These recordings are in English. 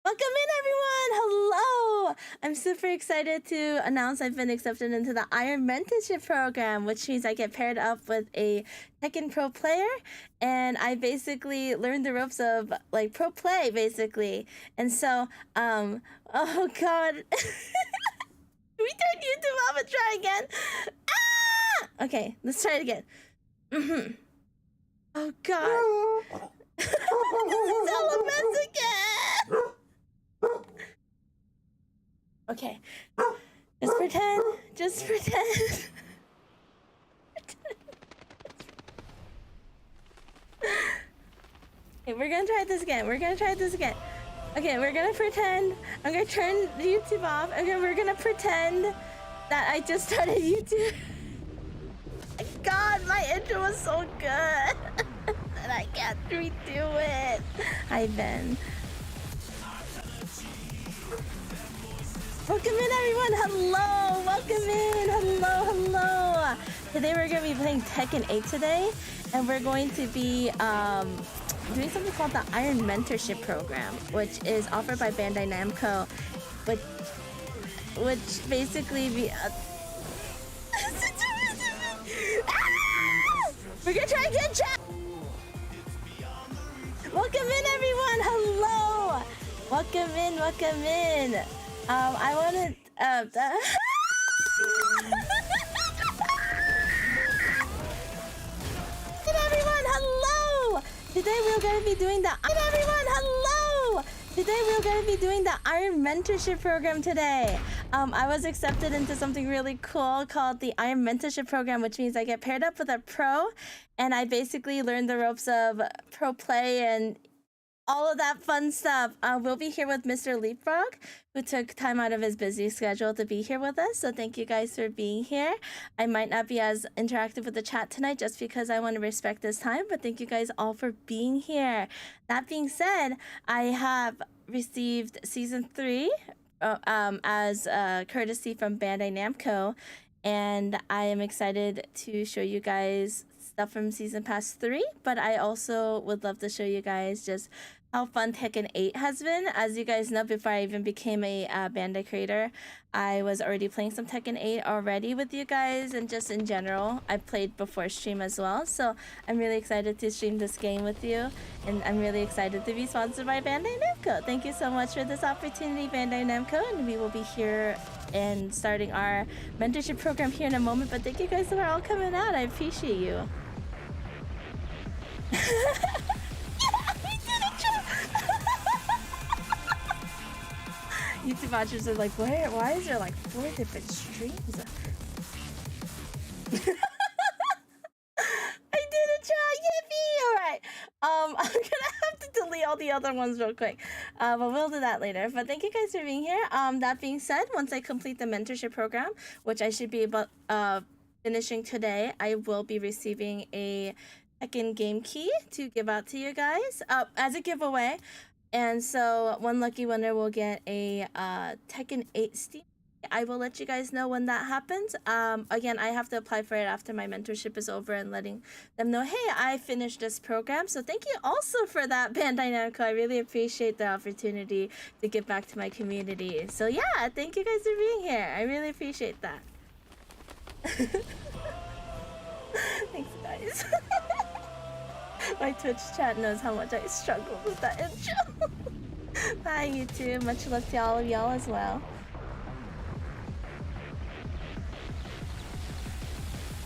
Welcome in, everyone! Hello! I'm super excited to announce I've been accepted into the Iron Mentorship program, which means I get paired up with a Tekken Pro player, and I basically learned the ropes of, like, pro play, basically. And so, oh god. We turned YouTube off and try again. Ah! Okay, let's try it again. Oh god. This is elements again! Okay. Just pretend. Just pretend. Okay, we're gonna try this again. We're gonna try this again. Okay, we're gonna pretend. I'm gonna turn YouTube off. Okay, we're gonna pretend that I just started YouTube. God, my intro was so good that I can't redo it. Hi, Ben. Welcome in, everyone. Hello. Welcome in. Hello, hello. Today we're going to be playing Tekken 8 today, and we're going to be doing something called the Iron Mentorship Program, which is offered by Bandai Namco, which basically we're gonna try again, chat. Welcome in, everyone. Hello. Welcome in. Welcome in. I wanted everyone, hello. Today we're gonna be doing the Iron Mentorship program today. I was accepted into something really cool called the Iron Mentorship program, which means I get paired up with a pro, and I basically learn the ropes of pro play and all of that fun stuff. We'll be here with MrLeapFrog, who took time out of his busy schedule to be here with us. So thank you guys for being here. I might not be as interactive with the chat tonight just because I want to respect this time, but thank you guys all for being here. That being said, I have received Season 3 as courtesy from Bandai Namco, and I am excited to show you guys stuff from Season Pass 3, but I also would love to show you guys just how fun Tekken 8 has been. As you guys know, before I even became a Bandai creator, I was already playing some Tekken 8 already with you guys, and just in general, I played before stream as well. So I'm really excited to stream this game with you, and I'm really excited to be sponsored by Bandai Namco. Thank you so much for this opportunity, Bandai Namco, and we will be here and starting our mentorship program here in a moment. But thank you guys for all coming out. I appreciate you. YouTube watchers are like, why is there like 4 different streams? I did it, child. Yippee! Alright. I'm gonna have to delete all the other ones real quick. But we'll do that later. But thank you guys for being here. That being said, once I complete the mentorship program, which I should be about finishing today, I will be receiving a Tekken game key to give out to you guys as a giveaway. And so one lucky winner will get a Tekken 8 Steam. I will let you guys know when that happens. Again, I have to apply for it after my mentorship is over and letting them know, hey, I finished this program. So thank you also for that, Bandai Namco. I really appreciate the opportunity to give back to my community. So yeah, thank you guys for being here. I really appreciate that. Thanks, guys. My Twitch chat knows how much I struggled with that intro. Hi, YouTube. Much love to all of y'all as well.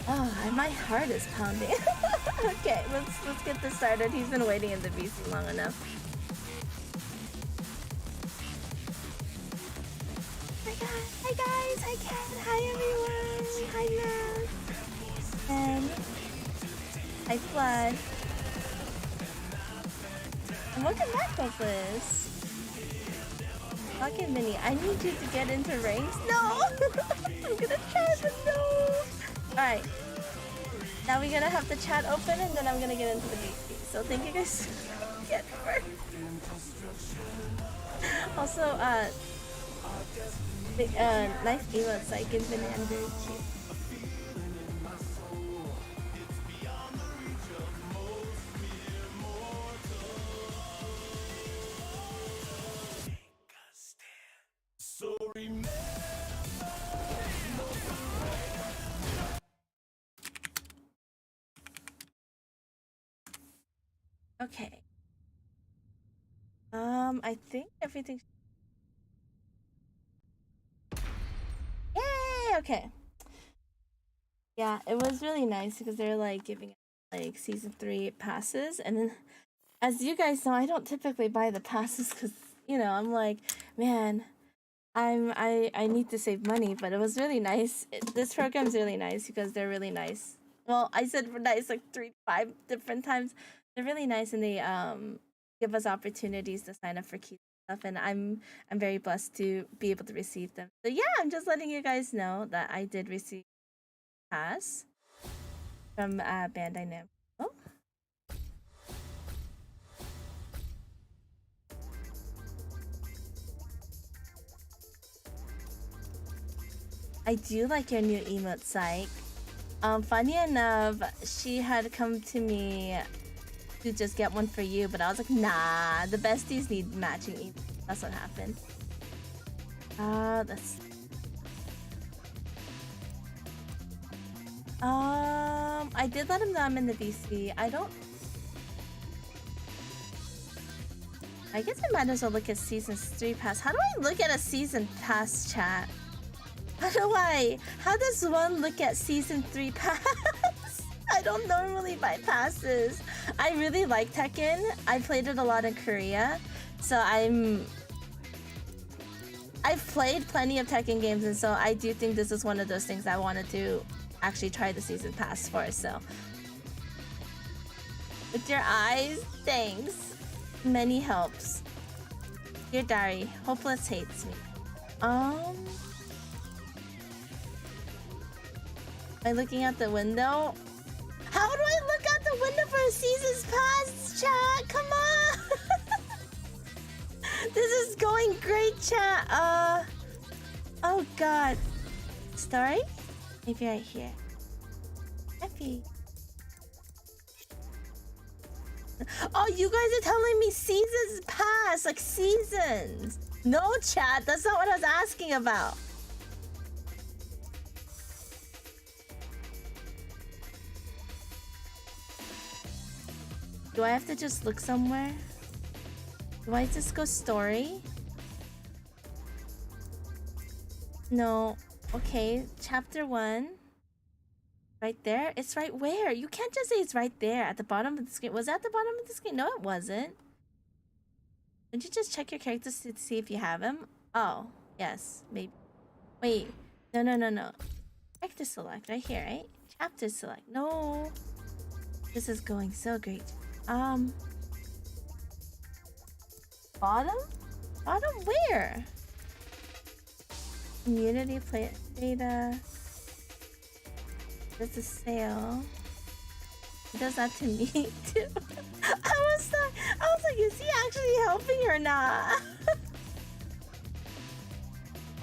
Oh, my heart is pounding. Okay, let's get this started. He's been waiting in the VC long enough. Hi guys, hi Ken, hi everyone, hi Matt, and hi Flood. And welcome back, Hopeless. Fucking Minnie, I need you to get into ranks. No! I'm gonna try, but no! Alright. Now we're gonna have the chat open, and then I'm gonna get into the VC. So thank you guys again for... Also, nice emotes like in Banana, very cute. Okay. I think everything. Yay! Okay. Yeah, it was really nice because they're like giving like season 3 passes, and then as you guys know, I don't typically buy the passes because I'm like, man, I need to save money. But it was really nice. This program's really nice because they're really nice. Well, I said nice like 3-5 different times. They're really nice, and they give us opportunities to sign up for key stuff, and I'm very blessed to be able to receive them. So yeah, I'm just letting you guys know that I did receive a pass from Bandai Namco. I do like your new emote, Psych. Funny enough, she had come to me to just get one for you, but I was like, nah, the besties need matching emotes. That's what happened. That's... I did let him know I'm in the VC. I guess I might as well look at season 3 pass. How do I look at a season pass, chat? How does one look at season 3 pass? I don't normally buy passes. I really like Tekken. I played it a lot in Korea. So I've played plenty of Tekken games, and so I do think this is one of those things I wanted to actually try the season pass for, so. With your eyes, thanks. Many helps. Dear Diary, Hopeless hates me. Am I looking out the window? How do I look out the window for a season's pass, chat? Come on! This is going great, chat. Oh god. Story? Maybe right here. Happy. Oh, you guys are telling me seasons pass, like seasons. No, chat, that's not what I was asking about. Do I have to just look somewhere? Do I just go story? No. Okay, chapter 1. Right there? It's right where? You can't just say it's right there at the bottom of the screen. Was that at the bottom of the screen? No, it wasn't. Did you just check your characters to see if you have him? Oh, yes, maybe. Wait, no. Character select, right here, right? Chapter select. No. This is going so great. Bottom? Bottom where? Community play data. There's a sale. He does that to me too. I was like, is he actually helping or not?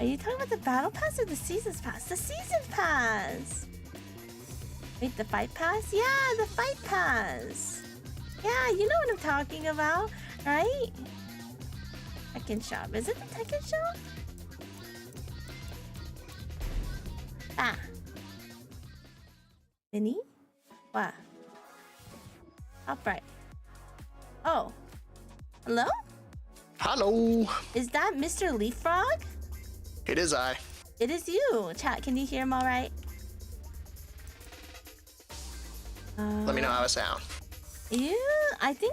Are you talking about the battle pass or the seasons pass? The season pass. Wait, the fight pass? Yeah, the fight pass. Yeah, you know what I'm talking about, right? Tekken shop. Is it the Tekken shop? Ah. Minnie? What? Upright. Oh. Hello? Hello. Is that MrLeapFrog? It is I. It is you. Chat, can you hear him all right? Let me know how I sound. Yeah, I think...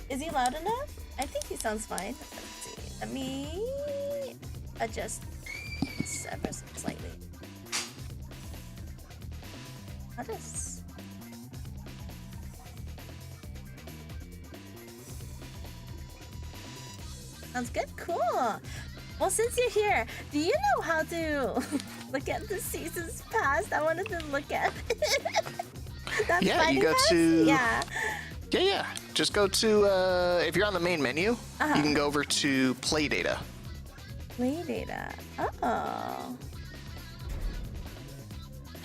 Is he loud enough? I think he sounds fine. Let's see. Let me adjust this ever so slightly. How does... Sounds good? Cool. Well, since you're here, do you know how to look at the seasons past? I wanted to look at it. That's yeah, you go pass? to... Yeah. Yeah. Just go to, if you're on the main menu, you can go over to Play Data. Play Data. Oh.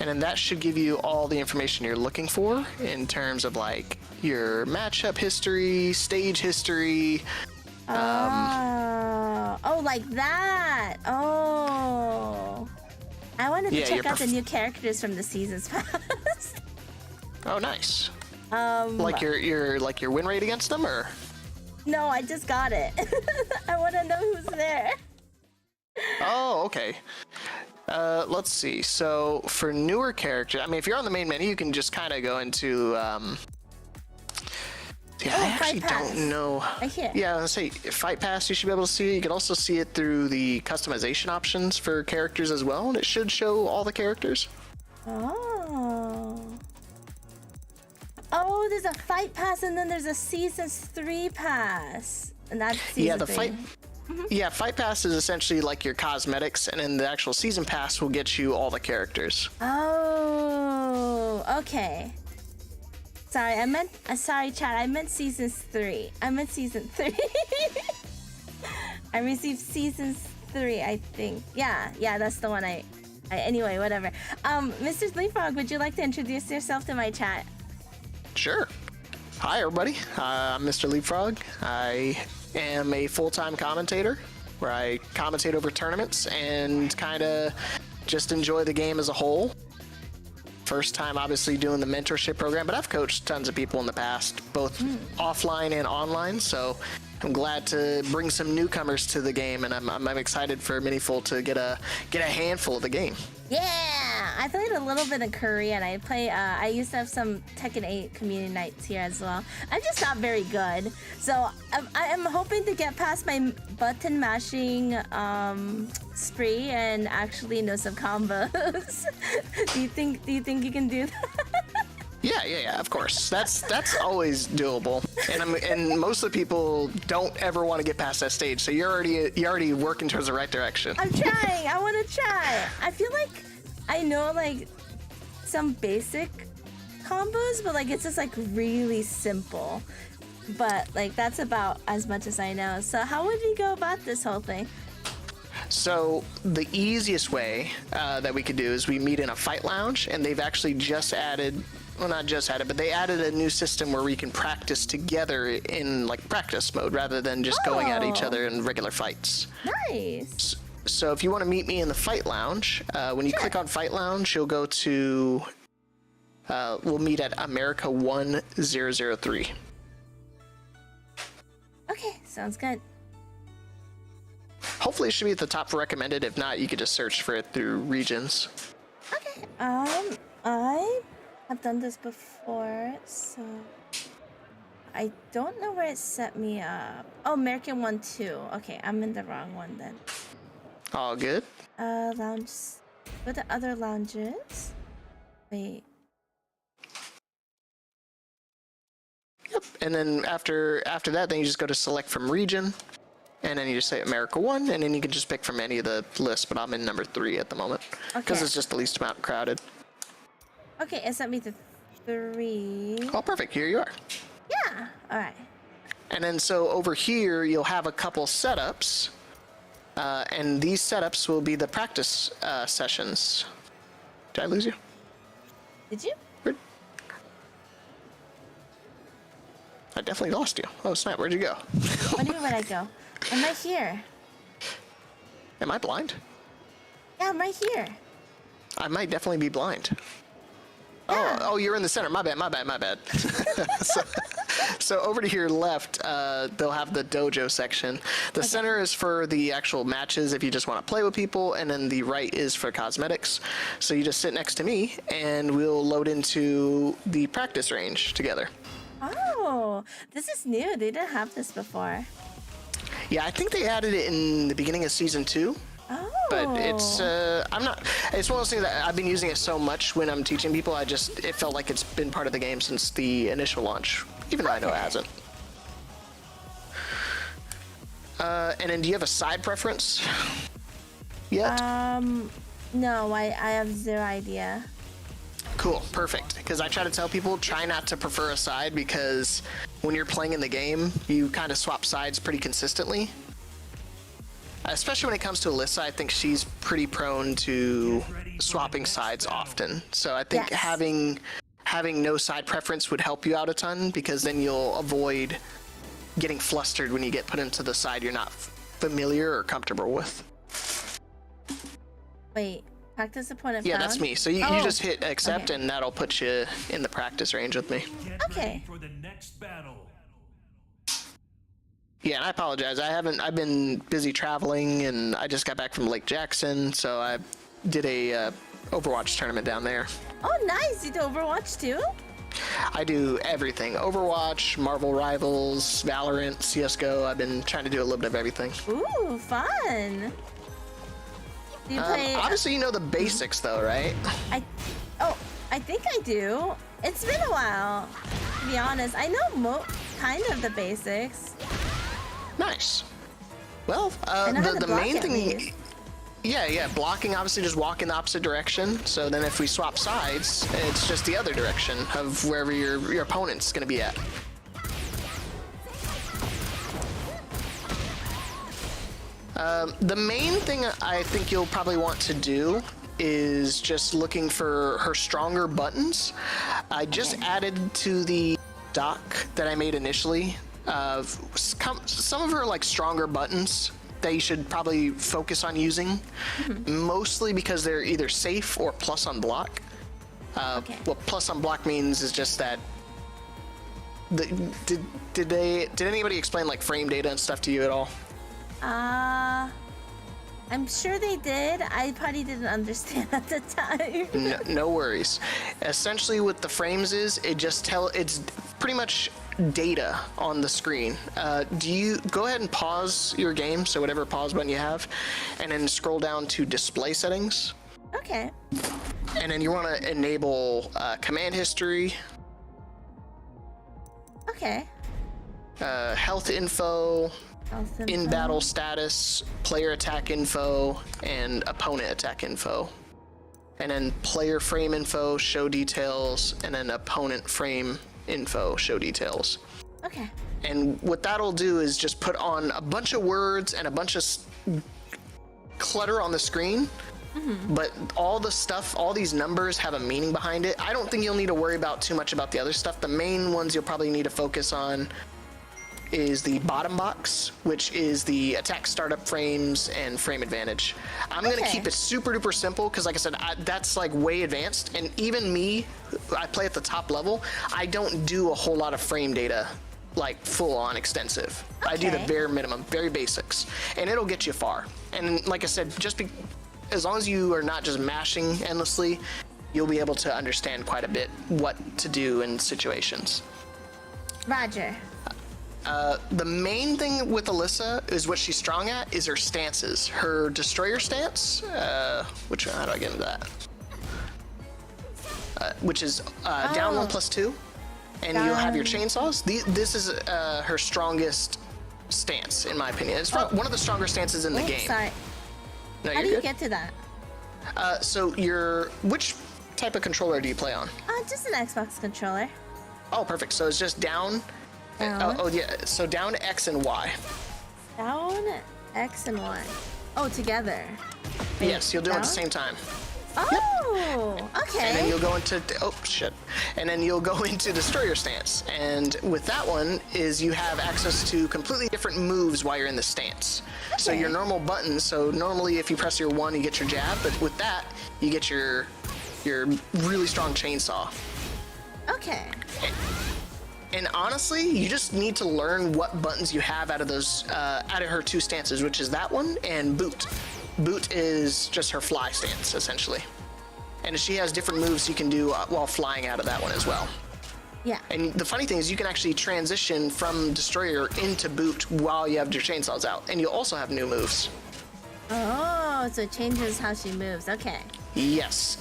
And then that should give you all the information you're looking for in terms of, like, your matchup history, stage history. Oh, like that. Oh. I wanted to check out the new characters from the seasons past. Oh, nice. Like your win rate against them, or? No, I just got it. I want to know who's there. Oh, okay. Let's see. So for newer characters, I mean, if you're on the main menu, you can just kind of go into. Yeah, I actually don't know. Right here. Yeah, I was gonna say Fight Pass. You should be able to see it. You can also see it through the customization options for characters as well, and it should show all the characters. Oh. Oh, there's a Fight Pass, and then there's a Seasons 3 pass, and that's Season Yeah, the 3. Fight. Yeah, Fight Pass is essentially like your cosmetics, and then the actual Season Pass will get you all the characters. Oh, okay. Sorry, I meant. Sorry, chat. I meant Seasons 3. I meant Season 3. I received Seasons 3, I think. Yeah, that's the one I anyway, whatever. MrLeapFrog, would you like to introduce yourself to my chat? Sure. Hi, everybody. I'm MrLeapFrog. I am a full-time commentator where I commentate over tournaments and kind of just enjoy the game as a whole. First time, obviously, doing the mentorship program, but I've coached tons of people in the past, both offline and online, so I'm glad to bring some newcomers to the game, and I'm excited for Minnieful to get a handful of the game. Yeah, I played a little bit of Korean. I used to have some Tekken 8 community nights here as well. I'm just not very good, so I am hoping to get past my button mashing spree and actually know some combos. Do you think you can do that? Yeah, of course. That's always doable. And most of the people don't ever want to get past that stage. So you're already working towards the right direction. I'm trying. I want to try. I feel like I know like some basic combos, but like it's just like really simple. But like that's about as much as I know. So how would we go about this whole thing? So the easiest way that we could do is we meet in a fight lounge, and they've actually just added. Well, not just added, but they added a new system where we can practice together in like practice mode rather than just going at each other in regular fights. Nice. So if you want to meet me in the fight lounge, when you click on fight lounge, you'll go to, we'll meet at America 1003. Okay, sounds good. Hopefully it should be at the top for recommended. If not, you could just search for it through regions. Okay. I've done this before, so I don't know where it set me up. Oh, American 1 2. Okay, I'm in the wrong one then. All good. Lounge. What are the other lounges? Wait. Yep. And then after that, then you just go to select from region, and then you just say America 1, and then you can just pick from any of the lists. But I'm in number 3 at the moment because it's just the least amount crowded. Okay, it sent me to 3. Oh, perfect. Here you are. Yeah. All right. And then so over here, you'll have a couple setups. And these setups will be the practice sessions. Did I lose you? Did you? I definitely lost you. Oh, snap. Where'd you go? What do you mean where'd I go? I'm right here. Am I blind? Yeah, I'm right here. I might definitely be blind. Yeah. Oh, you're in the center. My bad. So over to your left, they'll have the dojo section. The center is for the actual matches if you just want to play with people, and then the right is for cosmetics. So you just sit next to me, and we'll load into the practice range together. Oh, this is new. They didn't have this before. Yeah, I think they added it in the beginning of season 2. Oh. But it's it's one of those things that I've been using it so much when I'm teaching people. It felt like it's been part of the game since the initial launch, even though I know it hasn't. And then do you have a side preference yet? No, I have zero idea. Cool, perfect. Because I try to tell people, try not to prefer a side, because when you're playing in the game, you kind of swap sides pretty consistently. Especially when it comes to Alisa, I think she's pretty prone to swapping sides often. So I think having no side preference would help you out a ton, because then you'll avoid getting flustered when you get put into the side you're not familiar or comfortable with. Wait, Practice opponent Yeah, found? that's me. So you just hit accept, okay. and that'll put you in the practice range with me. Okay. For the next battle. Yeah, and I apologize. I've been busy traveling, and I just got back from Lake Jackson, so I did a Overwatch tournament down there. Oh, nice. You do Overwatch too? I do everything. Overwatch, Marvel Rivals, Valorant, CSGO. I've been trying to do a little bit of everything. Ooh, fun. Do you play... Obviously, you know the basics, though, right? I think I do. It's been a while, to be honest. I know kind of the basics. Nice. Well, the main thing... Yeah, blocking, obviously just walk in the opposite direction. So then if we swap sides, it's just the other direction of wherever your opponent's going to be at. The main thing I think you'll probably want to do is just looking for her stronger buttons. I just added to the doc that I made initially some of her like stronger buttons that you should probably focus on using, mostly because they're either safe or plus on block. What plus on block means is just that. Did anybody explain like frame data and stuff to you at all? I'm sure they did. I probably didn't understand at the time. No worries. Essentially, what the frames is, it's pretty much data on the screen. Do you go ahead and pause your game, so whatever pause button you have, and then scroll down to display settings. Okay. And then you want to enable command history. Okay. Health info. In battle status, player attack info, and opponent attack info. And then player frame info, show details, and then opponent frame info, show details. Okay. And what that'll do is just put on a bunch of words and a bunch of clutter on the screen. But all the stuff, all these numbers have a meaning behind it. I don't think you'll need to worry about too much about the other stuff. The main ones you'll probably need to focus on is the bottom box, which is the attack startup frames and frame advantage. I'm gonna keep it super duper simple because, like I said, that's like way advanced. And even me, I play at the top level, I don't do a whole lot of frame data like full on extensive. I do the bare minimum, very basics, and it'll get you far. And like I said, as long as you are not just mashing endlessly, you'll be able to understand quite a bit what to do in situations. Roger. The main thing with Alisa is what she's strong at is her stances. Her destroyer stance, which, how do I get into that? Which is down 1+2, and you'll have your chainsaws. This is her strongest stance, in my opinion. It's one of the stronger stances in the game. Sorry. No, How do you get to that? So which type of controller do you play on? Just an Xbox controller. Oh, perfect. So it's just down. Oh yeah. So down X and Y. Down X and Y. Oh, together. Yes, you'll do it at the same time. Oh, okay. And then you'll go into And then you'll go into destroyer stance. And with that one is you have access to completely different moves while you're in the stance. Okay. So your normal buttons. So normally if you press your 1, you get your jab, but with that you get your really strong chainsaw. Okay. And honestly, you just need to learn what buttons you have out of those, out of her 2 stances, which is that one and boot. Boot is just her fly stance, essentially. And she has different moves you can do while flying out of that one as well. Yeah. And the funny thing is you can actually transition from destroyer into boot while you have your chainsaws out. And you'll also have new moves. Oh, so it changes how she moves. Okay. Yes.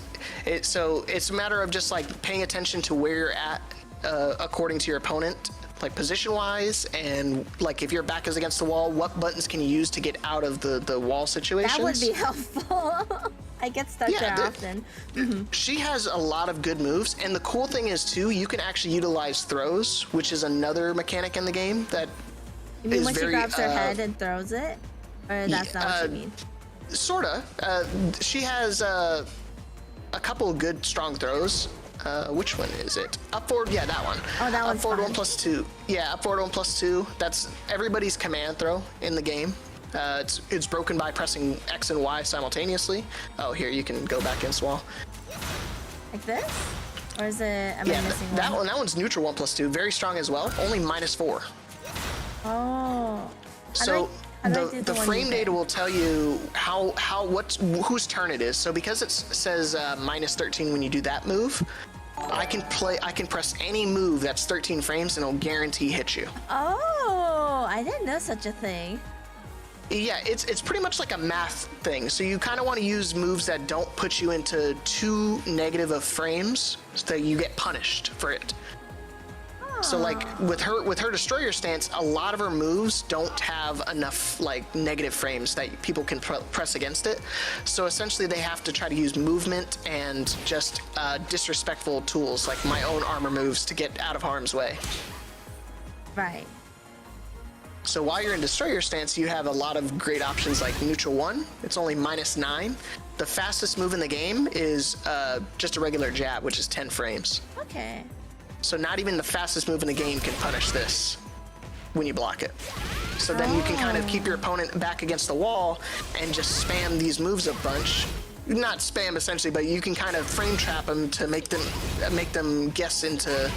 So it's a matter of just like paying attention to where you're at according to your opponent, like position-wise, and like if your back is against the wall, what buttons can you use to get out of the wall situations? That would be helpful. I get stuck there often. She has a lot of good moves, and the cool thing is too, you can actually utilize throws, which is another mechanic in the game that You mean is when very, she grabs her head and throws it? Or that's not what you mean? Sorta. She has a couple of good strong throws. Which one is it? Up forward, yeah, that one. Oh, that one's Up forward fun. 1+2. Yeah, up forward 1+2. That's everybody's command throw in the game. It's broken by pressing X and Y simultaneously. Oh, here, you can go back against the wall. Like this? Or is it, am I missing one? That one's neutral 1+2, very strong as well, only -4. Oh. So the frame data will tell you whose turn it is. So because it says -13 when you do that move, I can press any move that's 13 frames and it'll guarantee hit you. Oh, I didn't know such a thing. Yeah, it's pretty much like a math thing. So you kind of want to use moves that don't put you into too negative of frames so that you get punished for it. So like with her destroyer stance, a lot of her moves don't have enough like negative frames that people can press against it. So essentially they have to try to use movement and just disrespectful tools like my own armor moves to get out of harm's way. Right. So while you're in destroyer stance, you have a lot of great options like neutral 1. It's only -9. The fastest move in the game is just a regular jab, which is 10 frames. Okay. So not even the fastest move in the game can punish this when you block it. So then you can kind of keep your opponent back against the wall and just spam these moves a bunch. Not spam essentially, but you can kind of frame trap them to make them guess into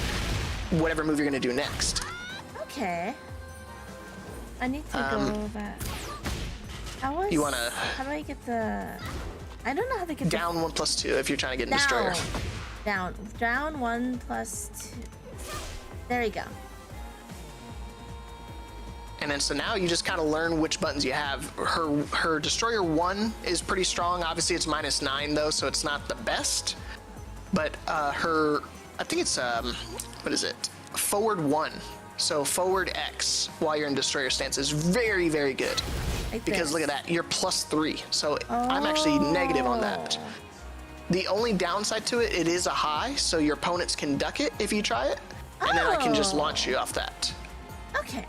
whatever move you're going to do next. Okay. I need to go back. How do I get the... I don't know how to get down 1+2 if you're trying to get in destroyer. Down 1+2. There you go. And then so now you just kind of learn which buttons you have. Her destroyer 1 is pretty strong. Obviously it's -9 though, so it's not the best. But I think it's what is it? Forward 1. So forward X while you're in destroyer stance is very, very good. Like because this. look at that, you're +3. So I'm actually negative on that. The only downside to it, it is a high, so your opponents can duck it if you try it, and then I can just launch you off that. Okay.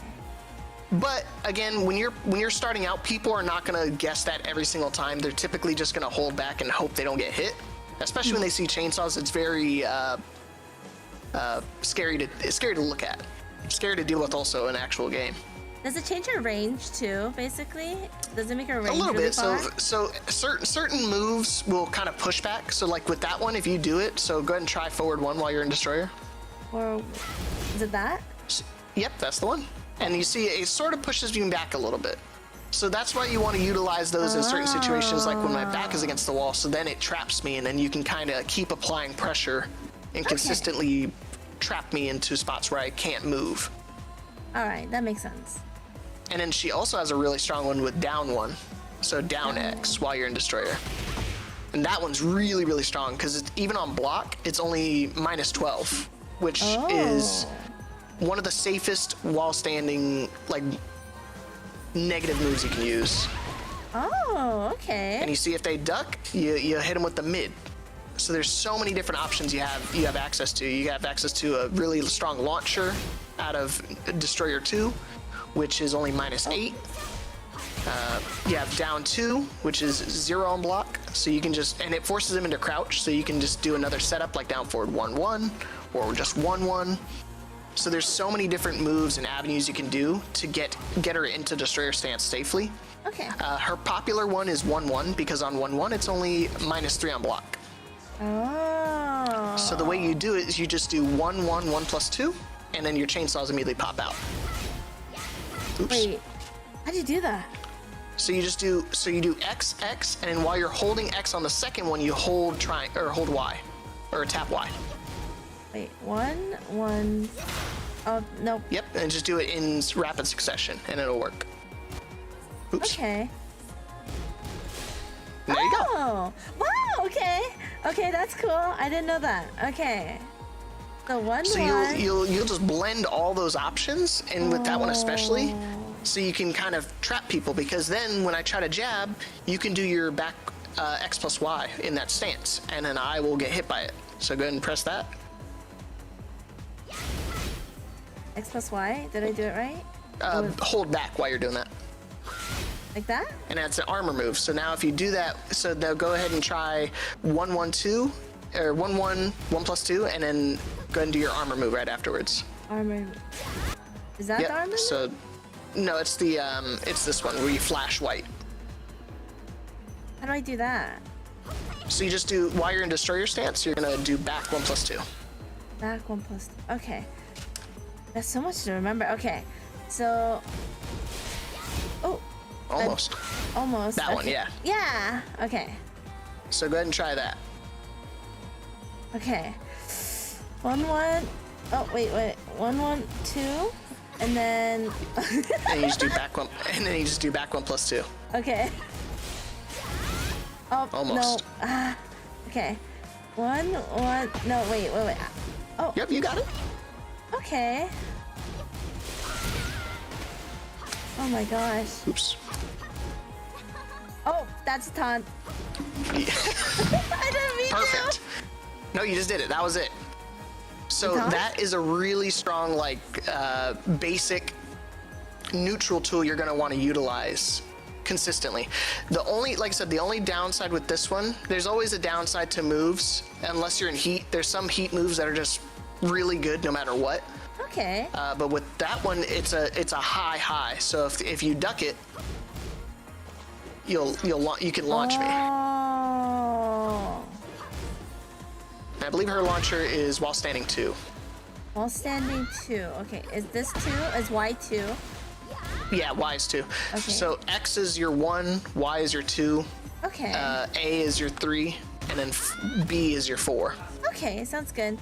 But again, when you're starting out, people are not gonna guess that every single time. They're typically just gonna hold back and hope they don't get hit. Especially when they see chainsaws, it's very scary to look at. Scary to deal with also in actual game. Does it change your range too, basically? Does it make your range a little really bit? far? So certain moves will kind of push back. So like with that one, if you do it, so go ahead and try forward 1 while you're in destroyer. Or is it that? Yep, that's the one. And you see it sort of pushes you back a little bit. So that's why you want to utilize those in certain situations, like when my back is against the wall. So then it traps me, and then you can kind of keep applying pressure and consistently trap me into spots where I can't move. All right, that makes sense. And then she also has a really strong one with down 1. So down X while you're in destroyer. And that one's really, really strong because even on block, it's only -12, which is one of the safest while standing, like, negative moves you can use. Oh, okay. And you see if they duck, you hit them with the mid. So there's so many different options you have access to. You have access to a really strong launcher out of destroyer 2, which is only -8. You have down 2, which is 0 on block, so you can just, and it forces them into crouch, so you can just do another setup like down forward 1-1 or just 1-1. So there's so many different moves and avenues you can do to get her into destroyer stance safely. Okay. Her popular one is 1-1 because on 1-1 it's only -3 on block. Oh. So the way you do it is you just do 1-1, 1+2, and then your chainsaws immediately pop out. Oops. Wait, how do you do that? So you just do, you do X, X, and then while you're holding X on the second one, you hold hold Y, or tap Y. Wait, 1, 1. Oh, nope. Yep, and just do it in rapid succession, and it'll work. Oops. Okay. There you go. Oh, wow, okay. Okay, that's cool. I didn't know that. Okay. So 1, So 1. you'll just blend all those options, and with that one especially, so you can kind of trap people, because then when I try to jab, you can do your back X plus Y in that stance, and then I will get hit by it. So go ahead and press that. X plus Y? Did I do it right? Hold back while you're doing that. Like that? And that's an armor move. So now if you do that, so now go ahead and try 1-1-2, or 1-1, 1+2, and then go ahead and do your armor move right afterwards. Armor. Is that the armor? So No, it's the it's this one where you flash white. How do I do that? So you just do, while you're in destroyer stance, you're gonna do back 1+2. Back 1+2. Okay. That's so much to remember. Okay. So. Oh. Almost. Almost. That one, yeah. Yeah. Okay. So go ahead and try that. Okay. 1 1. Oh wait. 1 1 2, and then. And you just do back one, and then you just do back 1+2. Okay. Oh Almost. no. Okay. 1 1. No wait. Oh. Yep, you got it. Okay. Oh my gosh. Oops. Oh, that's a taunt. I didn't mean Perfect. to. No, you just did it. That was it. So that is a really strong, like, basic neutral tool you're going to want to utilize consistently. The only, like I said, the only downside with this one, there's always a downside to moves. Unless you're in heat, there's some heat moves that are just really good no matter what. Okay. But with that one, it's a high. So if you duck it, you can launch me. Oh. I believe her launcher is while standing 2. While standing 2. Okay. Is this 2? Is Y 2? Yeah, Y is 2. Okay. So X is your 1, Y is your 2, Okay. A is your 3, and then B is your 4. Okay. Sounds good.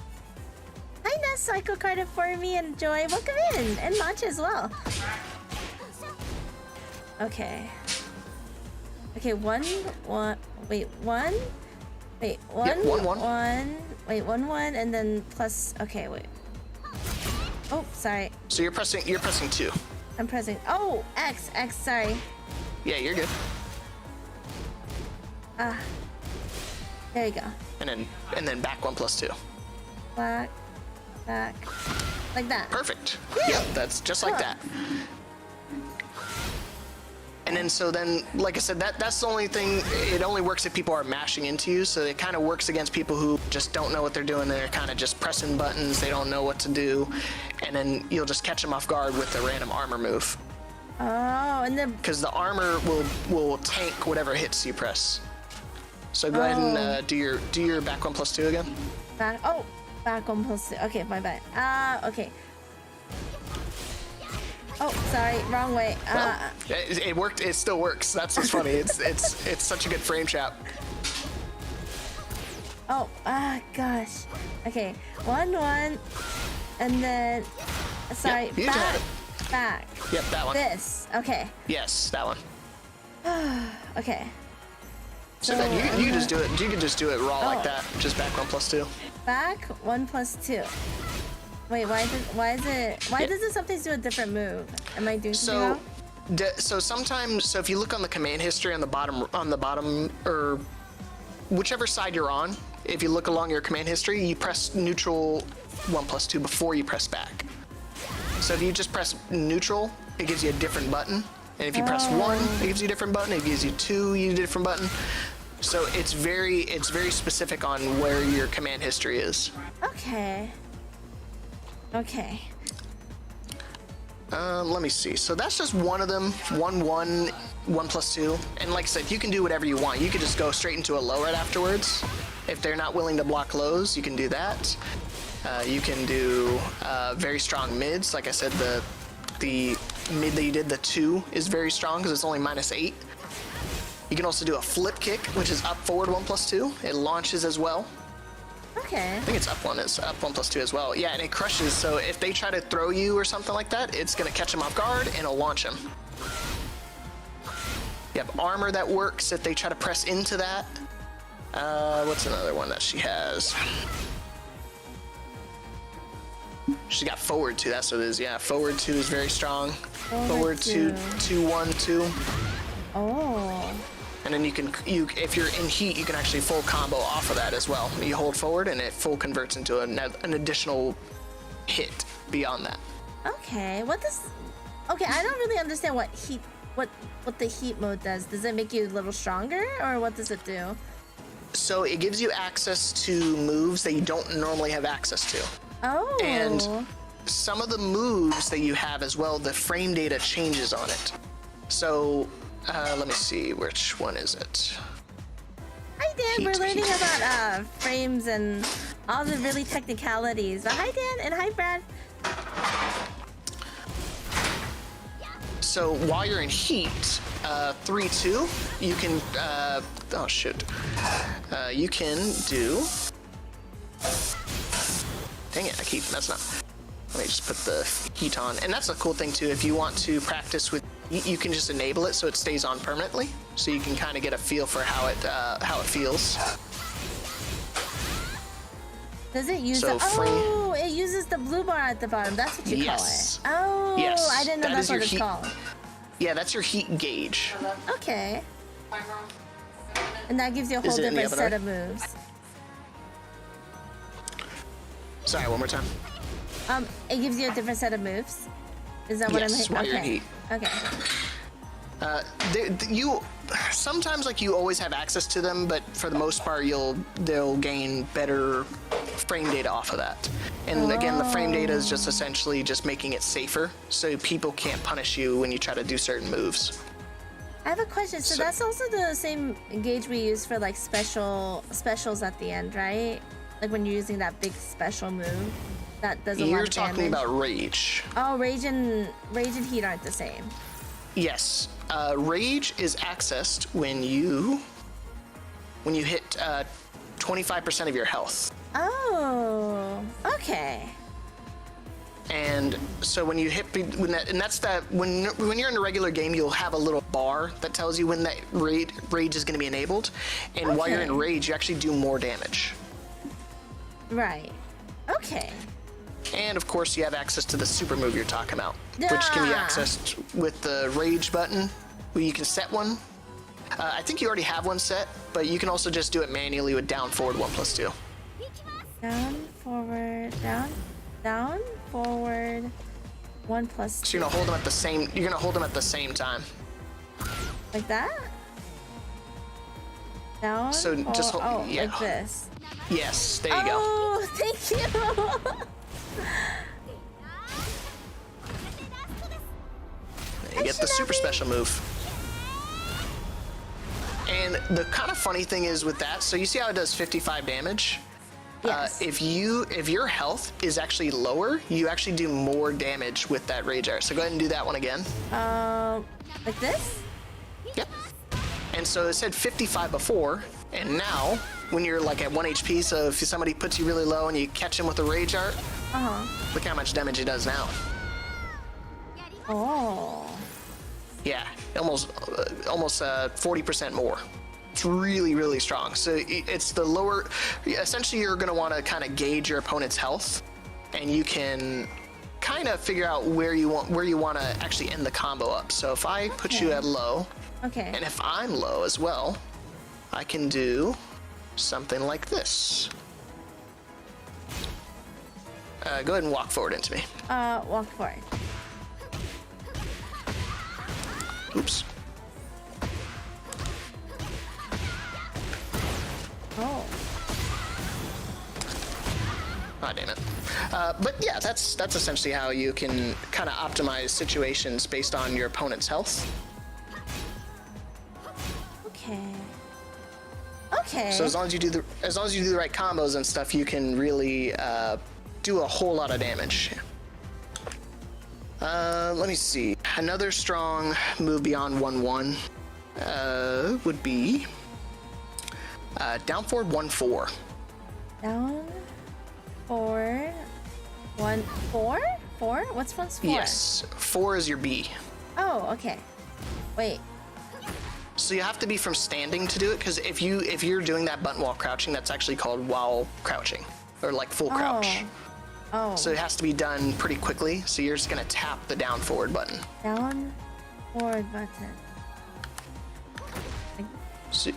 Hi, Ness. Psycho carded for me and Joy. Welcome in. And Launch as well. Okay. Okay. 1 1. Wait. 1. Wait. 1 Yeah, 1 1. 1. Wait. 1 1 and then plus. Okay. Wait. Oh, sorry. So you're pressing 2. I'm pressing. Oh, X. Sorry. Yeah, you're good. There you go. And then back 1+2. Back. Like that. Perfect. Yep, that's just like that. And then, like I said, that's the only thing. It only works if people are mashing into you. So it kind of works against people who just don't know what they're doing. They're kind of just pressing buttons. They don't know what to do. And then you'll just catch them off guard with a random armor move. Oh, and then. Because the armor will tank whatever hits you press. So go ahead and do your back 1+2 again. Back 1+2. Okay, my bad. Okay. Oh, sorry, wrong way. Well, it worked. It still works. That's what's funny. It's such a good frame trap. Oh, gosh. Okay, 1 1, and then. Sorry, Yep, you had it. back. Yep, that one. This. Okay. Yes, that one. Okay. So then you can just do it. You can just do it raw like that. Just back 1+2. Back 1+2. Wait, why does it sometimes do a different move? Am I doing something wrong? So sometimes, if you look on the command history on the bottom, or whichever side you're on, if you look along your command history, you press neutral 1+2 before you press back. So if you just press neutral, it gives you a different button. And if you press 1, it gives you a different button. If it gives you 2, you get a different button. So it's very specific on where your command history is. Okay. Let me see. So that's just one of them. 1 1, 1+2. And like I said, you can do whatever you want. You could just go straight into a low right afterwards. If they're not willing to block lows, you can do that. You can do very strong mids. Like I said, the mid that you did, the 2, is very strong because it's only -8. You can also do a flip kick, which is up forward 1+2. It launches as well. Okay. I think it's up 1. It's up 1+2 as well. Yeah, and it crushes. So if they try to throw you or something like that, it's gonna catch them off guard and it'll launch them. You have armor that works if they try to press into that. What's another one that she has? She's got forward 2. That's what it is. Yeah, forward 2 is very strong. Forward 2, 2 1 2. Oh. And then if you're in heat, you can actually full combo off of that as well. You hold forward and it full converts into an additional hit beyond that. Okay. Okay, I don't really understand what the heat mode does. Does it make you a little stronger, or what does it do? So it gives you access to moves that you don't normally have access to. Oh. And some of the moves that you have as well, the frame data changes on it. So let me see, which one is it? Hi Dan, we're learning about frames and all the really technicalities. But hi Dan, and hi Brad. So while you're in heat, 3-2, you can, oh shit, you can do, dang it, I keep messing up. Let me just put the heat on. And that's a cool thing too, if you want to practice with heat, you can just enable it so it stays on permanently, so you can kind of get a feel for how it feels. Does it use it uses the blue bar at the bottom. That's what you call it. Oh, yes. I didn't know that's what it's called. Yeah, that's your heat gauge. Okay. And that gives you a whole different set of moves. Sorry, one more time. It gives you a different set of moves. Is that what I'm Yes, while you're in heat. Okay. You sometimes like you always have access to them, but for the most part they'll gain better frame data off of that. And again, the frame data is just essentially just making it safer, so people can't punish you when you try to do certain moves. I have a question. So that's also the same gauge we use for like specials at the end, right? Like when you're using that big special move that does a lot of damage. You're talking about rage. Oh, rage and heat aren't the same. Yes, rage is accessed when you hit 25% of your health. Oh, okay. And so when you hit, when you're in a regular game, you'll have a little bar that tells you when that rage is going to be enabled. And while you're in rage, you actually do more damage. Right. Okay. And of course, you have access to the super move you're talking about, which can be accessed with the rage button, where you can set one. I think you already have one set, but you can also just do it manually with down, forward, 1+2. Down, forward, down, forward, 1+2. So you're gonna hold them at the same. You're gonna hold them at the same time. Like that? Down. So just hold. Yeah. Like this. Yes. There you go. Oh, thank you. You get the super special move. And the kind of funny thing is with that, so you see how it does 55 damage? Yes. If your health is actually lower, you actually do more damage with that rage art. So go ahead and do that one again. Like this? Yep. And so it said 55 before, and now when you're like at 1 HP, so if somebody puts you really low and you catch them with a rage art, look how much damage it does now. Oh. Yeah, almost 40% more. It's really, really strong. So it's the lower. Essentially, you're going to want to kind of gauge your opponent's health, and you can kind of figure out where you want to actually end the combo up. So if I put you at low, and if I'm low as well, I can do something like this. Go ahead and walk forward into me. Walk forward. Oops. Oh. Ah, damn it. But yeah, that's essentially how you can kind of optimize situations based on your opponent's health. Okay. So as long as you do the right combos and stuff, you can really do a whole lot of damage. Let me see. Another strong move beyond 1-1 would be down forward 1-4. Down forward 1-4? 4? What's 4? Yes, 4 is your B. Oh, okay. Wait. So you have to be from standing to do it, because if you're doing that button while crouching, that's actually called while crouching, or like full crouch. Oh. So it has to be done pretty quickly. So you're just gonna tap the down forward button. Down forward button. So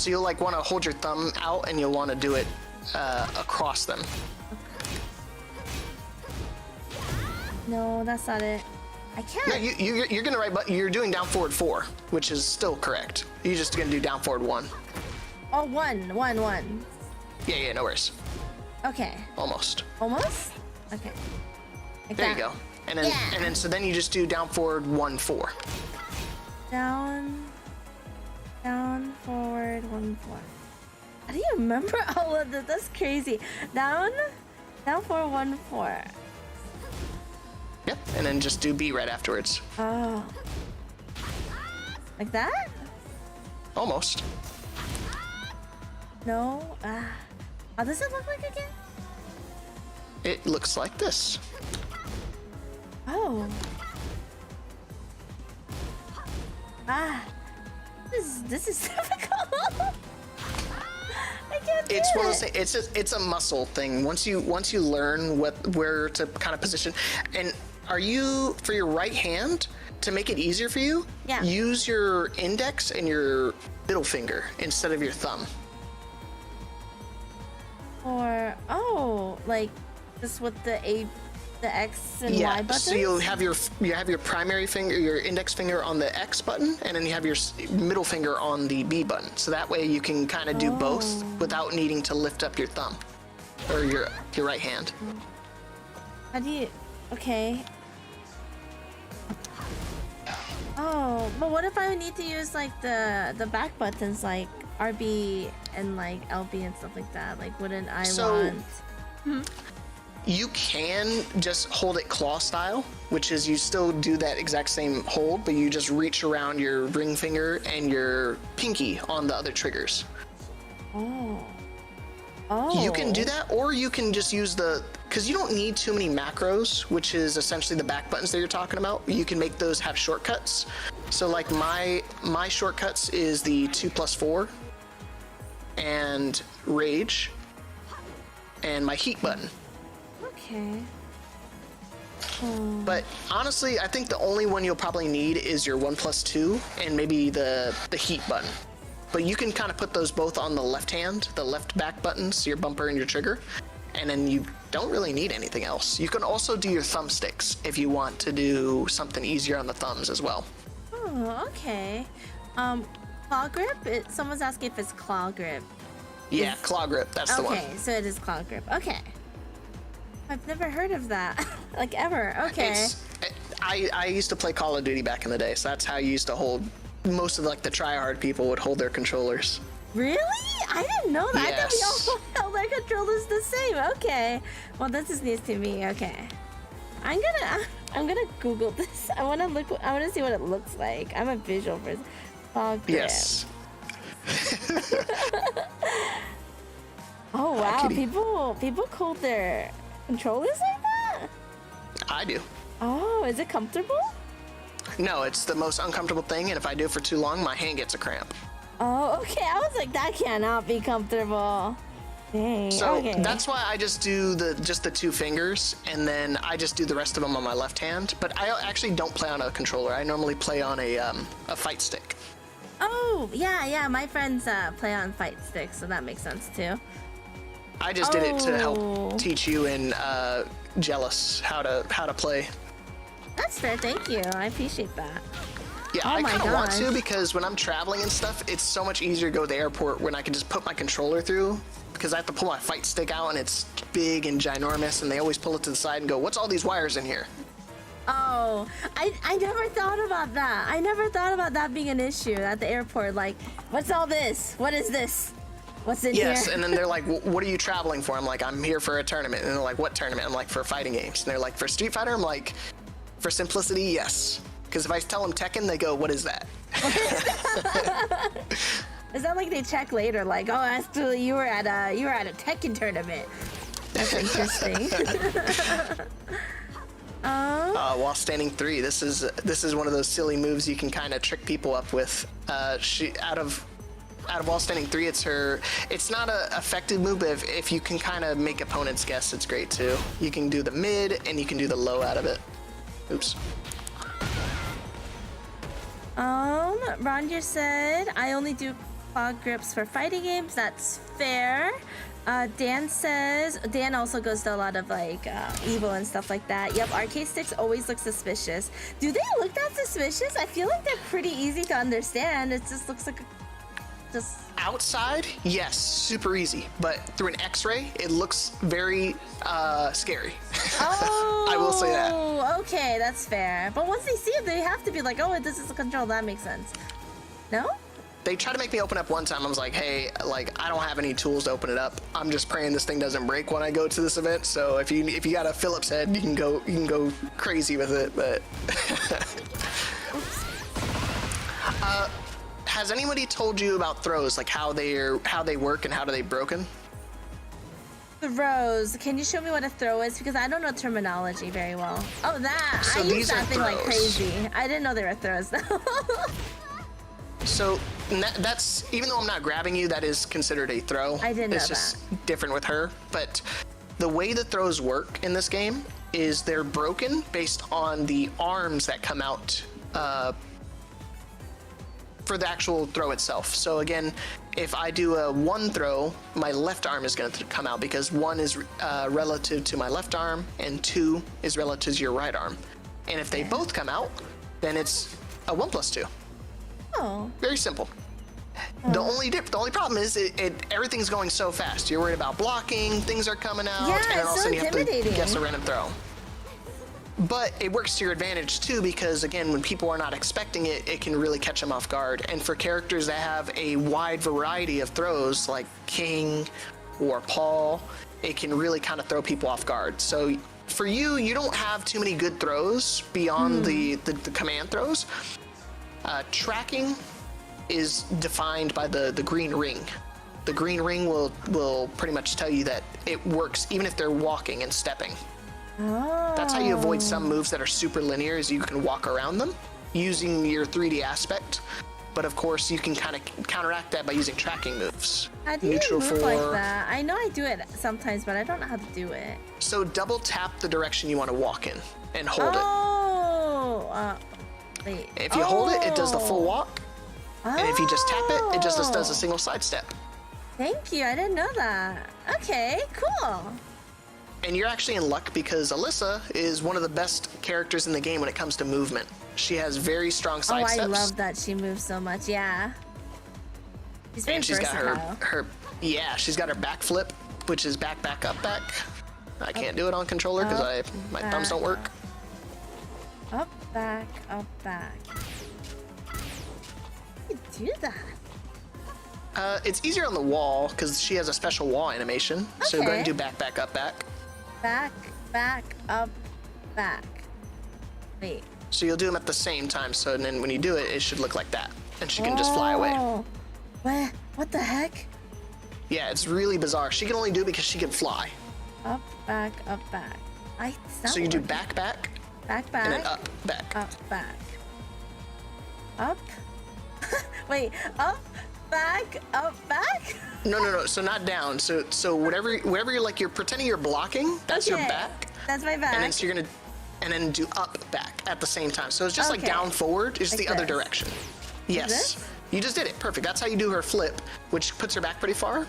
you'll like want to hold your thumb out, and you'll want to do it across them. No, that's not it. I can't. No, you're gonna write, but you're doing down forward 4, which is still correct. You're just gonna do down forward 1. Oh, 1. Yeah, no worries. Okay. Almost. Almost? Okay. Like There that. you go. And then so then you just do down, forward, 1, 4. Down, forward, 1, 4. How do you remember all of this? That's crazy. Down, forward, 1, 4. Yep. And then just do B right afterwards. Oh. Like that? Almost. No. How does it look like again? It looks like this. Oh. This is difficult. I can't do It's it. one of those. It's a muscle thing. Once you learn where to kind of position, and are you for your right hand to make it easier for you? Yeah. Use your index and your middle finger instead of your thumb. Or like just with the X and Y buttons. So you'll have your primary finger, your index finger on the X button, and then you have your middle finger on the B button. So that way you can kind of do both without needing to lift up your thumb or your right hand. How do you? Okay. Oh, but what if I need to use like the back buttons like RB and like LB and stuff like that? Like, wouldn't I want? You can just hold it claw style, which is you still do that exact same hold, but you just reach around your ring finger and your pinky on the other triggers. Oh. You can do that, or you can just use because you don't need too many macros, which is essentially the back buttons that you're talking about. You can make those have shortcuts. So like my shortcuts is the 2+4 and rage and my heat button. Okay. But honestly, I think the only one you'll probably need is your 1+2 and maybe the heat button. But you can kind of put those both on the left hand, the left back buttons, your bumper and your trigger, and then you don't really need anything else. You can also do your thumbsticks if you want to do something easier on the thumbs as well. Oh, okay. Claw grip? Someone's asking if it's claw grip. Yeah, claw grip, that's the one. Okay, so it is claw grip. Okay. I've never heard of that. Like, ever. Okay. I used to play Call of Duty back in the day, so that's how you used to hold. Most of like the try-hard people would hold their controllers. Really? I didn't know that. Yes. I thought we all held our controllers the same. Okay. Well, this is news to me. Okay. I'm gonna Google this. I wanna see what it looks like. I'm a visual person. Claw grip. Yes. Oh wow. Kitty. People hold their controllers like that? I do. Oh, is it comfortable? No, it's the most uncomfortable thing, and if I do it for too long, my hand gets a cramp. Oh, okay. I was like, that cannot be comfortable. Dang. So okay. that's why I just do the 2 fingers, and then I just do the rest of them on my left hand. But I actually don't play on a controller. I normally play on a fight stick. Oh, yeah. My friends play on fight sticks, so that makes sense too. I just did it to help teach you and Jealous how to play. That's fair. Thank you. I appreciate that. Yeah, Oh I my kind of want gosh. to because when I'm traveling and stuff, it's so much easier to go to the airport when I can just put my controller through because I have to pull my fight stick out and it's big and ginormous and they always pull it to the side and go, what's all these wires in here? Oh, I never thought about that. I never thought about that being an issue at the airport. Like, what's all this? What is this? What's in Yes, here? and then they're like, what are you traveling for? I'm like, I'm here for a tournament. And they're like, what tournament? I'm like, for fighting games. And they're like, for Street Fighter? I'm like, for simplicity, yes. Because if I tell them Tekken, they go, what is that? Is that like they check later? Like, oh, actually, you were at a Tekken tournament. That's interesting. While standing 3, this is one of those silly moves you can kind of trick people up with. She out of while standing 3, it's not a effective move, but if you can kind of make opponents guess, it's great too. You can do the mid and you can do the low out of it. Oops. Ron just said, I only do claw grips for fighting games. That's fair. Dan says, Dan also goes to a lot of like Evo and stuff like that. Yep, arcade sticks always look suspicious. Do they look that suspicious? I feel like they're pretty easy to understand. It just looks like Just outside, yes, super easy. But through an X-ray, it looks very scary. oh, I will say that. Okay, that's fair. But once they see it, they have to be like, oh, this is a control. That makes sense. No? They tried to make me open up one time. I was like, hey, like I don't have any tools to open it up. I'm just praying this thing doesn't break when I go to this event. So if you got a Phillips head, you can go crazy with it. But has anybody told you about throws, like how they work and how do they broken? Throws. Can you show me what a throw is? Because I don't know terminology very well. Oh, that. So I use these that are thing like throws. crazy. I didn't know they were throws though. So that's, even though I'm not grabbing you, that is considered a throw. I didn't know It's just different with her. But the way the throws work in this game is they're broken based on the arms that come out for the actual throw itself. So again, if I do a one throw, my left arm is going to come out because one is relative to my left arm and two is relative to your right arm. And if they both come out, then it's a 1+2. Oh. Very simple. The only problem is everything's going so fast. You're worried about blocking, things are coming out, Yeah, and then all of a it's so sudden you have to intimidating. guess a random throw. But it works to your advantage too, because again, when people are not expecting it, it can really catch them off guard. And for characters that have a wide variety of throws, like King or Paul, it can really kind of throw people off guard. So for you, you don't have too many good throws beyond the command throws. Tracking is defined by the green ring. The green ring will pretty much tell you that it works even if they're walking and stepping. Oh. That's how you avoid some moves that are super linear, is you can walk around them using your 3D aspect. But of course, you can kind of counteract that by using tracking moves. How do you move like that? I know I do it sometimes, but I don't know how to do it. So double tap the direction you want to walk in and hold it. Oh. Wait. If you hold it, it does the full walk. And if you just tap it, it just does a single side step. Thank you. I didn't know that. Okay, cool. And you're actually in luck because Alisa is one of the best characters in the game when it comes to movement. She has very strong side steps. I love that she moves so much. Yeah. She's very And she's got versatile. she's got her backflip, which is back, up, back. I can't do it on controller because my thumbs don't work. Up, back, up, back. How do you do that? It's easier on the wall because she has a special wall animation. So go ahead and do back, up, back. Back, up, back. Wait. So you'll do them at the same time. So then when you do it, it should look like that. And she can just fly away. What the heck? Yeah, it's really bizarre. She can only do it because she can fly. Up, back, up, back. So you do back, back, and then up, back. Up, back. Up? Wait, up, back, up, back? No. So not down. So whatever you're like, you're pretending you're blocking. That's your back. That's my back. And then so you're gonna, and then do up, back at the same time. So it's just like down, forward. It's Like the other this. direction. Yes. This? You just did it. Perfect. That's how you do her flip, which puts her back pretty far.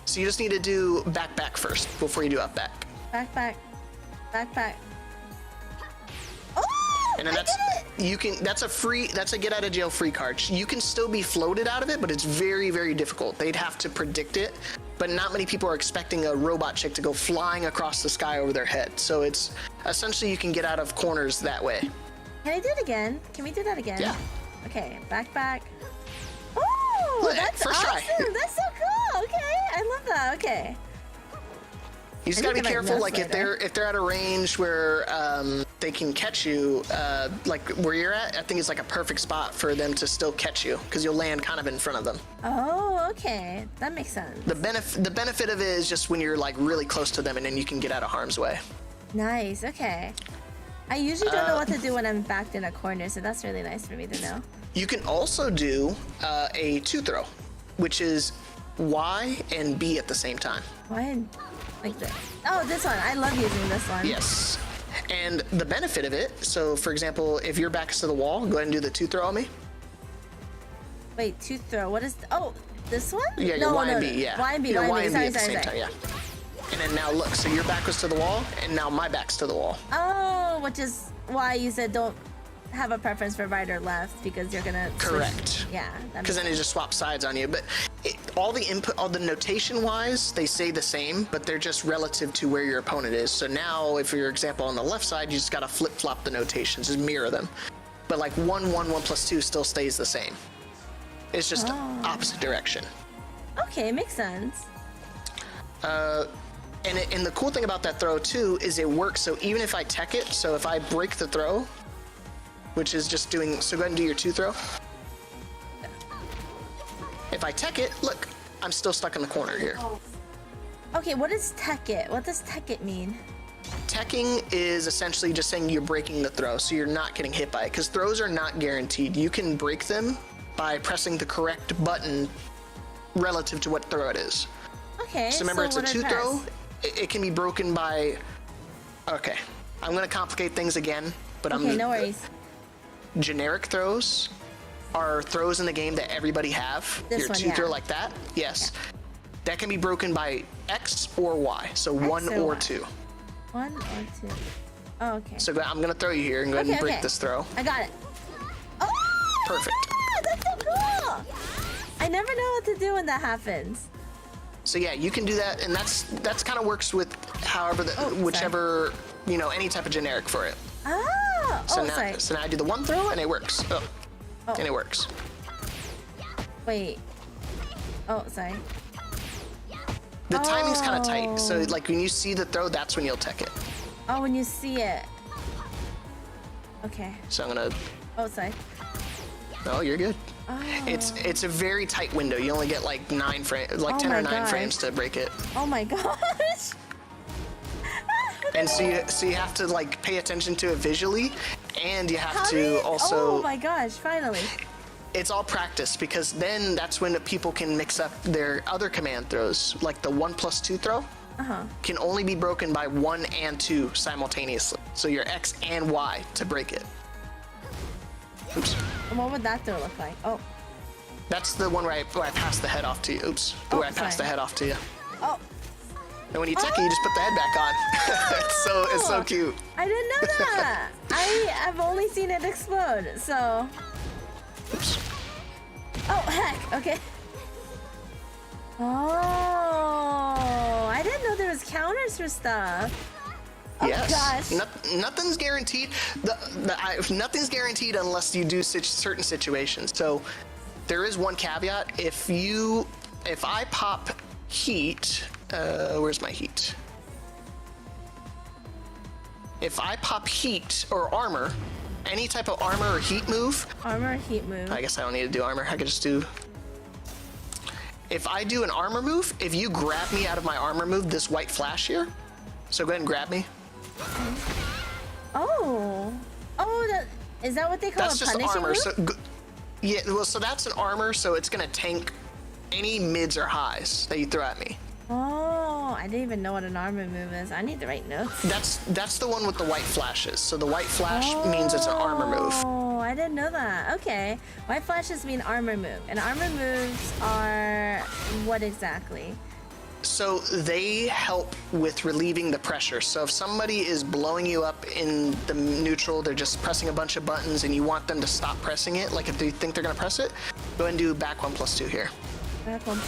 So you just need to do back first before you do up, back. Back. Oh! And then that's a get out of jail free card. You can still be floated out of it, but it's very, very difficult. They'd have to predict it, but not many people are expecting a robot chick to go flying across the sky over their head. So it's essentially you can get out of corners that way. Can I do it again? Can we do that again? Yeah. Okay, back. Oh, Look, that's first awesome. try. That's so cool. Okay, I love that. Okay. You just I gotta be need to make careful, notes like later. if they're at a range where they can catch you, like where you're at. I think it's like a perfect spot for them to still catch you because you'll land kind of in front of them. Oh, okay. That makes sense. The benefit of it is just when you're like really close to them and then you can get out of harm's way. Nice. Okay. I usually don't know what to do when I'm backed in a corner, so that's really nice for me to know. You can also do a two throw, which is Y and B at the same time. Why? Like this. Oh, this one. I love using this one. Yes. And the benefit of it, so for example, if your back is to the wall, go ahead and do the two throw on me. Wait, two throw. What is? Oh, this one? Yeah, your Y and B, yeah. Y and B, Your Y and B. at the same time, yeah. And then now look, so your back was to the wall, and now my back's to the wall. Oh, which is why you said don't have a preference for right or left because you're gonna Correct. switch. Yeah. Because then it just swaps sides on you. But all the input, all the notation wise, they say the same, but they're just relative to where your opponent is. So now, if your example on the left side, you just gotta flip flop the notations, just mirror them. But like 1, 1, 1 plus 2 still stays the same. It's just opposite direction. Okay, makes sense. And the cool thing about that throw too is it works. So even if I tech it, so if I break the throw, which is just doing, so go ahead and do your 2 throw. If I tech it, look, I'm still stuck in the corner here. Okay, what does tech it? What does tech it mean? Teching is essentially just saying you're breaking the throw, so you're not getting hit by it, because throws are not guaranteed. You can break them by pressing the correct button relative to what throw it is. Okay, so remember, it's a 2 press? throw. It can be broken by, okay, I'm gonna complicate things again, but Okay, no worries. Generic throws are throws in the game that everybody have. This Your one, 2 throw like that, yes. That can be broken by X or Y, so 1 or Y. 2. 1 or 2. Oh, okay. So I'm gonna throw you here and go ahead and break this throw. I got it. Oh! Perfect. That's so cool! I never know what to do when that happens. So yeah, you can do that, and that's kind of works with however whichever, you know, any type of generic for it. Oh! So Sorry. now I do the 1 throw and it works. And it works. Wait. Oh, sorry. The timing's kind of tight, so like when you see the throw, that's when you'll tech it. Oh, when you see it. Okay. So I'm gonna. Oh, sorry. Oh, you're good. Oh. It's a very tight window. You only get like 9 frames, like 10 or 9 frames to break it. Oh my gosh. And so you have to like pay attention to it visually, and you have to also. Oh my gosh! Finally. It's all practice, because then that's when people can mix up their other command throws, like the 1 plus 2 throw. Can only be broken by 1 and 2 simultaneously. So your X and Y to break it. Oops. What would that throw look like? Oh. That's the one where I pass the head off to you. Oops. Where I pass the head off to you. Oh. And when you tech it, you just put the head back on. It's so cute. I didn't know that. I have only seen it explode, so. Oops. Oh, heck. Okay. Oh, I didn't know there was counters for stuff. Oh, yes. Gosh. Nothing's guaranteed. Nothing's guaranteed unless you do certain situations. So there is one caveat. If I pop heat, where's my heat? If I pop heat or armor, any type of armor or heat move. Armor, heat move. I guess I don't need to do armor. I could just do. If I do an armor move, if you grab me out of my armor move, this white flash here. So go ahead and grab me. Oh. Oh, is that what they call That's a just punishing armor. move? So yeah, well, so that's an armor. So it's gonna tank any mids or highs that you throw at me. Oh, I didn't even know what an armor move is. I need to write notes. That's the one with the white flashes. So the white flash means it's an armor move. Oh, I didn't know that. Okay. White flashes mean armor move. And armor moves are what exactly? So they help with relieving the pressure. So if somebody is blowing you up in the neutral, they're just pressing a bunch of buttons and you want them to stop pressing it, like if they think they're gonna press it, go ahead and do back 1 plus 2 here. Back one,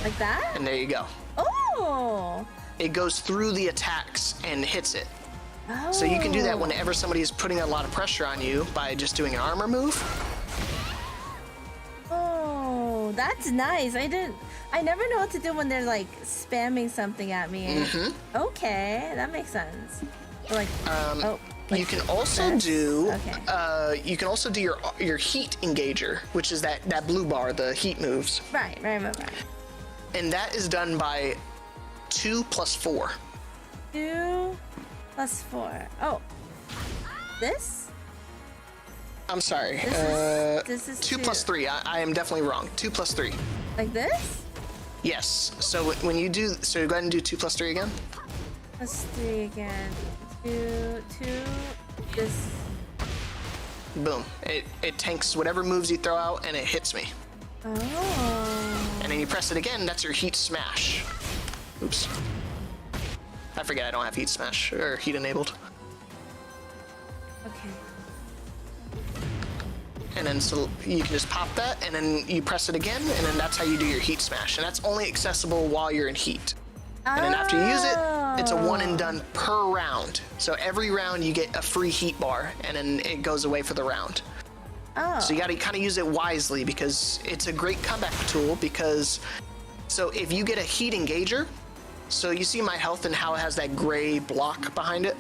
like that? And there you go. Oh! It goes through the attacks and hits it. Oh. So you can do that whenever somebody is putting a lot of pressure on you by just doing an armor move. Oh, that's nice. I never know what to do when they're like spamming something at me. Okay, that makes sense. Like, you can also do Okay. you can also do your heat engager, which is that blue bar, the heat moves. Right. And that is done by 2 plus 4. 2 plus 4. Oh, this? I'm sorry. This is 2 plus 3. I am definitely wrong. 2 plus 3. Like this? Yes. So when you do, so go ahead and do 2 plus 3 again. Plus 3 again. 2. This. Boom. It tanks whatever moves you throw out and it hits me. Oh. And then you press it again, that's your heat smash. Oops. I forget I don't have heat smash or heat enabled. Okay. and then so you can just pop that, and then you press it again, and then that's how you do your heat smash. And that's only accessible while you're in heat. And then after you use it, it's a one and done per round. So every round you get a free heat bar, and then it goes away for the round. Oh. So you gotta kind of use it wisely, because it's a great comeback tool. Because, so if you get a heat engager, so you see my health and how it has that gray block behind it?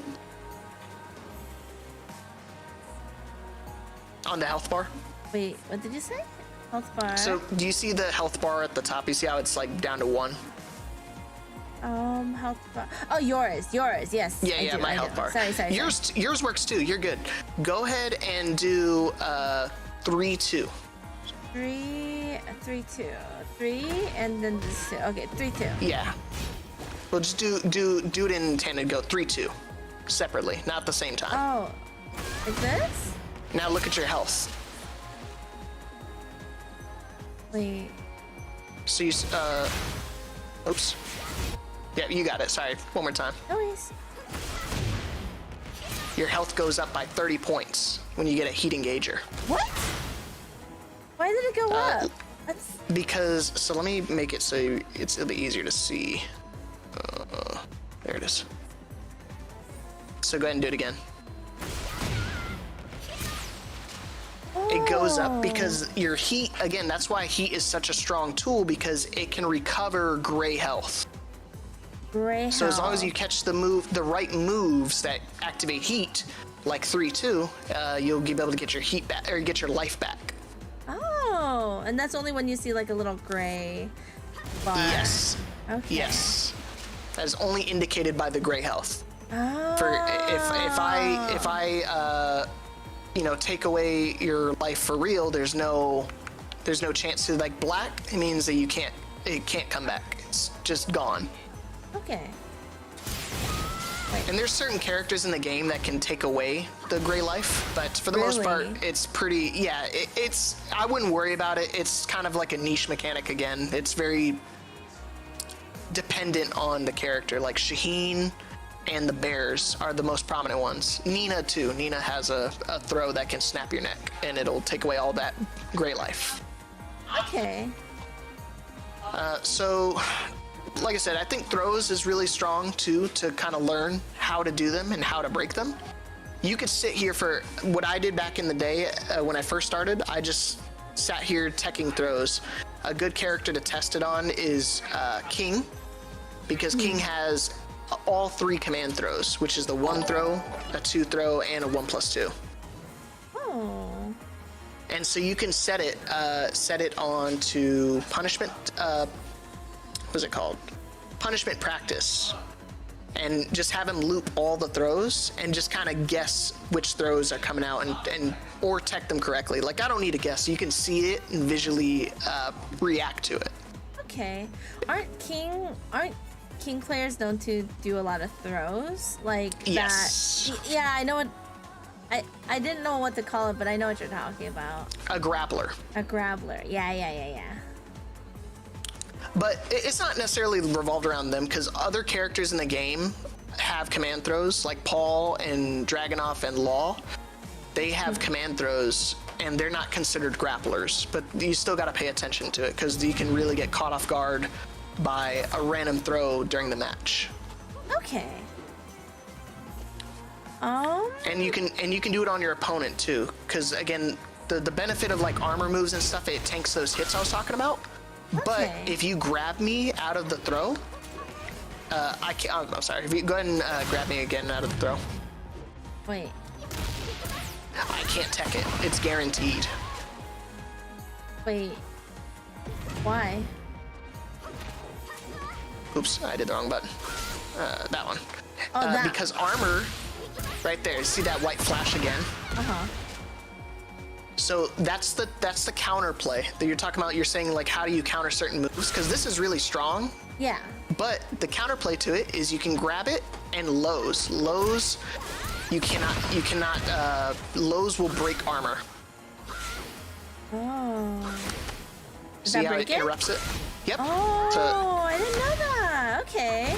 On the health bar? Wait, what did you say? Health bar. So do you see the health bar at the top? You see how it's like down to 1? Health bar. Oh, yours, yes. Yeah, my health bar. Sorry. Yours works too. You're good. Go ahead and do 3, 2. 3, 3, 2. 3, and then this 2. Okay, 3, 2. Yeah. Well, just do it in tandem. Go 3, 2, separately, not at the same time. Oh, like this? Now look at your health. Wait. So you oops. Yeah, you got it. Sorry. One more time. No worries. Your health goes up by 30 points when you get a heat engager. What? Why did it go up? That's... Because, so let me make it so it'll be easier to see. There it is. So go ahead and do it again. It goes up because your heat, again, that's why heat is such a strong tool, because it can recover gray health. So as long as you catch the right moves that activate heat, like 3, 2, you'll be able to get your heat back, or get your life back. Oh, and that's only when you see like a little gray bar. Yes. Okay. Yes. That is only indicated by the gray health. Oh. For if I take away your life for real, there's no chance to, like, black. It means that it can't come back. It's just gone. Okay. And there's certain characters in the game that can take away the gray life, but for the most part, it's pretty, yeah, it's, I wouldn't worry about it. It's kind of like a niche mechanic again. It's very dependent on the character. Like Shaheen and the bears are the most prominent ones. Nina too. Nina has a throw that can snap your neck, and it'll take away all that gray life. Okay. So, like I said, I think throws is really strong too, to kind of learn how to do them and how to break them. You could sit here for what I did back in the day when I first started. I just sat here teching throws. A good character to test it on is King, because King has all 3 command throws, which is the 1 throw, a 2 throw, and a 1+2. Oh. And so you can set it on to punishment. What's it called? Punishment practice, and just have him loop all the throws and just kind of guess which throws are coming out and or tech them correctly. Like, I don't need to guess. You can see it and visually react to it. Okay. Aren't King players known to do a lot of throws like yes. that? Yeah, I know what. I didn't know what to call it, but I know what you're talking about. A grappler. A grappler. Yeah. But it's not necessarily revolved around them, because other characters in the game have command throws, like Paul and Dragunov and Law. They have command throws, and they're not considered grapplers, but you still got to pay attention to it, because you can really get caught off guard by a random throw during the match. Okay. And you can do it on your opponent too, because again, the benefit of like armor moves and stuff, it tanks those hits I was talking about. Okay. But if you grab me out of the throw, I can't. I'm sorry. If you go ahead and grab me again out of the throw. Wait. I can't tech it. It's guaranteed. Wait. Why? Oops, I did the wrong button. That one. Oh, that. Because armor, right there. See that white flash again? Uh-huh. So that's the counter play that you're talking about. You're saying, like, how do you counter certain moves? Because this is really strong. Yeah. But the counterplay to it is you can grab it and lows. Lows, you cannot, lows will break armor. Oh. Does See that how break it interrupts it? Yep. Oh, I didn't know that. Okay.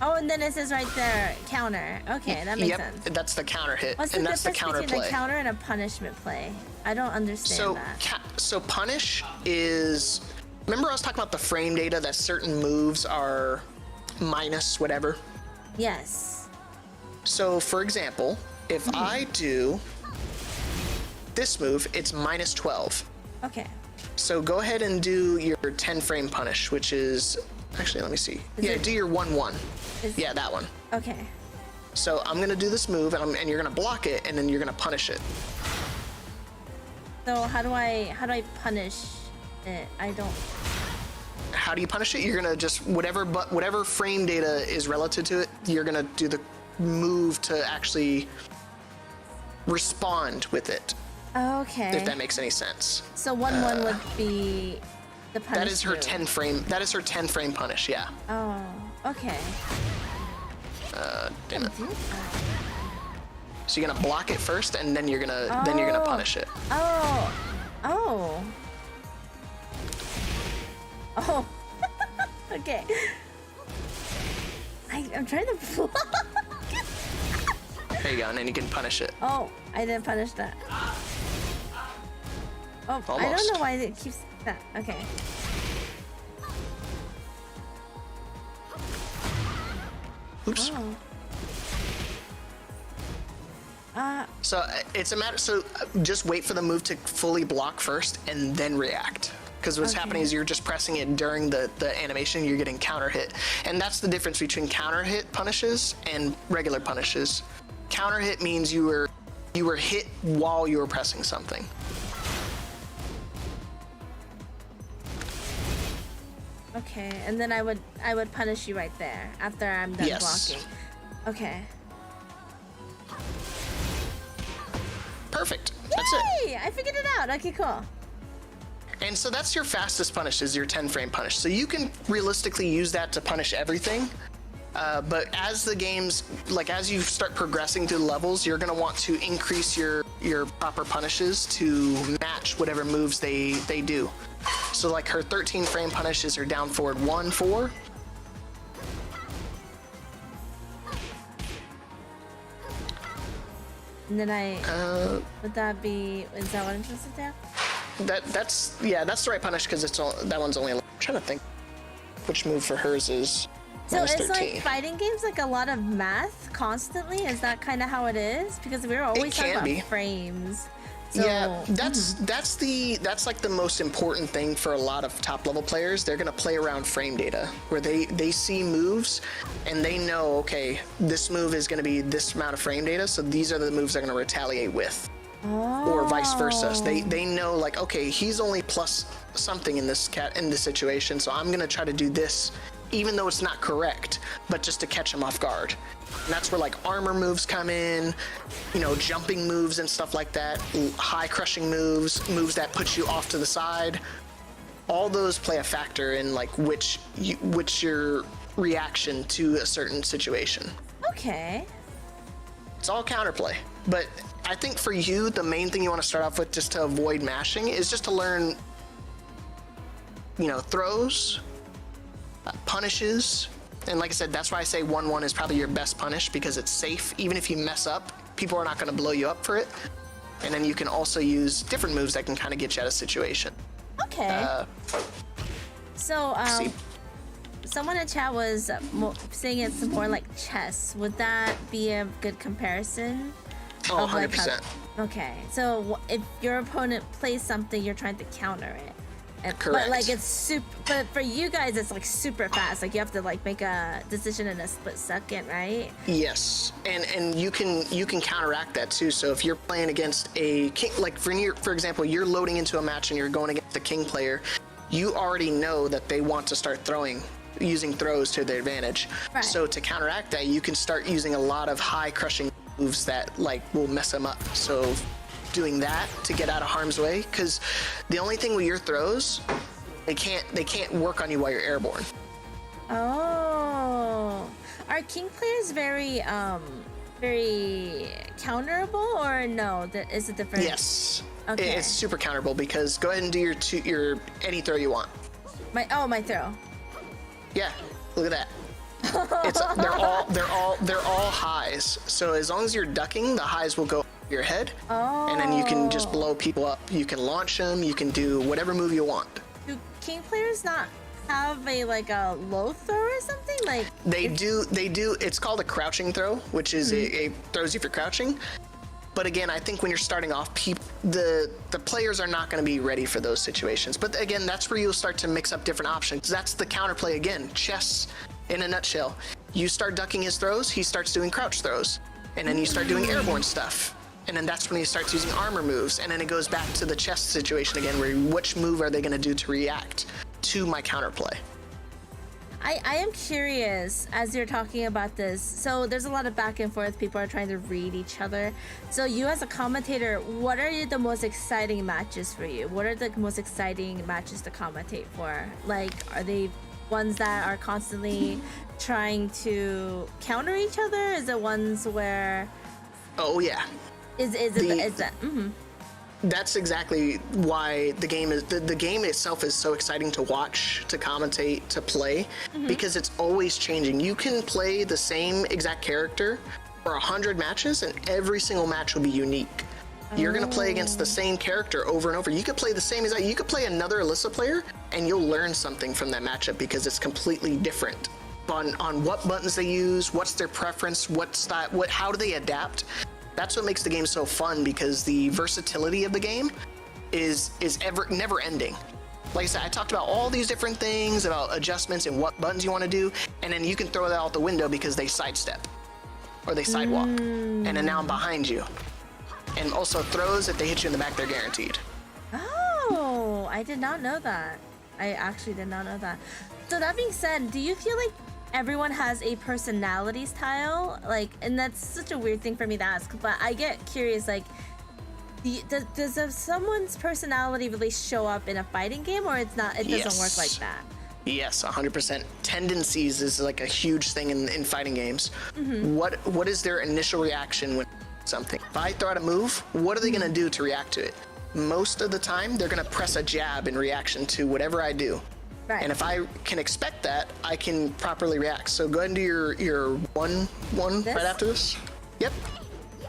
Oh, and then it says right there, counter. Okay, that makes sense. That's the counter hit, What's and the that's the difference counter between play. a counter and a punishment play? I don't understand that. So punish is, remember I was talking about the frame data that certain moves are minus whatever? Yes. So for example, if I do this move, it's minus 12. Okay. So go ahead and do your 10 frame punish, which is, actually, let me see. Do your 1-1. Yeah, that one. Okay. So I'm gonna do this move, and you're gonna block it, and then you're gonna punish it. So how do I punish it? I don't. How do you punish it? You're gonna just whatever frame data is relative to it, you're gonna do the move to actually respond with it. Okay. If that makes any sense. So 1-1 would be the punish. That is her move. 10 frame. That is her 10 frame punish. Yeah. Oh. Okay. Damn it. So you're gonna block it first, and then you're gonna punish it. Oh. Oh. Oh. Okay. I'm trying to block. There you go, and then you can punish it. Oh, I didn't punish that. Oh, I Almost. don't know why it keeps that. Okay. Oops. Oh. So it's a matter. So just wait for the move to fully block first, and then react. Because what's happening is you're just pressing it during the animation. You're getting counter hit, and that's the difference between counter hit punishes and regular punishes. Counter hit means you were hit while you were pressing something. Okay, and then I would punish you right there after I'm done blocking. Okay. Perfect. That's it. Yay! I figured it out. Okay, cool. And so that's your fastest punish, is your 10 frame punish. So you can realistically use that to punish everything. But as the games, like as you start progressing through the levels, you're gonna want to increase your proper punishes to match whatever moves they do. So like her 13 frame punish is her down forward 1-4. And then would that be, is that what I'm supposed to do? That's the right punish, because that one's only. I'm trying to think which move for hers is. So it's 13. like fighting games, like a lot of math constantly. Is that kind of how it is? Because we're always talking about frames. So, yeah, that's like the most important thing for a lot of top level players. They're gonna play around frame data, where they see moves and they know, okay, this move is gonna be this amount of frame data, so these are the moves they're gonna retaliate with. Or vice versa. They know, like, okay, he's only plus something in this situation, so I'm gonna try to do this, even though it's not correct, but just to catch him off guard. And that's where like armor moves come in, jumping moves and stuff like that, high crushing moves that put you off to the side. All those play a factor in like which your reaction to a certain situation. Okay. It's all counterplay, but I think for you, the main thing you want to start off with, just to avoid mashing, is just to learn, throws, punishes, and like I said, that's why I say 1-1 is probably your best punish, because it's safe. Even if you mess up, people are not going to blow you up for it. And then you can also use different moves that can kind of get you out of situation. Okay. So, someone in chat was saying it's more like chess. Would that be a good comparison? Oh, 100%. Okay, so if your opponent plays something, you're trying to counter it. Correct. But like it's super. But for you guys, it's like super fast. Like you have to like make a decision in a split second, right? Yes, and you can counteract that too. So if you're playing against a king, like for example, you're loading into a match and you're going against a king player, you already know that they want to start using throws to their advantage. Right. So to counteract that, you can start using a lot of high crushing moves that like will mess them up. So doing that to get out of harm's way, because the only thing with your throws, they can't work on you while you're airborne. Oh, are king players very counterable, or no? Is it different? Yes. Okay. It's super counterable, because go ahead and do your any throw you want. My throw. Yeah, look at that. They're all highs. So as long as you're ducking, the highs will go over your head, and then you can just blow people up. You can launch them. You can do whatever move you want. Do king players not have a low throw or something? Like they do. It's called a crouching throw, which is it throws you for crouching. But again, I think when you're starting off, the players are not going to be ready for those situations. But again, that's where you'll start to mix up different options. That's the counterplay again. Chess in a nutshell. You start ducking his throws, he starts doing crouch throws. And then you start doing airborne stuff. And then that's when he starts using armor moves. And then it goes back to the chess situation again, where which move are they going to do to react to my counterplay? I am curious as you're talking about this. So there's a lot of back and forth. People are trying to read each other. So you as a commentator, what are the most exciting matches for you? What are the most exciting matches to commentate for? Like, are they ones that are constantly trying to counter each other? Is it ones where... Oh, yeah. Is that... That's exactly why the game is the game itself is so exciting to watch, to commentate, to play, because it's always changing. You can play the same exact character for 100 matches, and every single match will be unique. You're gonna play against the same character over and over. You could play the same exact. You could play another Alisa player, and you'll learn something from that matchup because it's completely different on what buttons they use, what's their preference, how do they adapt. That's what makes the game so fun, because the versatility of the game is never ending. Like I said, I talked about all these different things about adjustments and what buttons you want to do, and then you can throw that out the window because they sidestep or they sidewalk, and then now I'm behind you. And also throws, if they hit you in the back, they're guaranteed. Oh, I did not know that. I actually did not know that. So that being said, do you feel like everyone has a personality style? Like, and that's such a weird thing for me to ask, but I get curious, like, does someone's personality really show up in a fighting game, or it's not? It doesn't work like that. Yes, 100%. Tendencies is like a huge thing in fighting games. What is their initial reaction when something? If I throw out a move, what are they gonna do to react to it? Most of the time, they're gonna press a jab in reaction to whatever I do. Right. And if I can expect that, I can properly react. So go ahead and do your one right after this. Yep.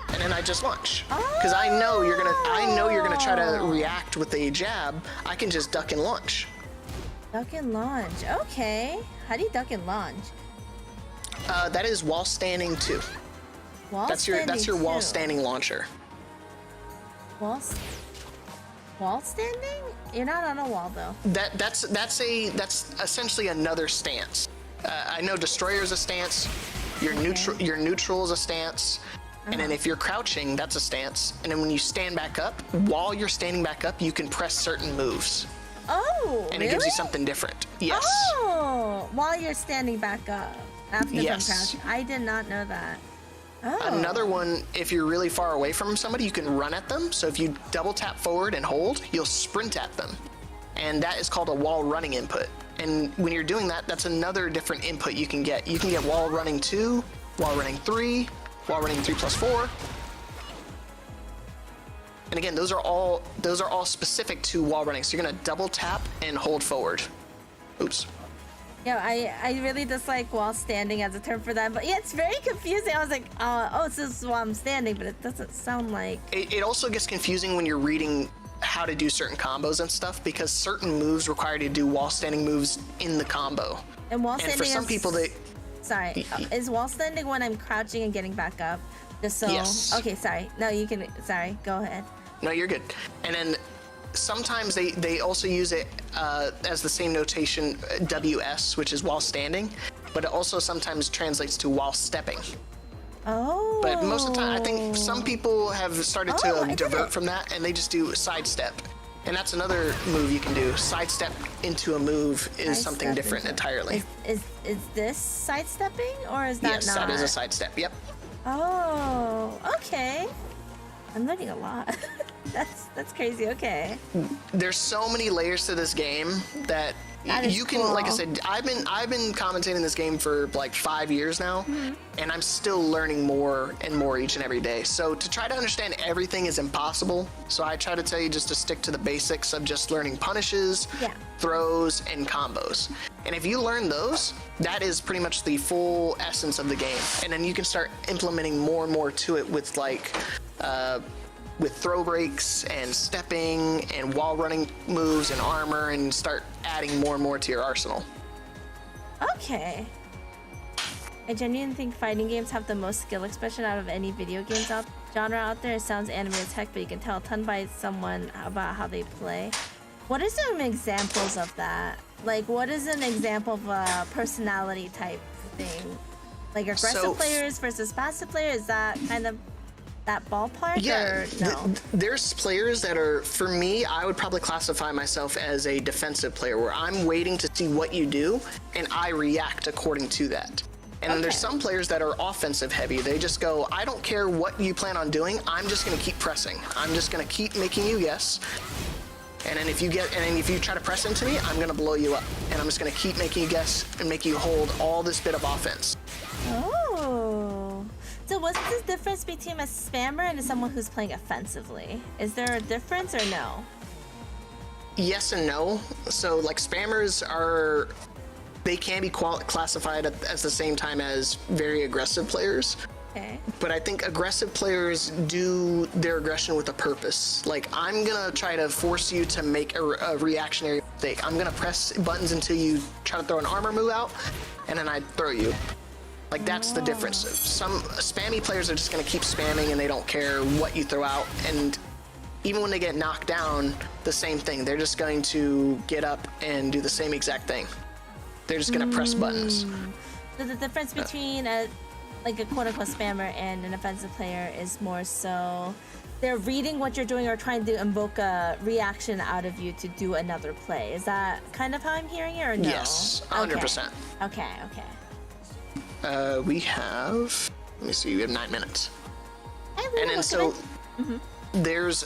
And then I just launch. Because I know you're gonna try to react with a jab. I can just duck and launch. Duck and launch. Okay. How do you duck and launch? That is while standing too. That's your while standing launcher. Wall standing? You're not on a wall though. That's essentially another stance. I know destroyer is a stance. Your neutral is a stance. And then if you're crouching, that's a stance. And then when you stand back up, while you're standing back up, you can press certain moves. Oh, and it gives you something different. Yes. Oh, while you're standing back up after from crouching. I did not know that. Oh. Another one, if you're really far away from somebody, you can run at them. So if you double tap forward and hold, you'll sprint at them. And that is called a wall running input. And when you're doing that, that's another different input you can get. You can get wall running 2, wall running 3, wall running 3+4. And again, those are all specific to wall running. So you're gonna double tap and hold forward. Oops. Yeah, I really dislike wall standing as a term for that, but yeah, it's very confusing. I was like, oh, this is while I'm standing, but it doesn't sound like... It also gets confusing when you're reading how to do certain combos and stuff, because certain moves require you to do wall standing moves in the combo. And wall standing for some people, they... Sorry, is wall standing when I'm crouching and getting back up? Just so... Yes. Okay, sorry. No, you can... Sorry, go ahead. No, you're good. And then sometimes they also use it as the same notation, WS, which is while standing, but it also sometimes translates to while stepping. Oh. But most of the time, I think some people have started to divert from that, and they just do sidestep. And that's another move you can do. Sidestep into a move is something different entirely. Is this sidestepping, or is that not? Yes, that is a sidestep, yep. Oh, okay. I'm learning a lot. That's crazy. Okay. There's so many layers to this game that You can, like I said, I've been commentating this game for like 5 years now, and I'm still learning more and more each and every day. So to try to understand everything is impossible. So I try to tell you just to stick to the basics of just learning punishes, throws, and combos. And if you learn those, that is pretty much the full essence of the game. And then you can start implementing more and more to it with like, with throw breaks and stepping and wall running moves and armor, and start adding more and more to your arsenal. Okay. I genuinely think fighting games have the most skill expression out of any video games genre out there. It sounds anime as heck, but you can tell a ton by someone about how they play. What are some examples of that? Like, what is an example of a personality type thing? Like aggressive players versus passive players? Is that kind of that ballpark? Yeah, or no? There's players that are, for me, I would probably classify myself as a defensive player, where I'm waiting to see what you do and I react according to that. And then there's some players that are offensive heavy. They just go, I don't care what you plan on doing, I'm just gonna keep pressing. I'm just gonna keep making you guess. And then if you try to press into me, I'm gonna blow you up. And I'm just gonna keep making you guess and make you hold all this bit of offense. Oh. So what's the difference between a spammer and someone who's playing offensively? Is there a difference or no? Yes and no. So like spammers they can be classified at the same time as very aggressive players. Okay. But I think aggressive players do their aggression with a purpose. Like, I'm gonna try to force you to make a reactionary mistake. I'm gonna press buttons until you try to throw an armor move out, and then I throw you. Like, that's the difference. Some spammy players are just gonna keep spamming and they don't care what you throw out. And even when they get knocked down, the same thing. They're just going to get up and do the same exact thing. They're just gonna press buttons. So the difference between a quote-unquote spammer and an offensive player is more so they're reading what you're doing or trying to invoke a reaction out of you to do another play. Is that kind of how I'm hearing it, or no? Yes, 100%. Okay. We have, let me see, we have 9 minutes. And then there's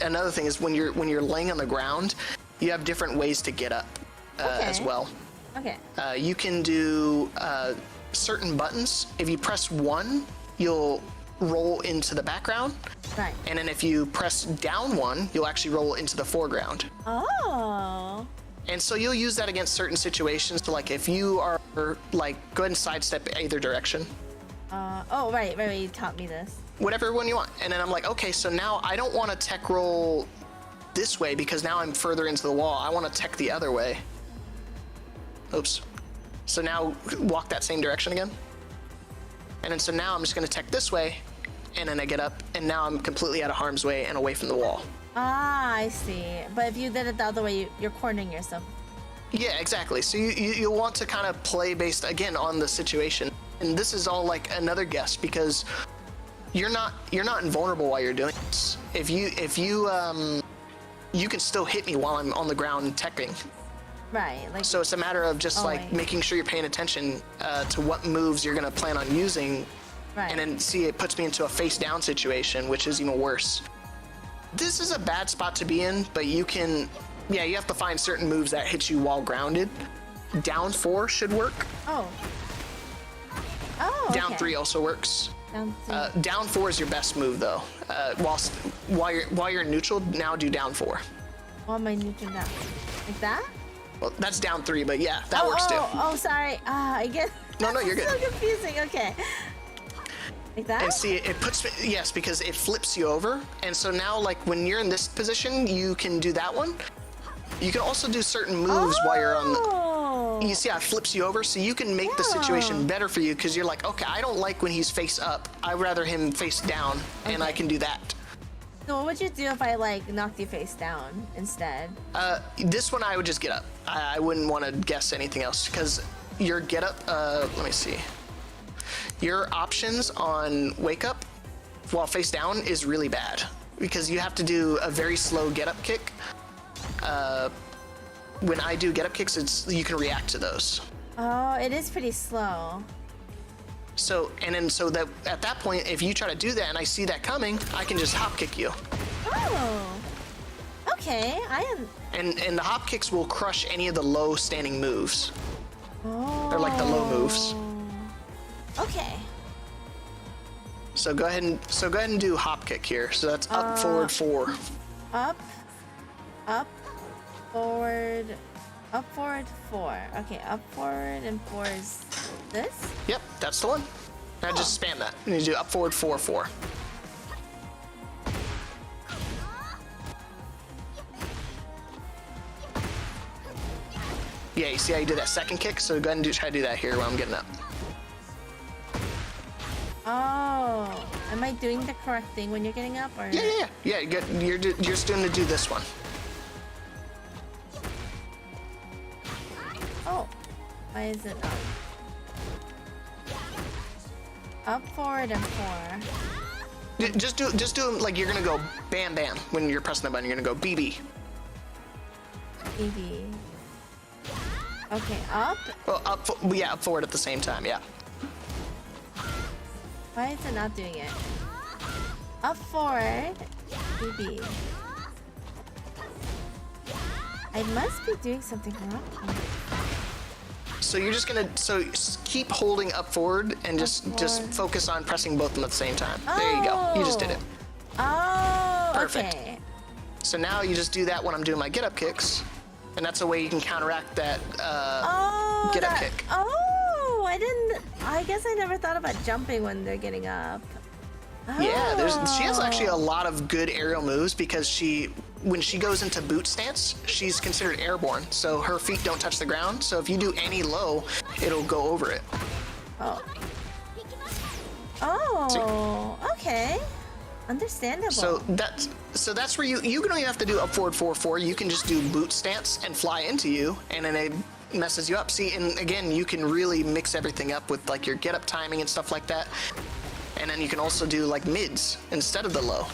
another thing is when you're laying on the ground, you have different ways to get up as well. Okay. You can do certain buttons. If you press 1, you'll roll into the background. Right. And then if you press down 1, you'll actually roll into the foreground. Oh. And so you'll use that against certain situations. So like if you are like, go ahead and sidestep either direction. Right, you taught me this. Whatever one you want. And then I'm like, okay, so now I don't want to tech roll this way because now I'm further into the wall. I want to tech the other way. Oops. So now walk that same direction again. And then so now I'm just gonna tech this way, and then I get up, and now I'm completely out of harm's way and away from the wall. Ah, I see. But if you did it the other way, you're cornering yourself. Yeah, exactly. So you'll want to kind of play based, again, on the situation. And this is all like another guess, because you're not invulnerable while you're doing this. If you can still hit me while I'm on the ground teching. Right. Like, so it's a matter of just making sure you're paying attention to what moves you're gonna plan on using. Right. And then see, it puts me into a face down situation, which is even worse. This is a bad spot to be in, but you can, you have to find certain moves that hit you while grounded. Down 4 should work. Oh, Down 3 also works. Down 3. Down 4 is your best move though. While you're neutral, now do down 4. While am I neutral down? Like that? Well, that's down 3, but yeah, that works too. Oh, sorry. I get. No, you're good. So confusing. Okay. Like that? And see, it puts, yes, because it flips you over. And so now, like, when you're in this position, you can do that one. You can also do certain moves while you're on the, you see how it flips you over? So you can make the situation better for you, because you're like, okay, I don't like when he's face up. I'd rather him face down, and I can do that. So what would you do if I, like, knocked you face down instead? This one I would just get up. I wouldn't want to guess anything else, because your get up, let me see. Your options on wake up while face down is really bad, because you have to do a very slow get up kick. When I do get up kicks, you can react to those. Oh, it is pretty slow. So that at that point, if you try to do that and I see that coming, I can just hop kick you. Oh, Okay, And the hop kicks will crush any of the low standing moves. Oh. They're like the low moves. Okay. So go ahead and do hop kick here. So that's up, forward, 4. Up, forward, 4. Okay, up, forward, and 4 is this? Yep, that's the one. Now just spam that. You need to do up, forward, 4, 4. Yeah, you see how you did that second kick? So go ahead and try to do that here while I'm getting up. Oh, am I doing the correct thing when you're getting up, or? Yeah. You're just doing to do this one. Oh, why is it up? Up, forward, and 4. Just do them like you're gonna go bam bam when you're pressing the button. You're gonna go BB. BB. Okay, up. Well, up forward at the same time. Yeah. Why is it not doing it? Up, forward, BB. I must be doing something wrong. So you're just gonna keep holding up forward and just focus on pressing both of them at the same time. Oh. There you go. You just did it. Oh, Perfect. okay. So now you just do that when I'm doing my get up kicks, and that's a way you can counteract that get up kick. Oh, I guess I never thought about jumping when they're getting up. Oh. Yeah, she has actually a lot of good aerial moves because when she goes into boot stance, she's considered airborne, so her feet don't touch the ground. So if you do any low, it'll go over it. Oh. Oh, okay. Understandable. So that's where you don't even have to do up forward 4-4. You can just do boot stance and fly into you, and then it messes you up. See, and again, you can really mix everything up with like your get up timing and stuff like that. And then you can also do like mids instead of the low,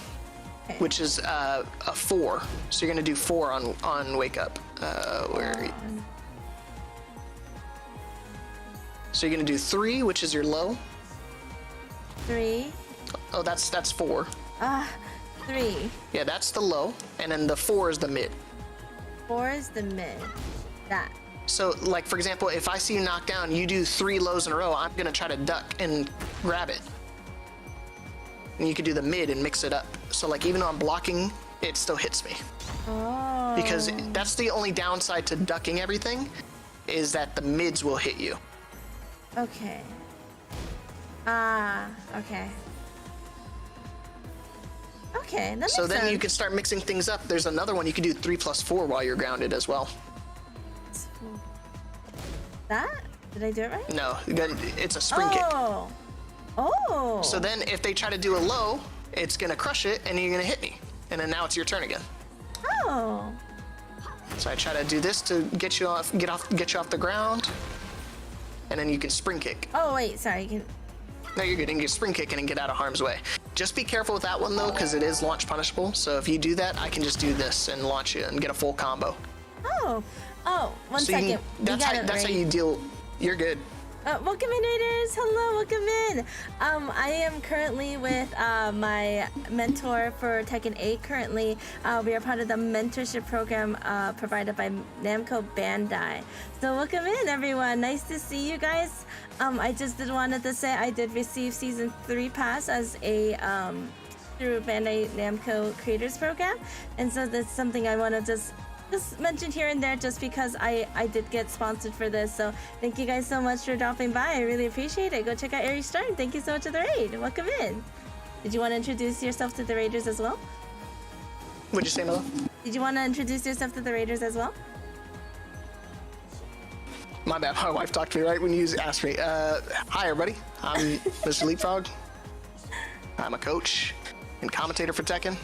okay, which is a 4. So you're gonna do 4 on wake up. Where are you? So you're gonna do 3, which is your low. 3. Oh, that's 4. 3. Yeah, that's the low, and then the 4 is the mid. 4 is the mid. That. So, like for example, if I see you knock down, you do 3 lows in a row. I'm gonna try to duck and grab it. And you could do the mid and mix it up. So like even though I'm blocking, it still hits me. Oh. Because that's the only downside to ducking everything, is that the mids will hit you. Okay. Okay. Okay, that makes So then sense. you can start mixing things up. There's another one you can do 3+4 while you're grounded as well. That? Did I do it right? No, it's a spring kick. Oh. So then if they try to do a low, it's gonna crush it and you're gonna hit me. And then now it's your turn again. Oh. So I try to do this to get you off the ground. And then you can spring kick. Oh wait, sorry. No, you're good. You can spring kick and get out of harm's way. Just be careful with that one though, because it is launch punishable. So if you do that, I can just do this and launch you and get a full combo. Oh. One second. That's how you deal. You're good. Welcome in, Raiders. Hello, welcome in. I am currently with my mentor for Tekken 8. Currently, we are part of the mentorship program provided by Namco Bandai. So welcome in, everyone. Nice to see you guys. I just wanted to say I did receive Season 3 pass as a through Bandai Namco Creators Program, and so that's something I want to just mention here and there, just because I did get sponsored for this. So thank you guys so much for dropping by. I really appreciate it. Go check out Aries Stern. Thank you so much for the raid. Welcome in. Did you want to introduce yourself to the raiders as well? What'd you say, Milo? Did you want to introduce yourself to the raiders as well? My bad. My wife talked to me right when you asked me. Hi, everybody. I'm MrLeapFrog. I'm a coach and commentator for Tekken.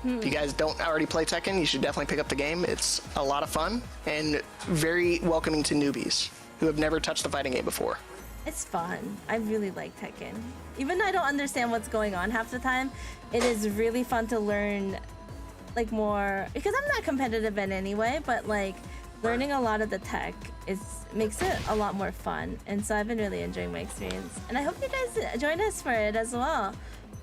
If you guys don't already play Tekken, you should definitely pick up the game. It's a lot of fun and very welcoming to newbies who have never touched the fighting game before. It's fun. I really like Tekken. Even though I don't understand what's going on half the time, it is really fun to learn like more, because I'm not competitive in any way, but like learning a lot of the tech makes it a lot more fun. And so I've been really enjoying my experience. And I hope you guys join us for it as well.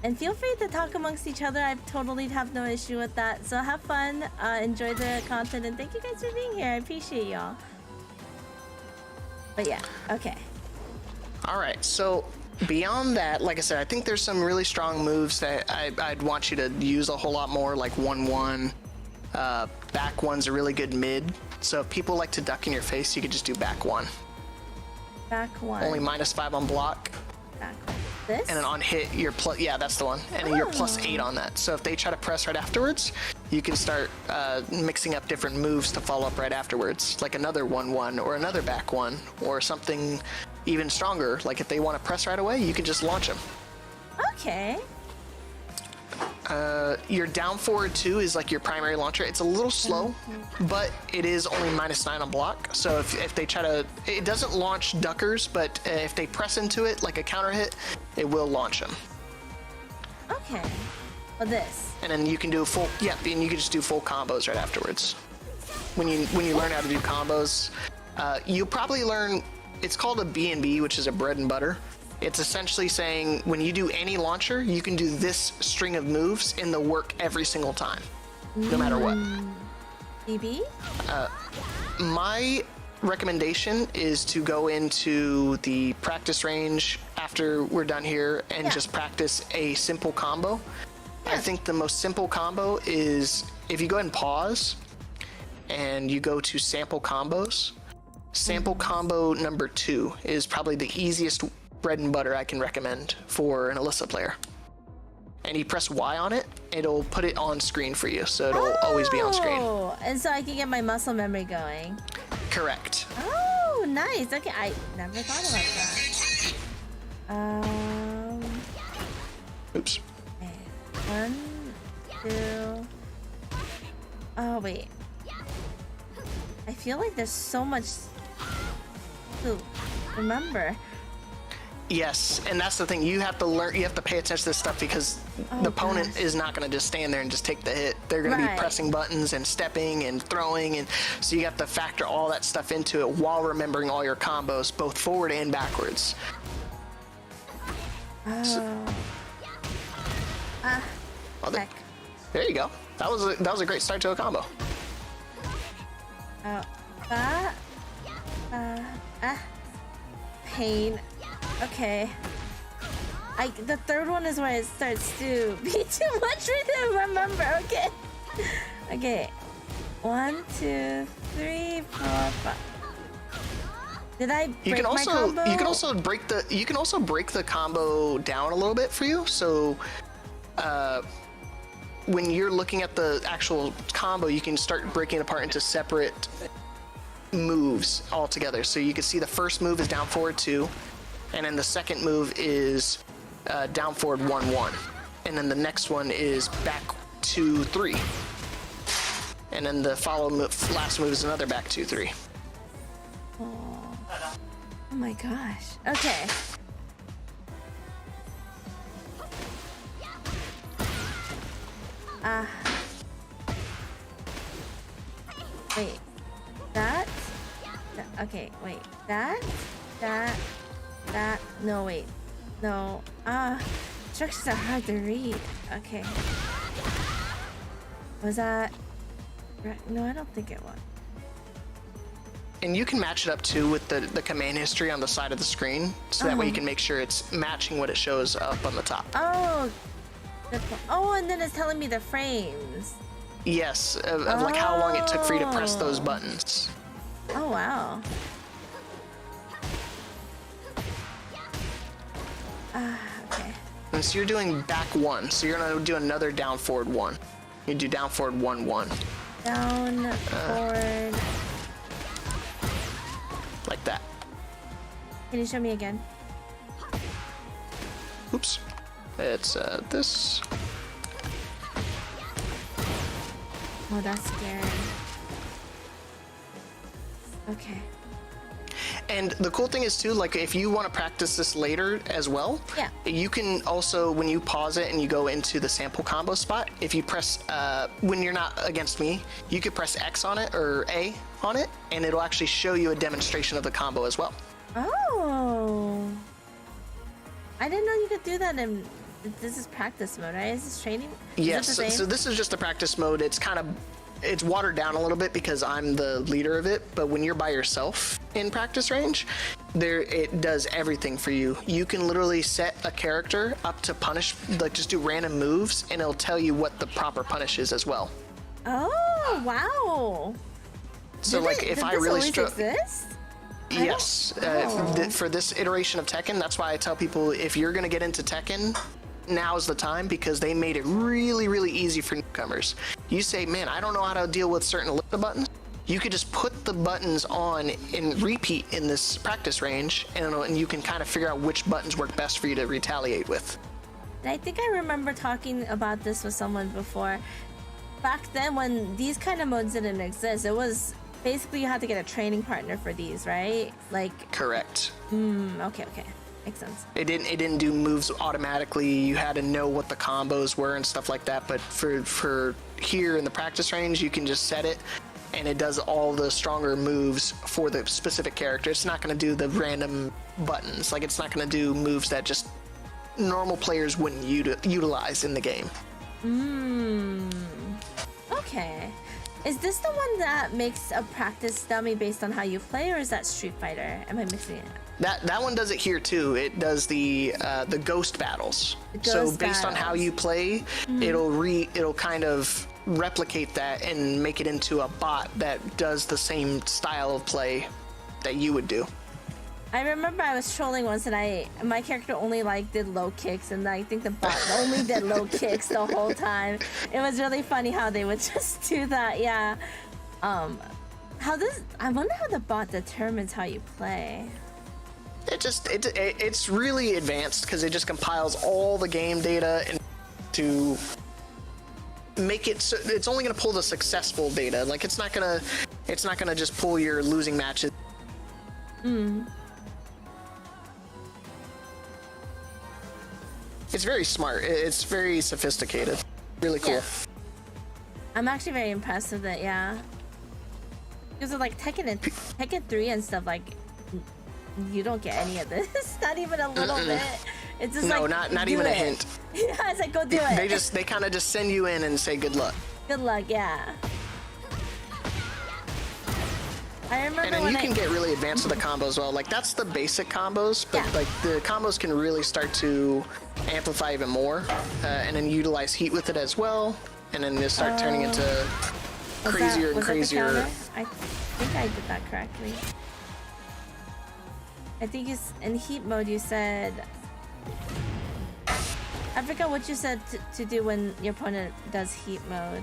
And feel free to talk amongst each other. I totally have no issue with that. So have fun, enjoy the content, and thank you guys for being here. I appreciate y'all. But yeah, okay. All right, so beyond that, like I said, I think there's some really strong moves that I'd want you to use a whole lot more, like 1-1. Back one's a really good mid. So if people like to duck in your face, you could just do back one. Back one. Only -5 on block. Back one. This? And then on hit, you're plus, yeah, that's the one. And then you're +8 on that. So if they try to press right afterwards, you can start mixing up different moves to follow up right afterwards. Like another 1-1 or another back one or something even stronger. Like if they want to press right away, you can just launch them. Okay. Your down forward 2 is like your primary launcher. It's a little slow, but it is only -9 on block. So if they try to, it doesn't launch duckers, but if they press into it like a counter hit, it will launch them. Okay. Well, this. And then you can do full, yeah, and you can just do full combos right afterwards. When you learn how to do combos, you'll probably learn, it's called a B&B, which is a bread and butter. It's essentially saying when you do any launcher, you can do this string of moves in the work every single time, no matter what. BB? My recommendation is to go into the practice range after we're done here and just practice a simple combo. I think the most simple combo is if you go ahead and pause and you go to sample combos. Sample combo number 2 is probably the easiest bread and butter I can recommend for an Alisa player. And you press Y on it, it'll put it on screen for you, so it'll always be on screen. Oh, and so I can get my muscle memory going. Correct. Oh, nice. Okay, I never thought about that. Oops. Okay. 1, 2. Oh, wait. I feel like there's so much to remember. Yes, and that's the thing. You have to learn. You have to pay attention to this stuff because the opponent is not going to just stand there and just take the hit. They're going to be pressing buttons and stepping and throwing, and so you have to factor all that stuff into it while remembering all your combos, both forward and backwards. Well, there you go. That was a great start to a combo. Pain. Okay. The third one is where it starts to be too much for me to remember. Okay. Okay. 1, 2, 3, 4, 5. Did I break my combo? You can also break the combo down a little bit for you. So when you're looking at the actual combo, you can start breaking it apart into separate moves altogether. So you can see the first move is down forward 2, and then the second move is down forward 1-1, and then the next one is back 2-3, and then the last move is another back 2-3. Oh my gosh. Okay. Wait. That. Okay, wait. That. No, wait. No. Instructions are hard to read. Okay. Was that... No, I don't think it was. And you can match it up too with the command history on the side of the screen, so that way you can make sure it's matching what it shows up on the top. Oh. Oh, and then it's telling me the frames. Yes, of like how long it took for you to press those buttons. Oh, wow. Okay. And so you're doing back 1, so you're gonna do another down forward 1. You do down forward 1-1. Down forward. Like that. Can you show me again? Oops. It's this. Oh, that's scary. Okay. And the cool thing is too, like if you want to practice this later as well, you can also, when you pause it and you go into the sample combo spot, if you press, when you're not against me, you could press X on it or A on it, and it'll actually show you a demonstration of the combo as well. Oh. I didn't know you could do that in This is practice mode, right? Is this training? Yes, Is it the same? so this is just the practice mode. It's watered down a little bit because I'm the leader of it, but when you're by yourself in practice range, it does everything for you. You can literally set a character up to punish, like just do random moves, and it'll tell you what the proper punish is as well. Oh, wow. So if I really exist? Yes, for this iteration of Tekken, that's why I tell people if you're gonna get into Tekken, now's the time, because they made it really, really easy for newcomers. You say, man, I don't know how to deal with certain buttons. You could just put the buttons on and repeat in this practice range, and you can kind of figure out which buttons work best for you to retaliate with. I think I remember talking about this with someone before. Back then, when these kind of modes didn't exist, it was basically you had to get a training partner for these, right? Correct. Okay. Makes sense. It didn't do moves automatically. You had to know what the combos were and stuff like that. But for here in the practice range, you can just set it, and it does all the stronger moves for the specific character. It's not going to do the random buttons. It's not going to do moves that just normal players wouldn't utilize in the game. Okay. Is this the one that makes a practice dummy based on how you play, or is that Street Fighter? Am I mixing it? That one does it here too. It does the ghost battles. So based on how you play, it'll kind of replicate that and make it into a bot that does the same style of play that you would do. I remember I was trolling once, and my character only did low kicks, and I think the bot only did low kicks the whole time. It was really funny how they would just do that. Yeah. I wonder how the bot determines how you play. It's really advanced because it just compiles all the game data and to make it so it's only going to pull the successful data. It's not gonna just pull your losing matches. It's very smart. It's very sophisticated. Really cool. Yeah. I'm actually very impressed with it, yeah. Because of Tekken 3 and stuff, you don't get any of this. Not even a little bit. It's just not even a hint. Yeah, it's go do it. They kind of just send you in and say good luck. Good luck, yeah. I remember and then you can get really advanced with the combos as well. That's the basic combos, but the combos can really start to amplify even more, and then utilize heat with it as well, and then just start turning into crazier and crazier. I think I did that correctly. I think in heat mode you said, I forgot what you said to do when your opponent does heat mode.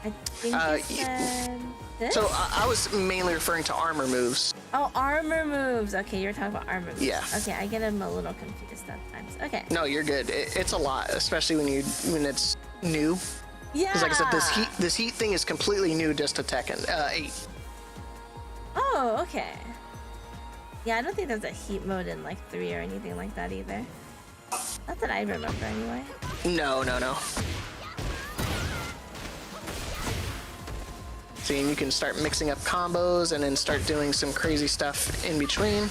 I think you said this? So I was mainly referring to armor moves. Oh, armor moves. Okay, you're talking about armor moves. Yeah. Okay, I get them a little confused at times. Okay. No, you're good. It's a lot, especially when it's new. Yeah. Because like I said, this heat thing is completely new just to Tekken 8. Oh, okay. Yeah, I don't think there's a heat mode in 3 or anything like that either. Not that I remember anyway. No. See, and you can start mixing up combos and then start doing some crazy stuff in between.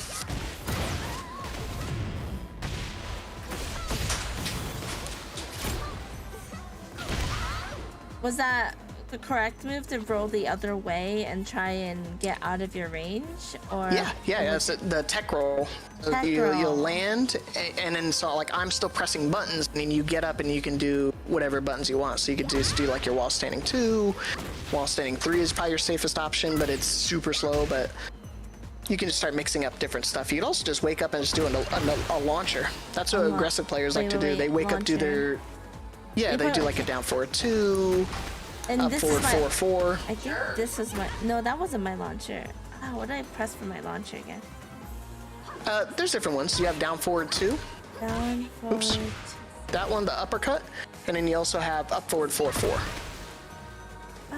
Was that the correct move to roll the other way and try and get out of your range? Or yeah. It's the tech roll. You'll land, and then I'm still pressing buttons, and then you get up and you can do whatever buttons you want. So you could just do your wall standing 2, wall standing 3 is probably your safest option, but it's super slow. But you can just start mixing up different stuff. You could also just wake up and just do a launcher. That's what aggressive players like to do. They wake up, do their they do a down forward 2. And this forward is 4-4. I think this was my... No, that wasn't my launcher. Oh, what did I press for my launcher again? There's different ones. You have down forward 2. Down forward. Oops. That one, the uppercut. And then you also have up forward 4-4.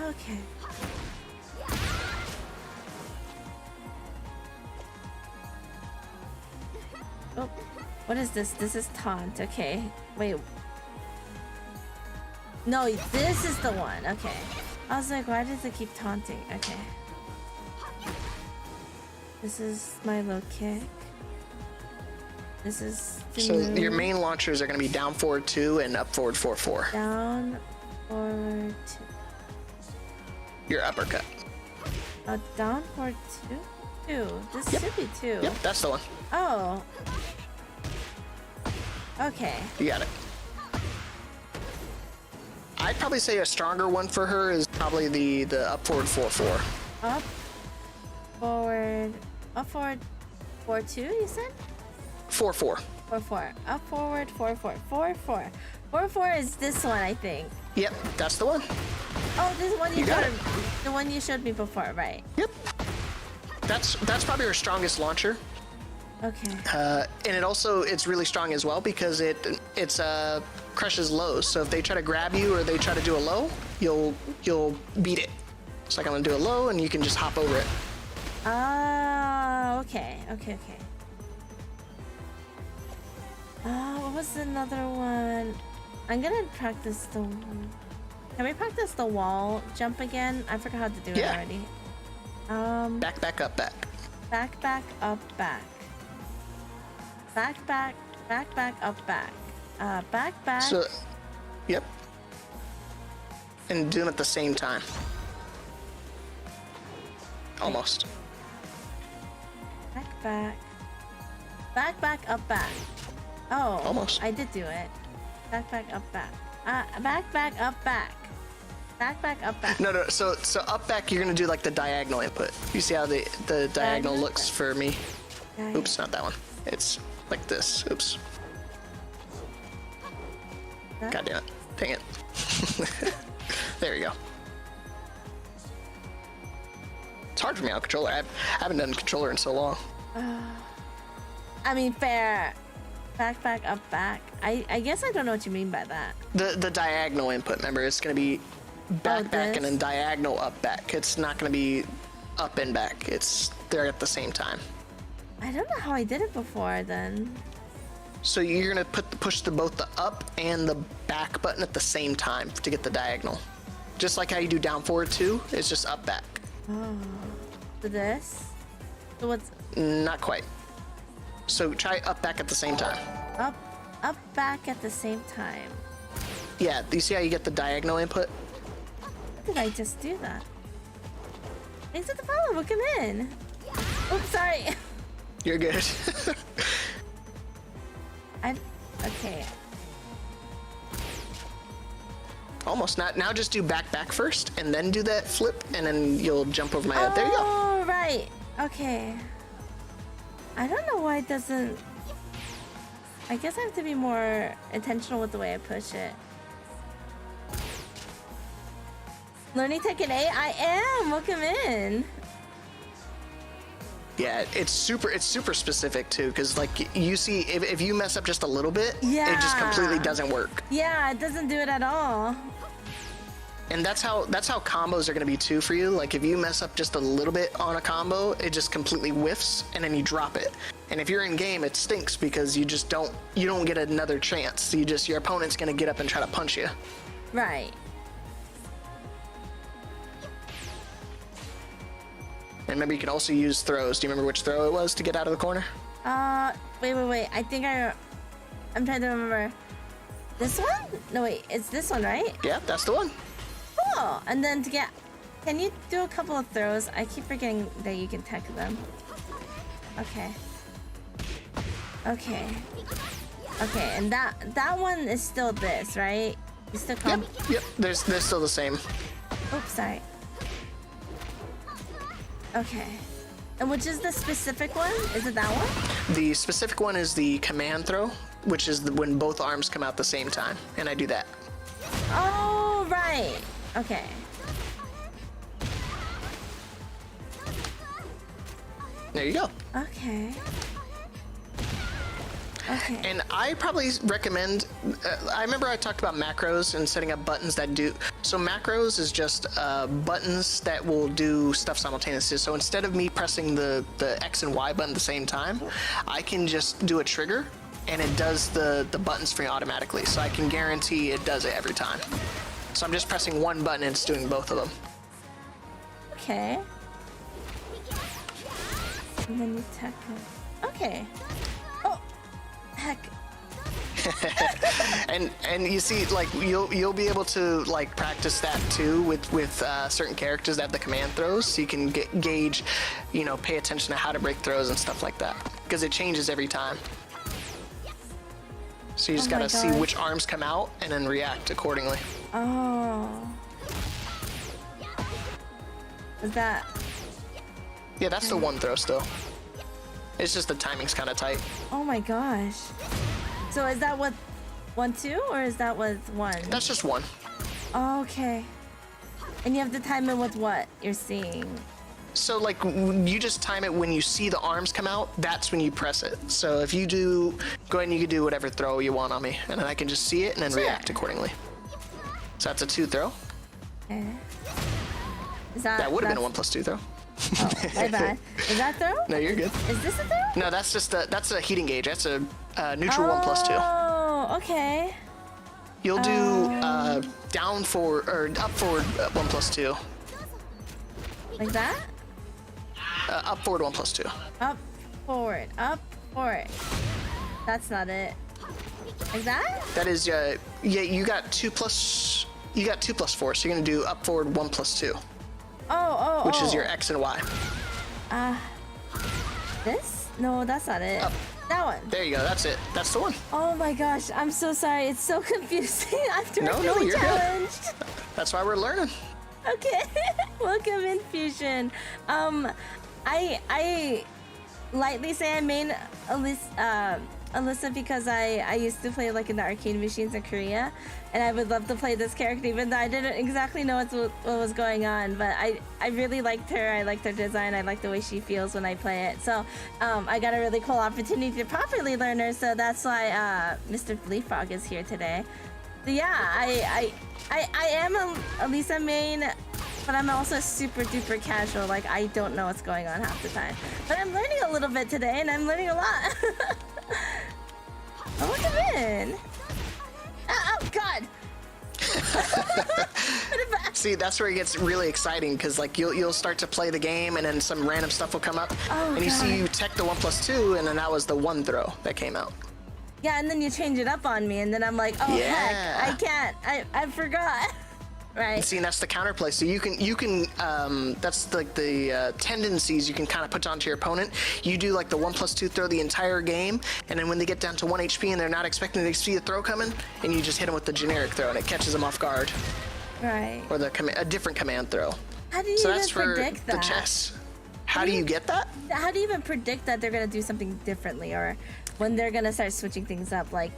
Okay. Oh, what is this? This is taunt. Okay. Wait. No, this is the one. Okay. I was like, why does it keep taunting? Okay. This is my low kick. This is So your main launchers are going to be down forward 2 and up forward 4-4. down, forward, 2. Your uppercut. Down, forward, 2? 2. This Yep. should be 2. Yep, that's the one. Oh. Okay. You got it. I'd probably say a stronger one for her is probably the up forward 4-4. Up, forward, 4, 2, you said? 4-4. 4, 4. Up, forward, 4, 4. 4, 4. 4, 4 is this one, I think. Yep, that's the one. Oh, this one You got it. the one you showed me before, right? Yep. That's probably her strongest launcher. Okay. And it's really strong as well because it's crushes lows. So if they try to grab you or they try to do a low, you'll beat it. It's like I'm gonna do a low and you can just hop over it. Okay. What was another one? I'm gonna practice the. Can we practice the wall jump again? I forgot how to do it already. Back, back, up, back. Back, back, up, back. Back, back, back, back, up, back. Back, back. So, yep. And do them at the same time. Almost. Back, back. Back, back, up, back. Oh. Almost. I did do it. Back, back, up, back. Back, back, up, back. Back, back, up, back. No. So up, back, you're gonna do like the diagonal input. You see how the diagonal looks for me? Oops, not that one. It's like this. Oops. God damn it. Dang it. There we go. It's hard for me on controller. I haven't done controller in so long. I mean, fair. Back, back, up, back. I guess I don't know what you mean by that. The diagonal input, remember, it's gonna be back, back, and then diagonal up, back. It's not gonna be up and back. They're at the same time. I don't know how I did it before then. So you're gonna push both the up and the back button at the same time to get the diagonal. Just like how you do down forward 2, it's just up, back. Oh. So this? So what's Not quite. So try up, back at the same time. up, back at the same time? Yeah, do you see how you get the diagonal input? How did I just do that? Thanks for the follow, welcome in. Oops, sorry. You're good. Okay. Almost. Now just do back, back first, and then do that flip, and then you'll jump over my head. There you go. Oh, right. Okay. I don't know why it doesn't... I guess I have to be more intentional with the way I push it. Learning Tekken 8? I am! Welcome in! Yeah, it's super specific too, because like you see, if you mess up just a little bit, it just completely doesn't work. Yeah, it doesn't do it at all. And that's how combos are going to be too for you. Like if you mess up just a little bit on a combo, it just completely whiffs, and then you drop it. And if you're in game, it stinks because you don't get another chance. Your opponent's going to get up and try to punch you. Right. And remember, you can also use throws. Do you remember which throw it was to get out of the corner? Wait. I think I'm trying to remember. This one? No, wait. It's this one, right? Yeah, that's the one. Cool. And then can you do a couple of throws? I keep forgetting that you can tech them. Okay. And that one is still this, right? You still Yep. They're still the same. Oops, sorry. Okay. And which is the specific one? Is it that one? The specific one is the command throw, which is when both arms come out the same time, and I do that. Oh, right. Okay. There you go. Okay. And I probably recommend, I remember I talked about macros and setting up buttons that do, so macros is just buttons that will do stuff simultaneously. So instead of me pressing the X and Y button at the same time, I can just do a trigger and it does the buttons for me automatically. So I can guarantee it does it every time. So I'm just pressing one button and it's doing both of them. Okay. And then you tech it. Okay. Oh. heck? and you see, like, you'll be able to like practice that too with certain characters that have the command throws, so you can gauge, you know, pay attention to how to break throws and stuff like that, because it changes every time. So you just gotta see which arms come out and then react accordingly. Oh. Is that? Yeah, that's the one throw still. It's just the timing's kind of tight. Oh my gosh. So is that what 1, 2, or is that with 1? That's just 1. Oh, okay. And you have to time it with what you're seeing. So like you just time it when you see the arms come out. That's when you press it. So if you do, go ahead and you can do whatever throw you want on me, and then I can just see it and then react accordingly. So that's a 2 throw. Okay. Is that would have been a 1+2 throw. Oh, my bad. Is that throw? No, you're good. Is this a throw? No, that's just that's a heating gauge. That's a neutral 1+2. Oh, okay. You'll do down forward or up forward 1+2. Like that? Up forward 1+2. Up forward. That's not it. Like that? That is yeah. You got 2 plus. You got 2+4. So you're gonna do up forward 1+2. Which is your X and Y. This? No, that's not it. Up. That one. There you go. That's it. That's the one. Oh my gosh, I'm so sorry. It's so confusing. After No, feeling you're challenged. good. That's why we're learning. Okay. Welcome in Fusion. I lightly say I main Alisa because I used to play like in the arcade machines in Korea, and I would love to play this character even though I didn't exactly know what was going on, but I really liked her. I liked her design. I liked the way she feels when I play it. So I got a really cool opportunity to properly learn her, so that's why MrLeapFrog is here today. So yeah, I am a Alisa main, but I'm also super duper casual. Like, I don't know what's going on half the time. But I'm learning a little bit today, and I'm learning a lot. Oh, welcome in. Oh God. See, that's where it gets really exciting, because like you'll start to play the game, and then some random stuff will come up, and you see you tech the 1+2, and then that was the 1 throw that came out. Yeah, and then you change it up on me, and then I'm like, oh heck, I can't. I forgot. Right. See, and that's the counterplay. So you can that's like the tendencies you can kind of put onto your opponent. You do like the 1+2 throw the entire game, and then when they get down to 1 HP and they're not expecting to see a throw coming, and you just hit them with the generic throw, and it catches them off guard. Right. Or a different command throw. How do you so even that's for predict that? the chess. How do you get that? How do you even predict that they're gonna do something differently, or when they're gonna start switching things up? Like,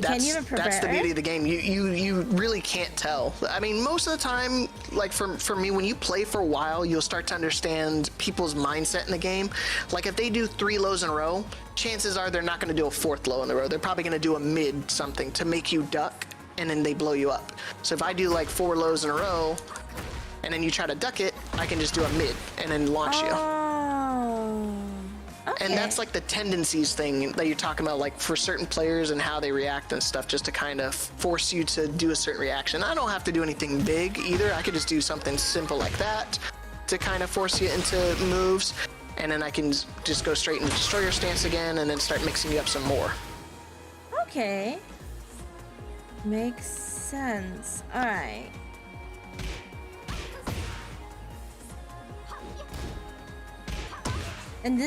can you even prepare? That's the beauty of the game. You really can't tell. I mean, most of the time, like for me, when you play for a while, you'll start to understand people's mindset in the game. Like if they do 3 lows in a row, chances are they're not going to do a 4th low in a row. They're probably going to do a mid something to make you duck, and then they blow you up. So if I do like 4 lows in a row, and then you try to duck it, I can just do a mid and then launch you. Okay. And that's like the tendencies thing that you're talking about, like for certain players and how they react and stuff, just to kind of force you to do a certain reaction. I don't have to do anything big either. I could just do something simple like that to kind of force you into moves, and then I can just go straight and destroy your stance again, and then start mixing you up some more. Okay. Makes sense. All right. And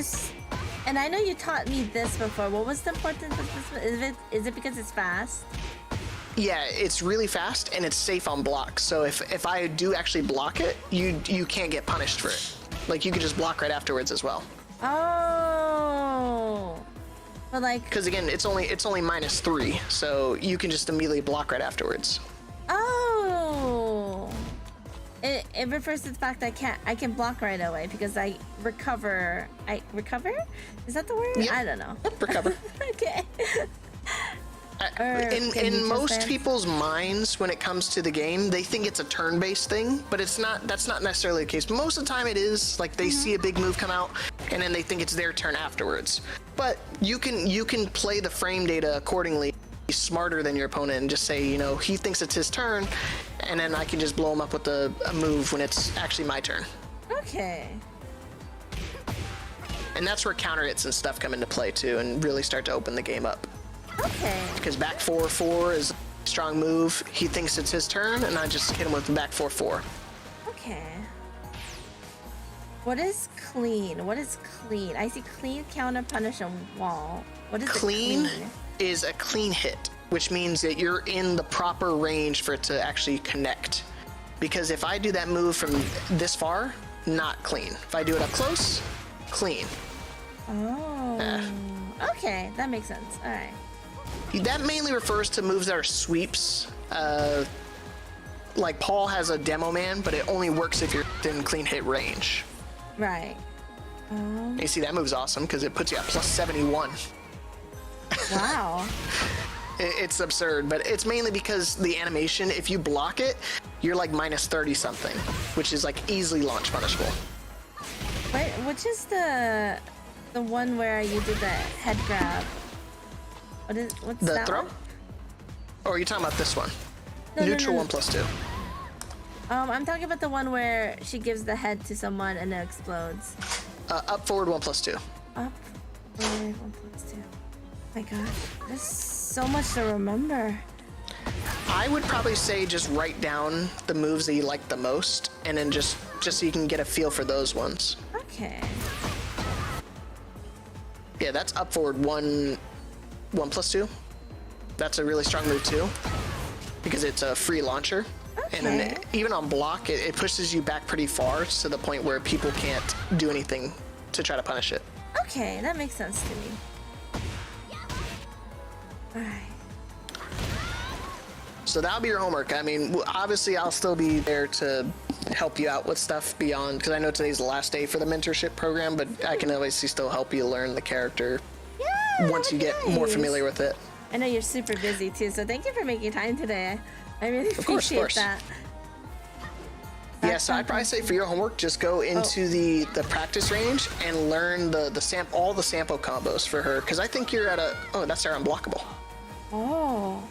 I know you taught me this before. What was the importance of this? Is it because it's fast? Yeah, it's really fast and it's safe on blocks. So if I do actually block it, you can't get punished for it. Like you could just block right afterwards as well. Oh. But like, because again, it's only -3, so you can just immediately block right afterwards. Oh. It refers to the fact that I can block right away because I recover. Recover? Is that the word? Yep. I don't know. Yep, recover. Okay. In most people's minds, when it comes to the game, they think it's a turn-based thing, but it's not. That's not necessarily the case. Most of the time, it is. Like they see a big move come out, and then they think it's their turn afterwards. But you can play the frame data accordingly. Be smarter than your opponent and just say, you know, he thinks it's his turn, and then I can just blow him up with a move when it's actually my turn. Okay. And that's where counter hits and stuff come into play too, and really start to open the game up. Okay. Because back 4-4 is a strong move. He thinks it's his turn, and I just hit him with the back 4-4. Okay. What is clean? What is clean? I see clean, counter, punish, and wall. What is Clean the clean? is a clean hit, which means that you're in the proper range for it to actually connect. Because if I do that move from this far, not clean. If I do it up close, clean. Oh. Okay, that makes sense. All right. That mainly refers to moves that are sweeps. Like Paul has a demo man, but it only works if you're in clean hit range. Right. You see, that move's awesome because it puts you at plus 71. Wow. It's absurd, but it's mainly because the animation, if you block it, you're like minus 30 something, which is like easily launch punishable. Wait, which is the one where you did the head grab? What's The that throw? one? Or are you talking about this one? No, Neutral no. 1+2. I'm talking about the one where she gives the head to someone and it explodes. Up forward 1+2. Up, forward, 1+2. My gosh, there's so much to remember. I would probably say just write down the moves that you like the most, and then just so you can get a feel for those ones. Okay. Yeah, that's up forward 1+2. That's a really strong move too, because it's a free launcher. Okay. And then even on block, it pushes you back pretty far to the point where people can't do anything to try to punish it. Okay, that makes sense to me. Alright. So that'll be your homework. I mean, obviously I'll still be there to help you out with stuff beyond, because I know today's the last day for the mentorship program, but I can obviously still help you learn the character Yeah, once you get more familiar with it. I know you're super busy too, so thank you for making time today. I really course, appreciate that. Yeah, so I'd probably say for your homework, just go into the practice range and learn all the sample combos for her, because I think you're at that's our unblockable. Oh.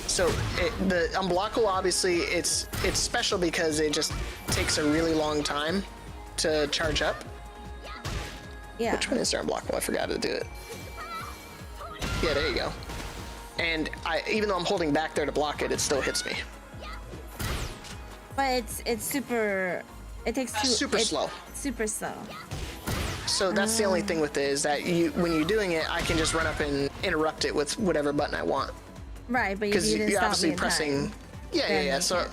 So the unblockable, obviously, it's special because it just takes a really long time to charge up. Yeah. Which one is their unblockable? I forgot to do it. Yeah, there you go. And even though I'm holding back there to block it, it still hits me. But it's super. It takes super slow. Super slow. So that's the only thing with it, is that when you're doing it, I can just run up and interrupt it with whatever button I want. Right, but Because you didn't you're stop obviously me in pressing. time. Yeah. So,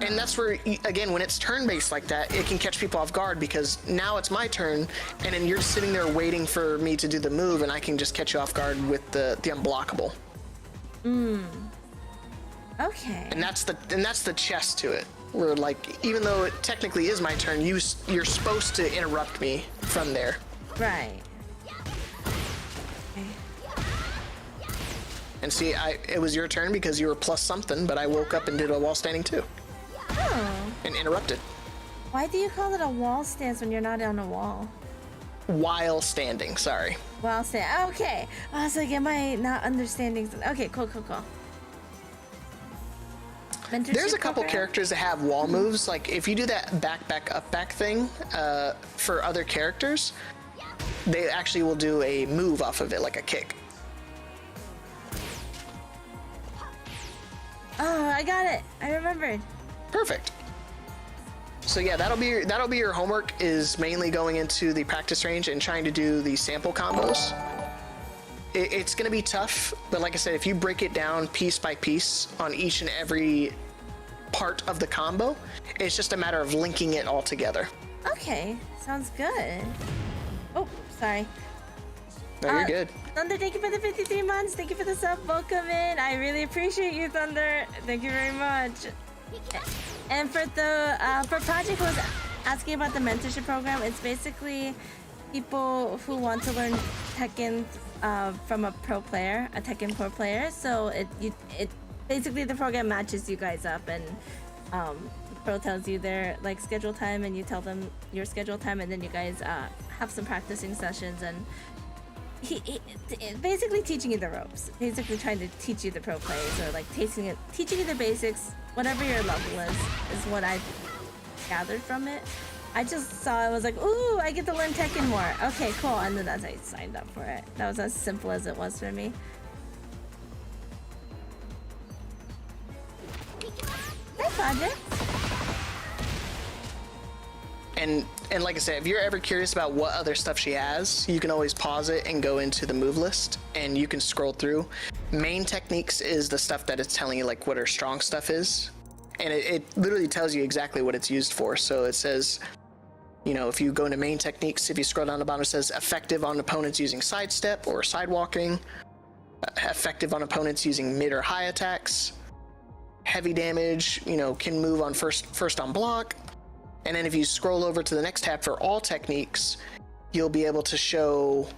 and that's where, again, when it's turn-based like that, it can catch people off guard, because now it's my turn, and then you're sitting there waiting for me to do the move, and I can just catch you off guard with the unblockable. Okay. And that's the chess to it. Where, like, even though it technically is my turn, you're supposed to interrupt me from there. Right. Okay. And see, it was your turn because you were plus something, but I woke up and did a wall standing too. Oh. And interrupted. Why do you call it a wall stance when you're not on a wall? While standing, sorry. Wall stance. Okay. I was like, am I not understanding? Okay, cool. Mentorship There's a couple program? characters that have wall moves. Like, if you do that back, up, back thing for other characters, they actually will do a move off of it, like a kick. Oh, I got it. I remembered. Perfect. So yeah, that'll be your homework, is mainly going into the practice range and trying to do the sample combos. It's going to be tough, but like I said, if you break it down piece by piece on each and every part of the combo, it's just a matter of linking it all together. Okay, sounds good. Oh, sorry. No, you're good. Thunder, thank you for the 53 months. Thank you for the sub. Welcome in. I really appreciate you, Thunder. Thank you very much. And for Project, who was asking about the mentorship program, it's basically people who want to learn Tekken from a pro player, a Tekken pro player. So it basically, the program matches you guys up, and the pro tells you their like schedule time, and you tell them your schedule time, and then you guys have some practicing sessions, and he basically teaching you the ropes, basically trying to teach you the pro plays, or like teaching you the basics, whatever your level is what I've gathered from it. I just saw I was like, ooh, I get to learn Tekken more. Okay, cool. And then I signed up for it. That was as simple as it was for me. Hi, Project. And like I said, if you're ever curious about what other stuff she has, you can always pause it and go into the move list, and you can scroll through. Main techniques is the stuff that is telling you like what her strong stuff is, and it literally tells you exactly what it's used for. So it says, you know, if you go into main techniques, if you scroll down the bottom, it says effective on opponents using sidestep or sidewalking, effective on opponents using mid or high attacks, heavy damage, you know, can move on first on block. And then if you scroll over to the next tab for all techniques, you'll be able to show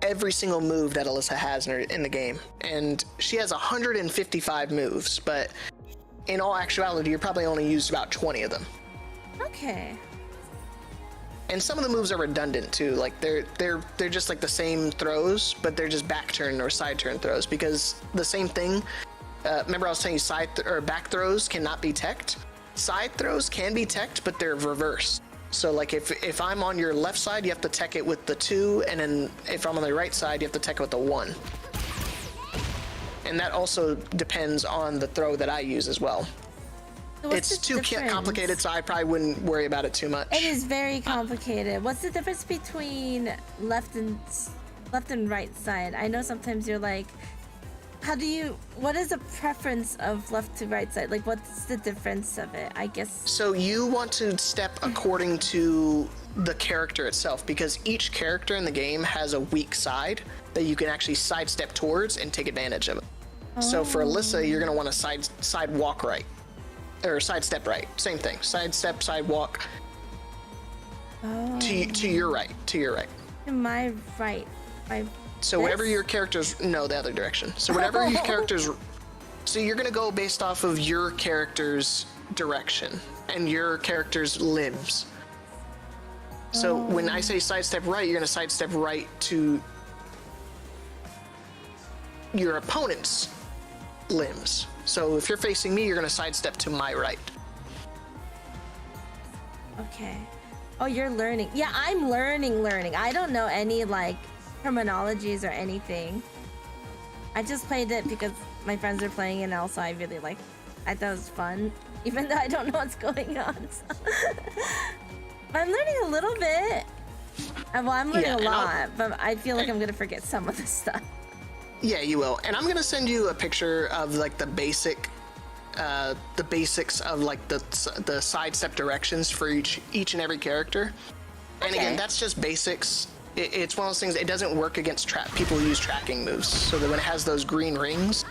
every single move that Alisa has in the game. And she has 155 moves, but in all actuality, you're probably only used about 20 of them. Okay. And some of the moves are redundant too. Like they're just like the same throws, but they're just back turn or side turn throws, because the same thing. Remember I was telling you back throws cannot be teched. Side throws can be teched, but they're reversed. So like if I'm on your left side, you have to tech it with the 2, and then if I'm on the right side, you have to tech it with the 1. And that also depends on the throw that I use as well. So it's too complicated, so I probably wouldn't worry about it too much. It is very complicated. What's the difference between left and right side? I know sometimes you're like, what is the preference of left to right side? Like, what's the difference of it, I guess? So you want to step according to the character itself, because each character in the game has a weak side that you can actually sidestep towards and take advantage of it. Oh. So for Alisa, you're going to want to side walk right, or sidestep right. Same thing. Sidestep, side walk. Oh. To your right. To your right. To my right. So whatever your characters, no, the other direction. So whatever your characters, so you're gonna go based off of your character's direction and your character's limbs. So when I say sidestep right, you're gonna sidestep right to your opponent's limbs. So if you're facing me, you're gonna sidestep to my right. Okay. Oh, you're learning. Yeah, I'm learning. I don't know any like terminologies or anything. I just played it because my friends are playing it, and also I really I thought it was fun, even though I don't know what's going on. So. But I'm learning a little bit. Well, I'm learning a lot, but I feel like I'm gonna forget some of the stuff. Yeah, you will. And I'm gonna send you a picture of like the basics of like the sidestep directions for each and every character. And again, that's just basics. It's one of those things, it doesn't work against people who use tracking moves. So that when it has those green rings,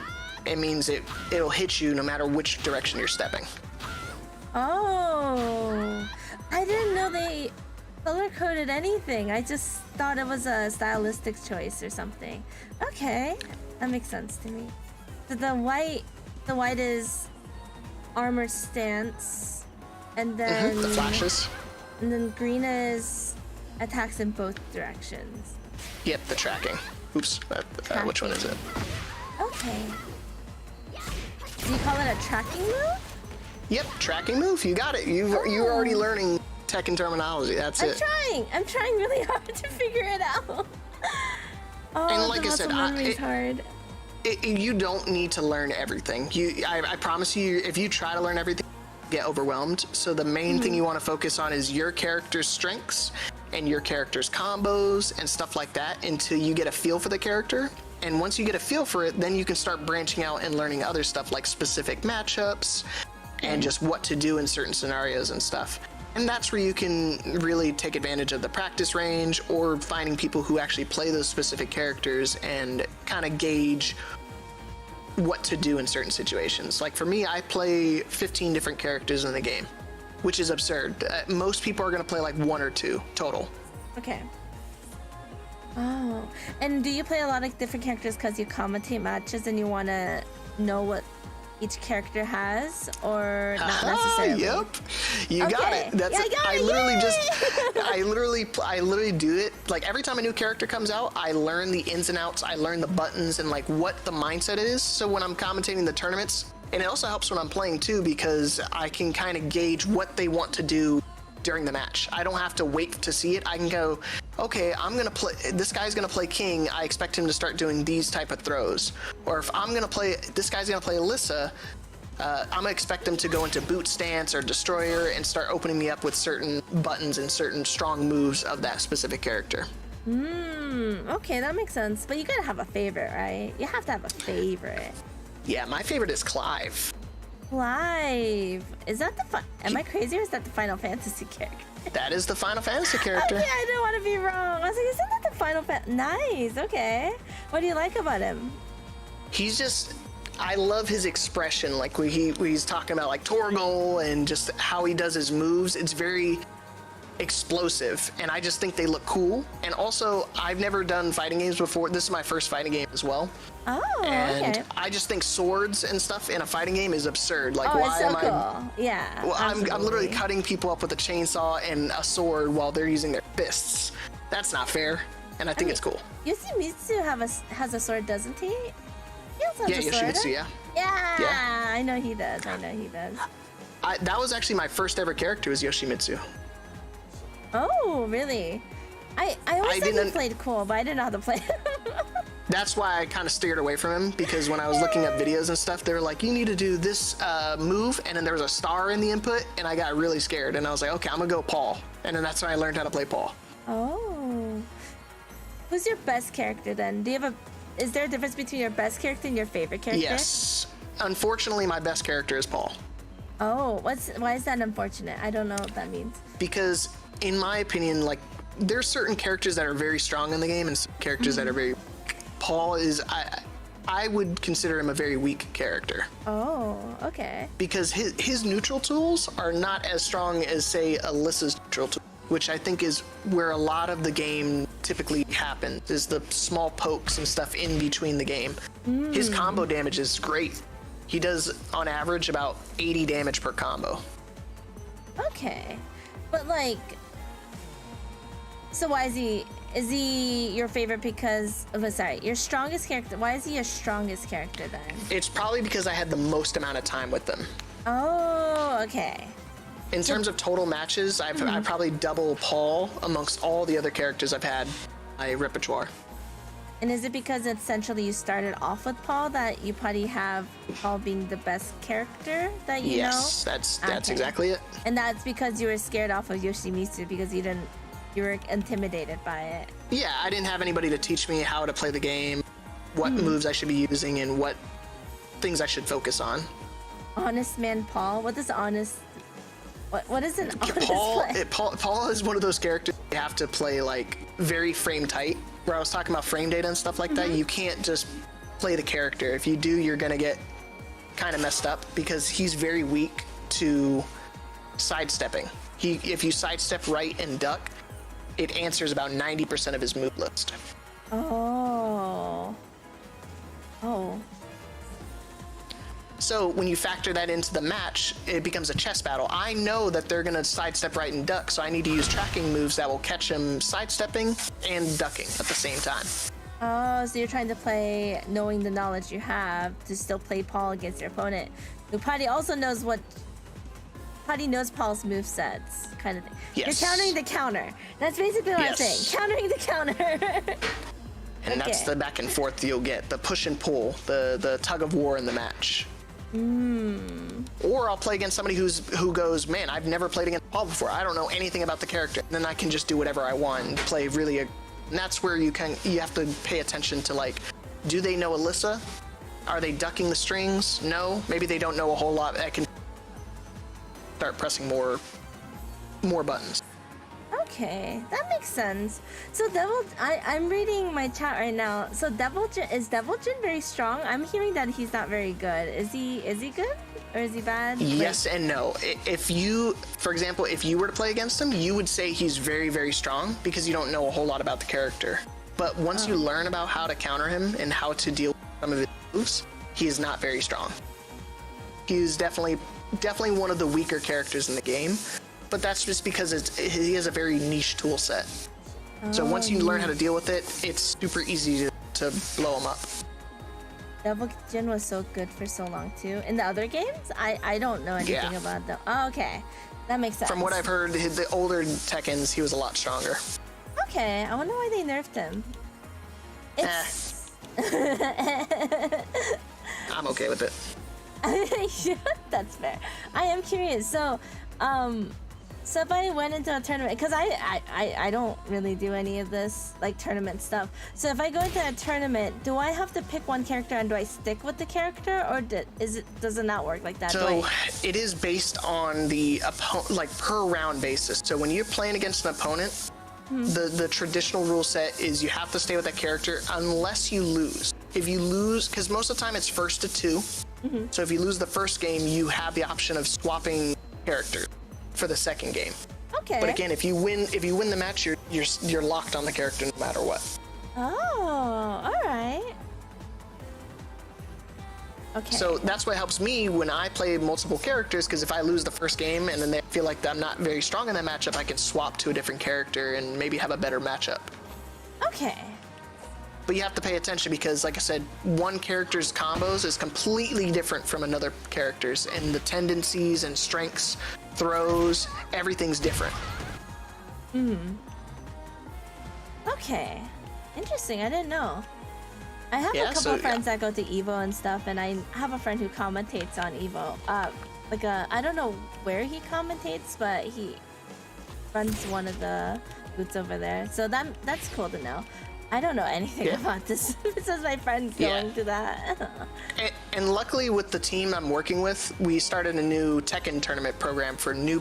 it means it'll hit you no matter which direction you're stepping. Oh, I didn't know they color-coded anything. I just thought it was a stylistic choice or something. Okay, that makes sense to me. So the white is armor stance, and then the flashes. And then green is attacks in both directions. Yep, the tracking. Oops, which one is it? Okay. Do you call it a tracking move? Yep, tracking move. You got it. You're already learning Tekken terminology. That's it. I'm trying really hard to figure it out. Oh, and like I said, memory's hard. You don't need to learn everything. I promise you, if you try to learn everything, you get overwhelmed. So the main thing you want to focus on is your character's strengths and your character's combos and stuff like that until you get a feel for the character. And once you get a feel for it, then you can start branching out and learning other stuff like specific matchups and just what to do in certain scenarios and stuff. And that's where you can really take advantage of the practice range or finding people who actually play those specific characters and kind of gauge what to do in certain situations. Like for me, I play 15 different characters in the game, which is absurd. Most people are going to play like 1 or 2 total. Okay. Oh, and do you play a lot of different characters because you commentate matches and you want to know what each character has, or not necessarily? Yep, you got it. That's yeah, I literally do it. Like every time a new character comes out, I learn the ins and outs. I learn the buttons and like what the mindset is. So when I'm commentating the tournaments, And it also helps when I'm playing too, because I can kind of gauge what they want to do during the match. I don't have to wait to see it. I can go, okay, I'm gonna play, this guy's gonna play King, I expect him to start doing these type of throws. Or if I'm gonna play, this guy's gonna play Alisa, I'm gonna expect him to go into boot stance or destroyer and start opening me up with certain buttons and certain strong moves of that specific character. Okay, that makes sense. But you gotta have a favorite, right? You have to have a favorite. Yeah, my favorite is Clive. Clive. Is that the am I crazy or is that the Final Fantasy character? That is the Final Fantasy character. Okay, I didn't want to be wrong. I was like, isn't that the Final Fantasy? Nice, okay. What do you like about him? He's just, I love his expression, like when he's talking about like Torgal and just how he does his moves. It's very explosive, and I just think they look cool. And also, I've never done fighting games before. This is my first fighting game as well. Oh, and okay. I just think swords and stuff in a fighting game is absurd. Like, Oh, why it's so am I? cool. Yeah. Well, I'm literally absolutely. cutting people up with a chainsaw and a sword while they're using their fists. That's not fair, and I think it's cool. Yoshimitsu has a sword, doesn't he? He also has Yeah, a sword. Yoshimitsu, yeah. Yeah, I know he does. I know he does. That was actually my first ever character, was Yoshimitsu. Oh, really? I always thought he didn't- played cool, but I didn't know how to play. That's why I kind of steered away from him, because when I was looking up videos and stuff, they were like, you need to do this move, and then there was a star in the input, and I got really scared, and I was like, okay, I'm gonna go Paul. And then that's when I learned how to play Paul. Oh. Who's your best character then? Is there a difference between your best character and your favorite character? Yes. Unfortunately, my best character is Paul. Oh, why is that unfortunate? I don't know what that means. Because, in my opinion, like, there's certain characters that are very strong in the game and some characters that are very weak. Paul is, I would consider him a very weak character. Oh, okay. Because his neutral tools are not as strong as, say, Alisa's neutral tools, which I think is where a lot of the game typically happens, is the small pokes and stuff in between the game. His combo damage is great. He does, on average, about 80 damage per combo. Okay. But like, so why is he your favorite because of your strongest character? Why is he your strongest character then? It's probably because I had the most amount of time with them. Oh, okay. In terms of total matches, I probably double Paul amongst all the other characters I've had in my repertoire. And is it because essentially you started off with Paul that you probably have Paul being the best character that you know? Yes, that's Okay. exactly it. And that's because you were scared off of Yoshimitsu because you were intimidated by it. Yeah, I didn't have anybody to teach me how to play the game, what moves I should be using, and what things I should focus on. Honest man Paul? What is honest? What is an honest play? Paul is one of those characters you have to play like very frame tight. Where I was talking about frame data and stuff like that, you can't just play the character. If you do, you're gonna get kind of messed up because he's very weak to sidestepping. If you sidestep right and duck, it answers about 90% of his move list. Oh. So when you factor that into the match, it becomes a chess battle. I know that they're gonna sidestep right and duck, so I need to use tracking moves that will catch him sidestepping and ducking at the same time. Oh, so you're trying to play knowing the knowledge you have to still play Paul against your opponent, who probably also knows Paul's movesets, kind of thing. Yes. You're countering the counter. That's basically what I'm saying. Countering the counter. And that's the back and forth you'll get, the push and pull, the tug of war in the match. Or I'll play against somebody who goes, man, I've never played against Paul before. I don't know anything about the character. And then I can just do whatever I want and play really. And that's where you have to pay attention to, like, do they know Alisa? Are they ducking the strings? No. Maybe they don't know a whole lot. I can start pressing more buttons. Okay, that makes sense. So I'm reading my chat right now. So is Deviljin very strong? I'm hearing that he's not very good. Is he good or is he bad? Yes and no. If you, for example, if you were to play against him, you would say he's very, very strong because you don't know a whole lot about the character. But once you learn about how to counter him and how to deal with some of his moves, he is not very strong. He is definitely one of the weaker characters in the game. But that's just because he has a very niche tool set. So once you learn how to deal with it, it's super easy to blow him up. Devil Jin was so good for so long too. In the other games, I don't know anything about them. Oh, okay, that makes sense. From what I've heard, the older Tekkens, he was a lot stronger. Okay, I wonder why they nerfed him. It's... I'm okay with it. That's fair. I am curious. So, so if I went into a tournament, because I don't really do any of this like tournament stuff. So if I go into a tournament, do I have to pick one character and do I stick with the character, or does it not work like that? So it is based on the like per round basis. So when you're playing against an opponent, the traditional rule set is you have to stay with that character unless you lose. If you lose, because most of the time it's 1st to 2. So if you lose the first game, you have the option of swapping characters for the second game. Okay. But again, if you win the match, you're locked on the character no matter what. Oh, all right. Okay. So that's what helps me when I play multiple characters, because if I lose the first game and then they feel like I'm not very strong in that matchup, I can swap to a different character and maybe have a better matchup. Okay. But you have to pay attention because, like I said, one character's combos is completely different from another character's, and the tendencies and strengths, throws, everything's different. Okay. Interesting. I didn't know. I have a couple of friends that go to Evo and stuff, and I have a friend who commentates on Evo. I don't know where he commentates, but he runs one of the booths over there. So that's cool to know. I don't know anything about this. This is my friend going to that. and luckily with the team I'm working with, we started a new Tekken tournament program for new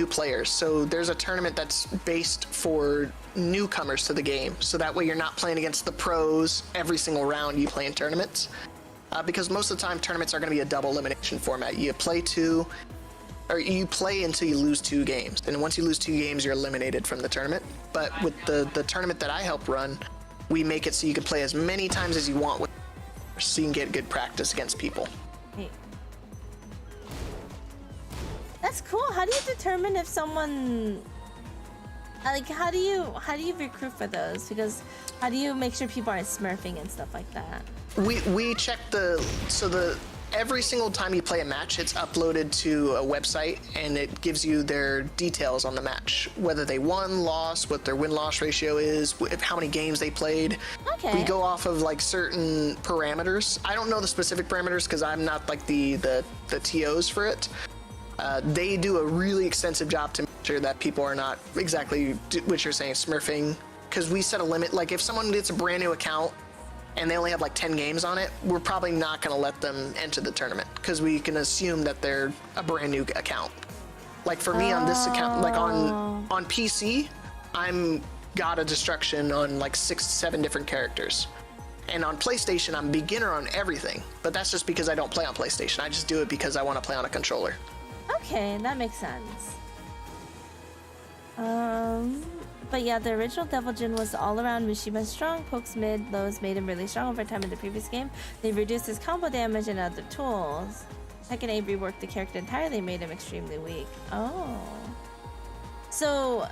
players. So there's a tournament that's based for newcomers to the game. So that way you're not playing against the pros every single round you play in tournaments. Because most of the time tournaments are going to be a double elimination format. You play you play until you lose 2 games. And once you lose 2 games, you're eliminated from the tournament. But with the tournament that I help run, we make it so you can play as many times as you want with, so you can get good practice against people. Hey. That's cool. How do you determine if someone like how do you recruit for those? Because how do you make sure people aren't smurfing and stuff like that? We check every single time you play a match, it's uploaded to a website and it gives you their details on the match, whether they won, lost, what their win-loss ratio is, how many games they played. Okay. We go off of like certain parameters. I don't know the specific parameters because I'm not like the TOs for it. They do a really extensive job to make sure that people are not exactly what you're saying, smurfing, because we set a limit. Like if someone gets a brand new account and they only have like 10 games on it, we're probably not going to let them enter the tournament because we can assume that they're a brand new account. Like for me on this account, like on PC, I'm God of Destruction on like 6 to 7 different characters. And on PlayStation, I'm beginner on everything, but that's just because I don't play on PlayStation. I just do it because I want to play on a controller. Okay, that makes sense. But yeah, the original Devil Jin was all around Mishima strong, pokes mid, lows made him really strong over time in the previous game. They reduced his combo damage and other tools. Tekken 8 reworked the character entirely, made him extremely weak. Oh. So,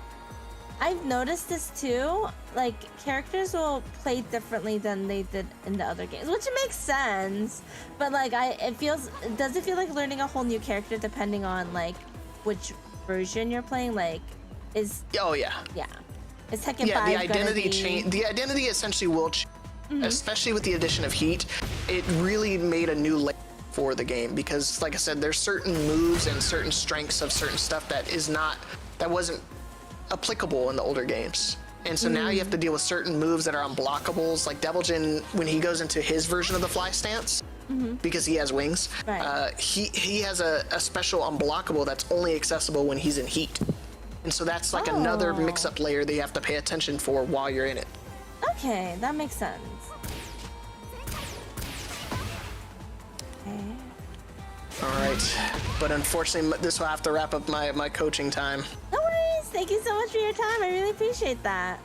I've noticed this too. Like, characters will play differently than they did in the other games, which makes sense. But like, does it feel like learning a whole new character depending on like which version you're playing? Like, Oh yeah. Yeah. Is Tekken 5 the identity gonna be... change. The identity essentially will change, especially with the addition of Heat. It really made a new layer for the game because, like I said, there's certain moves and certain strengths of certain stuff that wasn't applicable in the older games. And so now you have to deal with certain moves that are unblockables. Like Devil Jin, when he goes into his version of the fly stance, because he has wings, he has a special unblockable that's only accessible when he's in heat. And so that's like another mix-up layer that you have to pay attention for while you're in it. Okay, that makes sense. Okay. All right, but unfortunately, this will have to wrap up my coaching time. No worries. Thank you so much for your time. I really appreciate that.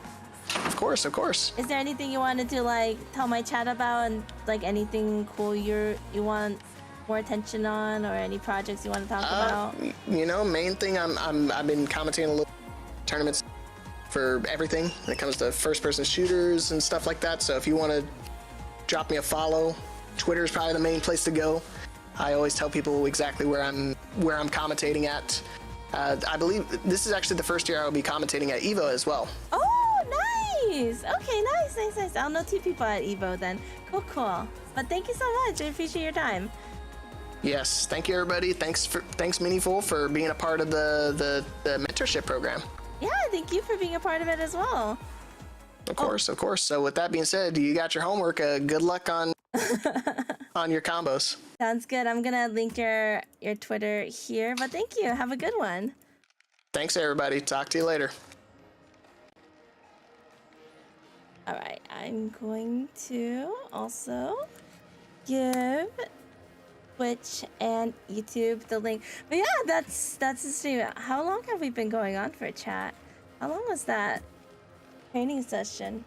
Of course, of course. Is there anything you wanted to like tell my chat about, and like anything cool you want more attention on, or any projects you want to talk about? You know, main thing I've been commenting a little tournaments for everything when it comes to first-person shooters and stuff like that. So if you want to drop me a follow, Twitter is probably the main place to go. I always tell people exactly where I'm commentating at. I believe this is actually the first year I will be commentating at Evo as well. Oh, nice. Okay, nice. I'll know 2 people at Evo then. Cool. But thank you so much. I appreciate your time. Yes, thank you everybody. Thanks Minnieful for being a part of the mentorship program. Yeah, thank you for being a part of it as well. Of course. So with that being said, you got your homework. Good luck on on your combos. Sounds good. I'm gonna link your Twitter here, but thank you. Have a good one. Thanks everybody. Talk to you later. All right, I'm going to also give Twitch and YouTube the link. But yeah, that's the stream. How long have we been going on for, chat? How long was that training session?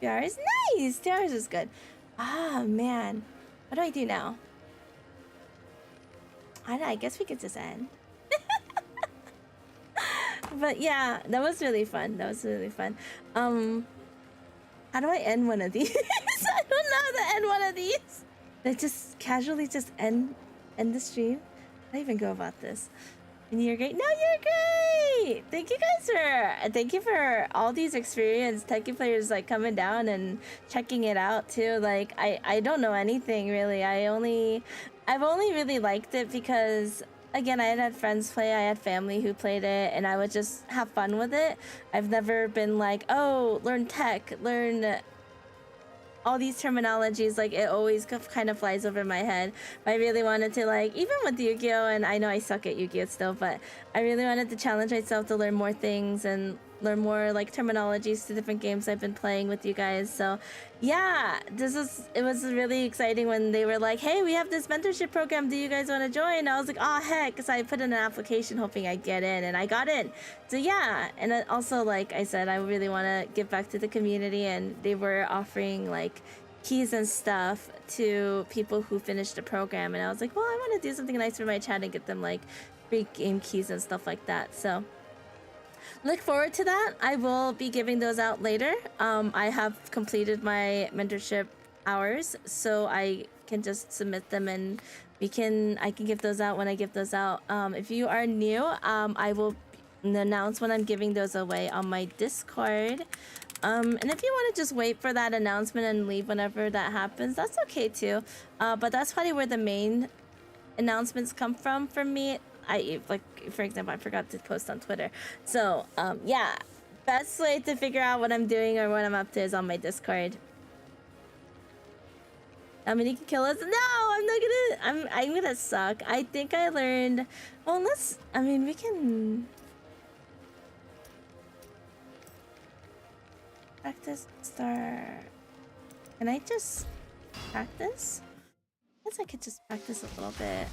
Two hours? Nice! 2 hours is good. Ah, man. What do I do now? I don't know, I guess we could just end. But yeah, that was really fun. How do I end one of these? I don't know how to end one of these. I just casually just end the stream. How do I even go about this? And you're great. No, you're great. Thank you for all these experienced Tekken players like coming down and checking it out too. Like I don't know anything really. I've only really liked it because again, I had friends play, I had family who played it, and I would just have fun with it. I've never been like, oh, learn tech, learn all these terminologies. Like, it always kind of flies over my head. But I really wanted to, like, even with Yu-Gi-Oh, and I know I suck at Yu-Gi-Oh still, but I really wanted to challenge myself to learn more things and learn more, like, terminologies to different games I've been playing with you guys. So yeah, it was really exciting when they were like, hey, we have this mentorship program, do you guys want to join? I was like, oh heck, so I put in an application hoping I'd get in, and I got in. So yeah, and then also, like I said, I really want to give back to the community, and they were offering like keys and stuff to people who finished the program, and I was like, well, I want to do something nice for my chat and get them like free game keys and stuff like that. So look forward to that. I will be giving those out later. I have completed my mentorship hours, so I can just submit them, and I can give those out when I give those out. If you are new, I will announce when I'm giving those away on my Discord. And if you want to just wait for that announcement and leave whenever that happens, that's okay too. But that's probably where the main announcements come from for me. Like, for example, I forgot to post on Twitter. So, yeah, best way to figure out what I'm doing or what I'm up to is on my Discord. How many can kill us? No, I'm not gonna. I'm gonna suck. I think I learned. Well, we can practice. Start. Can I just practice? I guess I could just practice a little bit.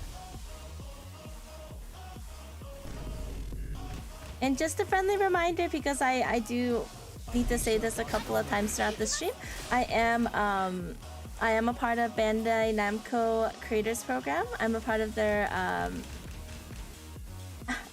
And just a friendly reminder, because I do need to say this a couple of times throughout the stream, I am a part of Bandai Namco Creators Program. I'm a part of their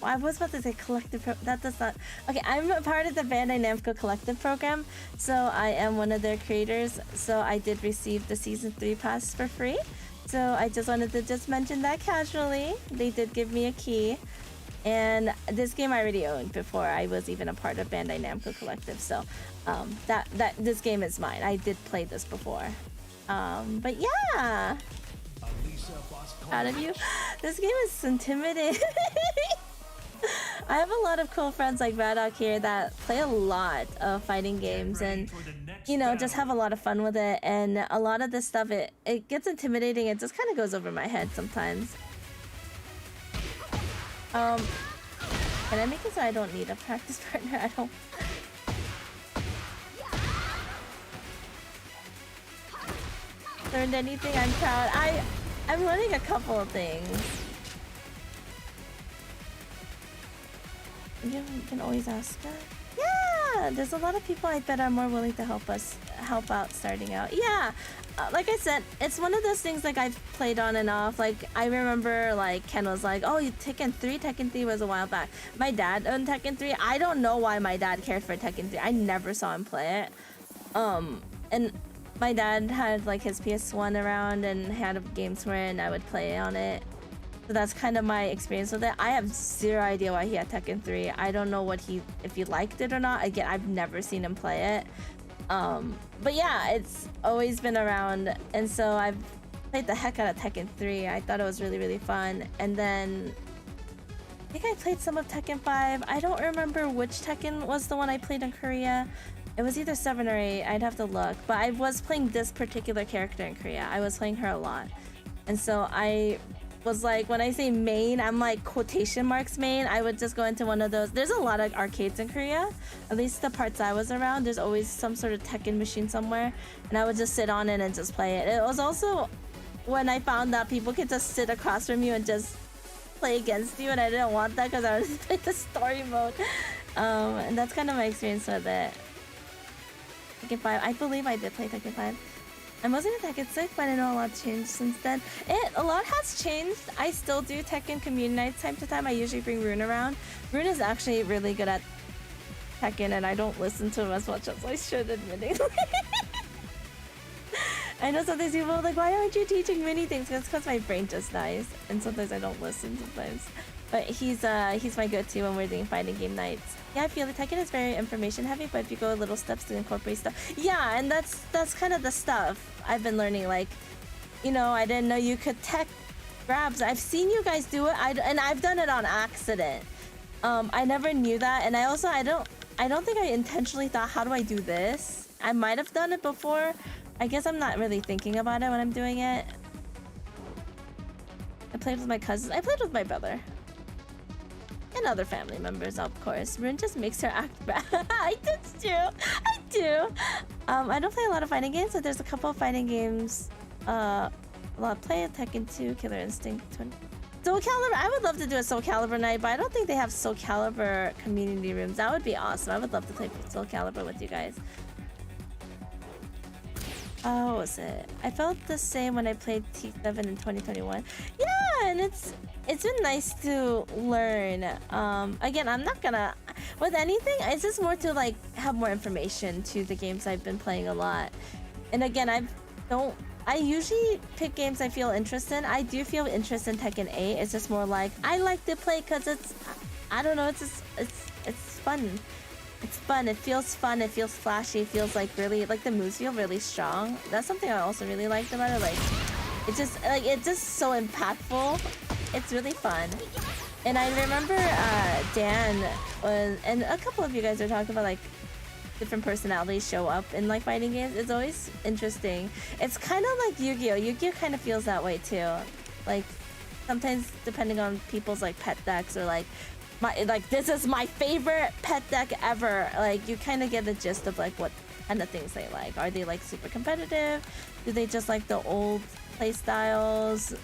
I was about to say collective that does not. Okay, I'm a part of the Bandai Namco Collective Program, so I am one of their creators. So I did receive the Season 3 pass for free. So I just wanted to mention that casually. They did give me a key. And this game I already owned before I was even a part of Bandai Namco Collective, so this game is mine. I did play this before. But yeah, proud of you. This game is intimidating. I have a lot of cool friends like Braddock here that play a lot of fighting games and, you know, just have a lot of fun with it. And a lot of this stuff, it gets intimidating. It just kind of goes over my head sometimes. Can I make it so I don't need a practice partner? I don't. Learned anything? I'm proud. I'm learning a couple of things. You can always ask her. Yeah, there's a lot of people I bet are more willing to help us help out starting out. Yeah, like I said, it's one of those things like I've played on and off. Like I remember like Ken was like, oh, you Tekken 3? Tekken 3 was a while back. My dad owned Tekken 3. I don't know why my dad cared for Tekken 3. I never saw him play it. And my dad had like his PS1 around and had games for it, and I would play on it. So that's kind of my experience with it. I have zero idea why he had Tekken 3. I don't know if he liked it or not. Again, I've never seen him play it. But yeah, it's always been around, and so I've played the heck out of Tekken 3. I thought it was really, really fun. And then I think I played some of Tekken 5. I don't remember which Tekken was the one I played in Korea. It was either 7 or 8. I'd have to look. But I was playing this particular character in Korea. I was playing her a lot. And so I was like, when I say main, I'm like quotation marks main. I would just go into one of those. There's a lot of arcades in Korea. At least the parts I was around, there's always some sort of Tekken machine somewhere. And I would just sit on it and just play it. It was also when I found that people could just sit across from you and just play against you. And I didn't want that because I was playing the story mode. And that's kind of my experience with it. Tekken 5. I believe I did play Tekken 5. I wasn't in Tekken 6, but I know a lot changed since then. A lot has changed. I still do Tekken community nights time to time. I usually bring Rune around. Rune is actually really good at Tekken, and I don't listen to him as much as I should, admittedly. I know sometimes people are like, why aren't you teaching many things? It's because my brain just dies, and sometimes I don't listen sometimes. But he's my go-to when we're doing fighting game nights. Yeah, I feel like Tekken is very information heavy, but if you go little steps to incorporate stuff. Yeah, and that's kind of the stuff I've been learning. Like, you know, I didn't know you could tech grabs. I've seen you guys do it, and I've done it on accident. I never knew that, and I don't think I intentionally thought, how do I do this? I might have done it before. I guess I'm not really thinking about it when I'm doing it. I played with my cousins. I played with my brother. And other family members, of course. Rune just makes her act bad. I do. I do. I don't play a lot of fighting games, but there's a couple of fighting games. A lot of play Tekken 2, Killer Instinct 20. Soul Calibur. I would love to do a Soul Calibur night, but I don't think they have Soul Calibur community rooms. That would be awesome. I would love to play Soul Calibur with you guys. Oh, was it? I felt the same when I played T7 in 2021. Yeah, and it's been nice to learn. Again, I'm not gonna with anything. It's just more to like have more information to the games I've been playing a lot. And again, I usually pick games I feel interest in. I do feel interest in Tekken 8. It's just more like I like to play because I don't know. It's fun. It's fun. It feels fun. It feels flashy. It feels like really, like the moves feel really strong. That's something I also really liked about it. Like, it's just so impactful. It's really fun. And I remember Dan and a couple of you guys are talking about like different personalities show up in like fighting games. It's always interesting. It's kind of like Yu-Gi-Oh. Yu-Gi-Oh kind of feels that way too. Like sometimes depending on people's like pet decks or like this is my favorite pet deck ever. Like you kind of get the gist of like what kind of things they like. Are they like super competitive? Do they just like the old play styles?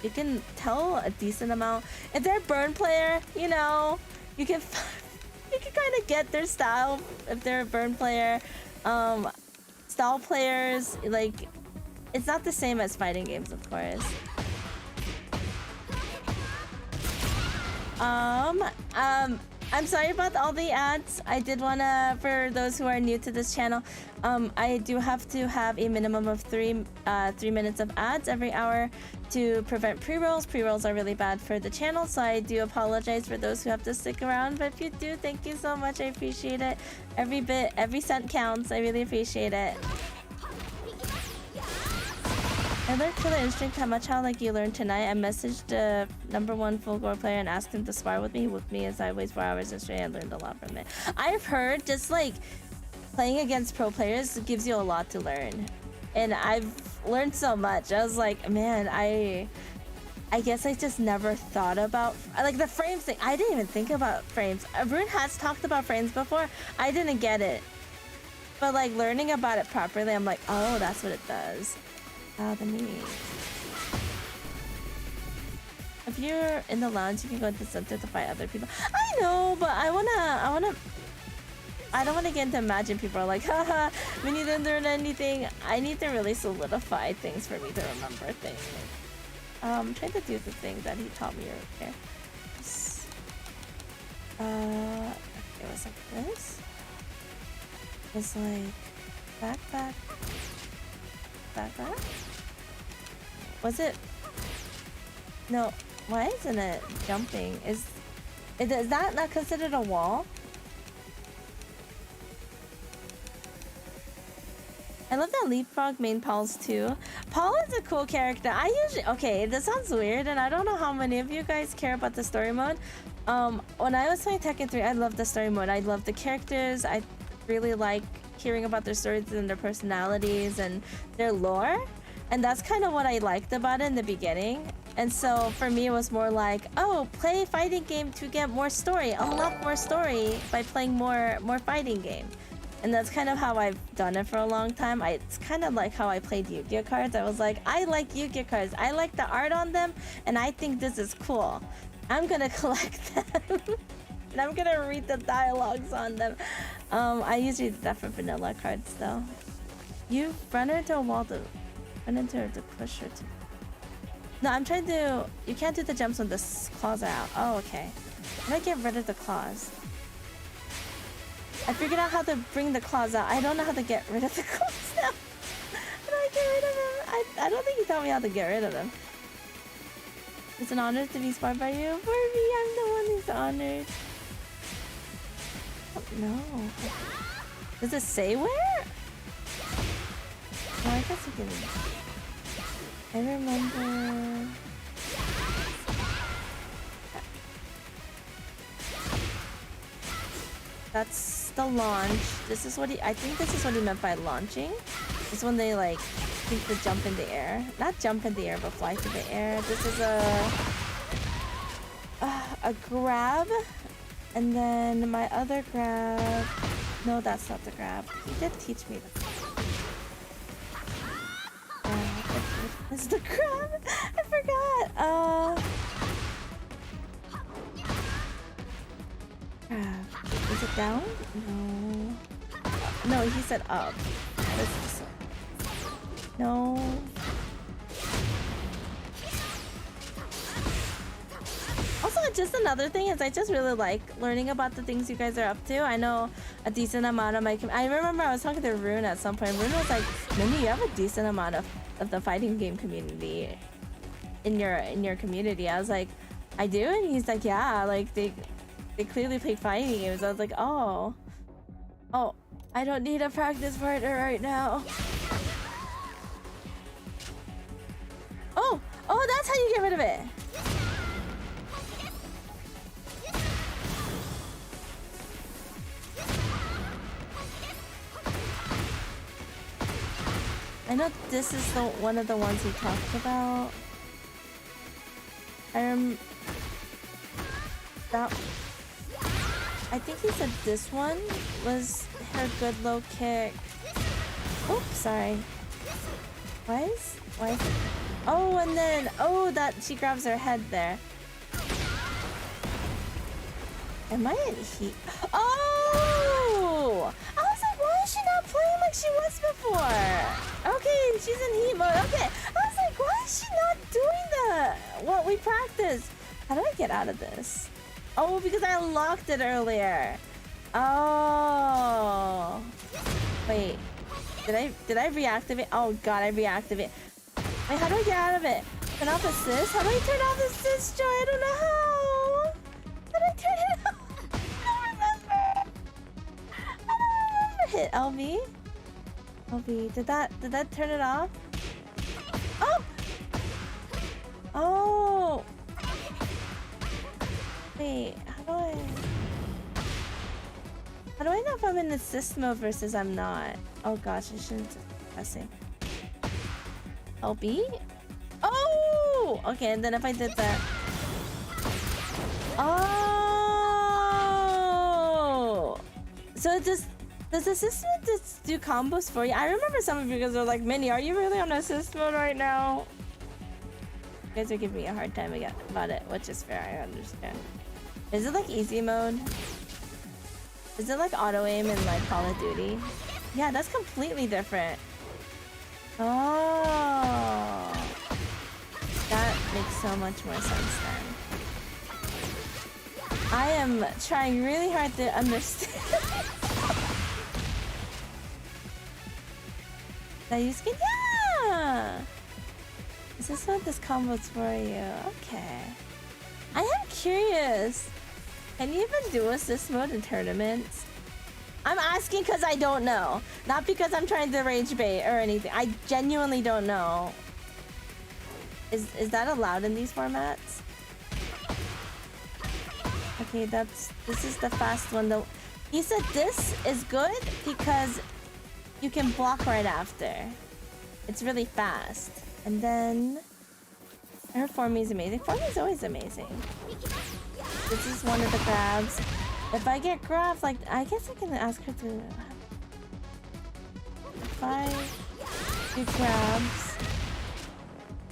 You can tell a decent amount. If they're a burn player, you know, you can kind of get their style if they're a burn player. Style players, like it's not the same as fighting games, of course. I'm sorry about all the ads. I did wanna, for those who are new to this channel, I do have to have a minimum of 3 minutes of ads every hour to prevent pre-rolls. Pre-rolls are really bad for the channel, so I do apologize for those who have to stick around. But if you do, thank you so much. I appreciate it. Every bit, every cent counts. I really appreciate it. I learned Killer Instinct how much like you learned tonight. I messaged the #1 full gore player and asked him to spar with me. He whooped me as I waited 4 hours and straight. I learned a lot from it. I've heard just like playing against pro players gives you a lot to learn. And I've learned so much. I was like, man, I guess I just never thought about like the frames thing. I didn't even think about frames. Rune has talked about frames before. I didn't get it. But like learning about it properly, I'm like, oh, that's what it does. The meaning. If you're in the lounge, you can go to the center to fight other people. I know, but I I don't want to get into imagine people are like, haha, we need to learn anything. I need to really solidify things for me to remember things. I'm trying to do the thing that he taught me earlier. It was like this. It was like back. Was it? No. Why isn't it jumping? Is that not considered a wall? I love that LeapFrog main Paul's too. Paul is a cool character. Okay, this sounds weird, and I don't know how many of you guys care about the story mode. When I was playing Tekken 3, I loved the story mode. I loved the characters. I really like hearing about their stories and their personalities and their lore. And that's kind of what I liked about it in the beginning. And so for me, it was more like, oh, play fighting game to get more story, unlock more story by playing more fighting game. And that's kind of how I've done it for a long time. It's kind of like how I played Yu-Gi-Oh cards. I was like, I like Yu-Gi-Oh cards. I like the art on them, and I think this is cool. I'm gonna collect them. And I'm gonna read the dialogues on them. I usually do that for vanilla cards, though. You run into a wall to run into the push or to... No, I'm trying to... You can't do the jumps when the claws are out. Oh, okay. I'm gonna get rid of the claws. I figured out how to bring the claws out. I don't know how to get rid of the claws now. How do I get rid of them? I don't think you taught me how to get rid of them. It's an honor to be inspired by you. For me, I'm the one who's honored. Oh, no. Does it say where? Oh, I guess you can... I remember... That's the launch. This is what I think this is what he meant by launching. It's when they like think to jump in the air. Not jump in the air, but fly through the air. This is a grab. And then my other grab. No, that's not the grab. He did teach me the this is the grab. I forgot. Is it down? No. No, he said up. This is no. Also, just another thing is I just really like learning about the things you guys are up to. I know a decent amount of my... I remember I was talking to Rune at some point. Rune was like, Minnie, you have a decent amount of the fighting game community in your community. I was like, I do? And he's like, yeah, like they clearly played fighting games. I was like, oh, I don't need a practice partner right now. Oh, that's how you get rid of it. I know this is one of the ones he talked about. I think he said this one was her good low kick. Oops, sorry. Why is it? Oh, and then that she grabs her head there. Am I in heat? Oh! I was like, why is she not playing like she was before? Okay, she's in heat mode. Okay, I was like, why is she not doing what we practiced? How do I get out of this? Oh, because I locked it earlier. Oh. Wait. Did I reactivate? Oh god, I reactivate. Wait, how do I get out of it? Turn off assist? How do I turn off assist, Joy? I don't know how. How do I turn it off? I don't remember. Hit LB. LB. Did that turn it off? Oh! Oh! Wait, how do I know if I'm in assist mode versus I'm not? Oh gosh, I shouldn't be pressing. LB? Oh! Okay, and then if I did that... Oh! So does assist mode just do combos for you? I remember some of you guys are like, Minnie, are you really on assist mode right now? You guys are giving me a hard time about it, which is fair, I understand. Is it like easy mode? Is it like auto aim in like Call of Duty? Yeah, that's completely different. Oh, that makes so much more sense then. I am trying really hard to understand. That you skin? Yeah! Is this what this combo's for you? Okay. I am curious. Can you even do assist mode in tournaments? I'm asking because I don't know. Not because I'm trying to rage bait or anything. I genuinely don't know. Is that allowed in these formats? Okay, this is the fast one though. He said this is good because you can block right after. It's really fast. And then her form is amazing. Form is always amazing. This is one of the grabs. If I get grabbed, like I guess I can ask her to. If I do grabs,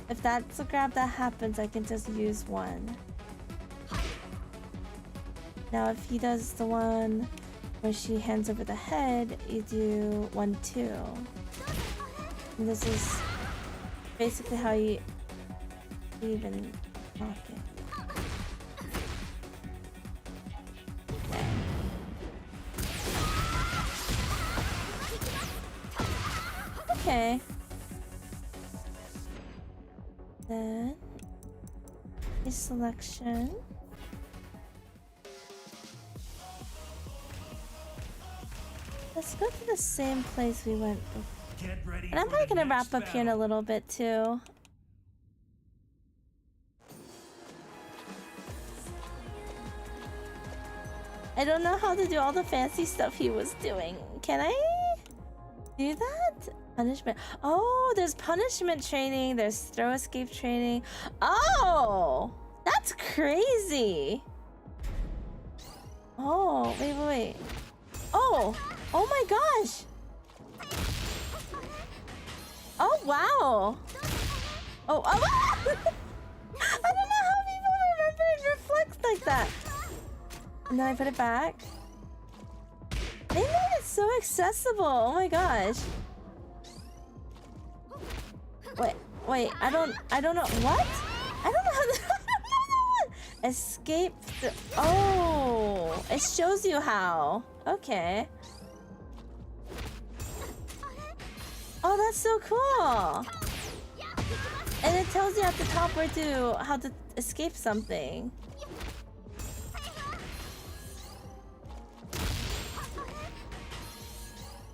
if that's a grab that happens, I can just use one. Now if he does the one where she hands over the head, you do 1-2. And this is basically how you even knock it. Okay. Then a selection. Let's go to the same place we went before. And I'm probably gonna wrap up here in a little bit too. I don't know how to do all the fancy stuff he was doing. Can I do that? Punishment. Oh, there's punishment training. There's throw escape training. Oh, that's crazy. Oh, wait. Oh my gosh. Oh, wow. Oh. I don't know how people remember it reflects like that. And then I put it back. They made it so accessible. Oh my gosh. Wait, I don't know what? I don't know how to I don't know that one. Escape oh, it shows you how. Okay. Oh, that's so cool. And it tells you at the top how to escape something.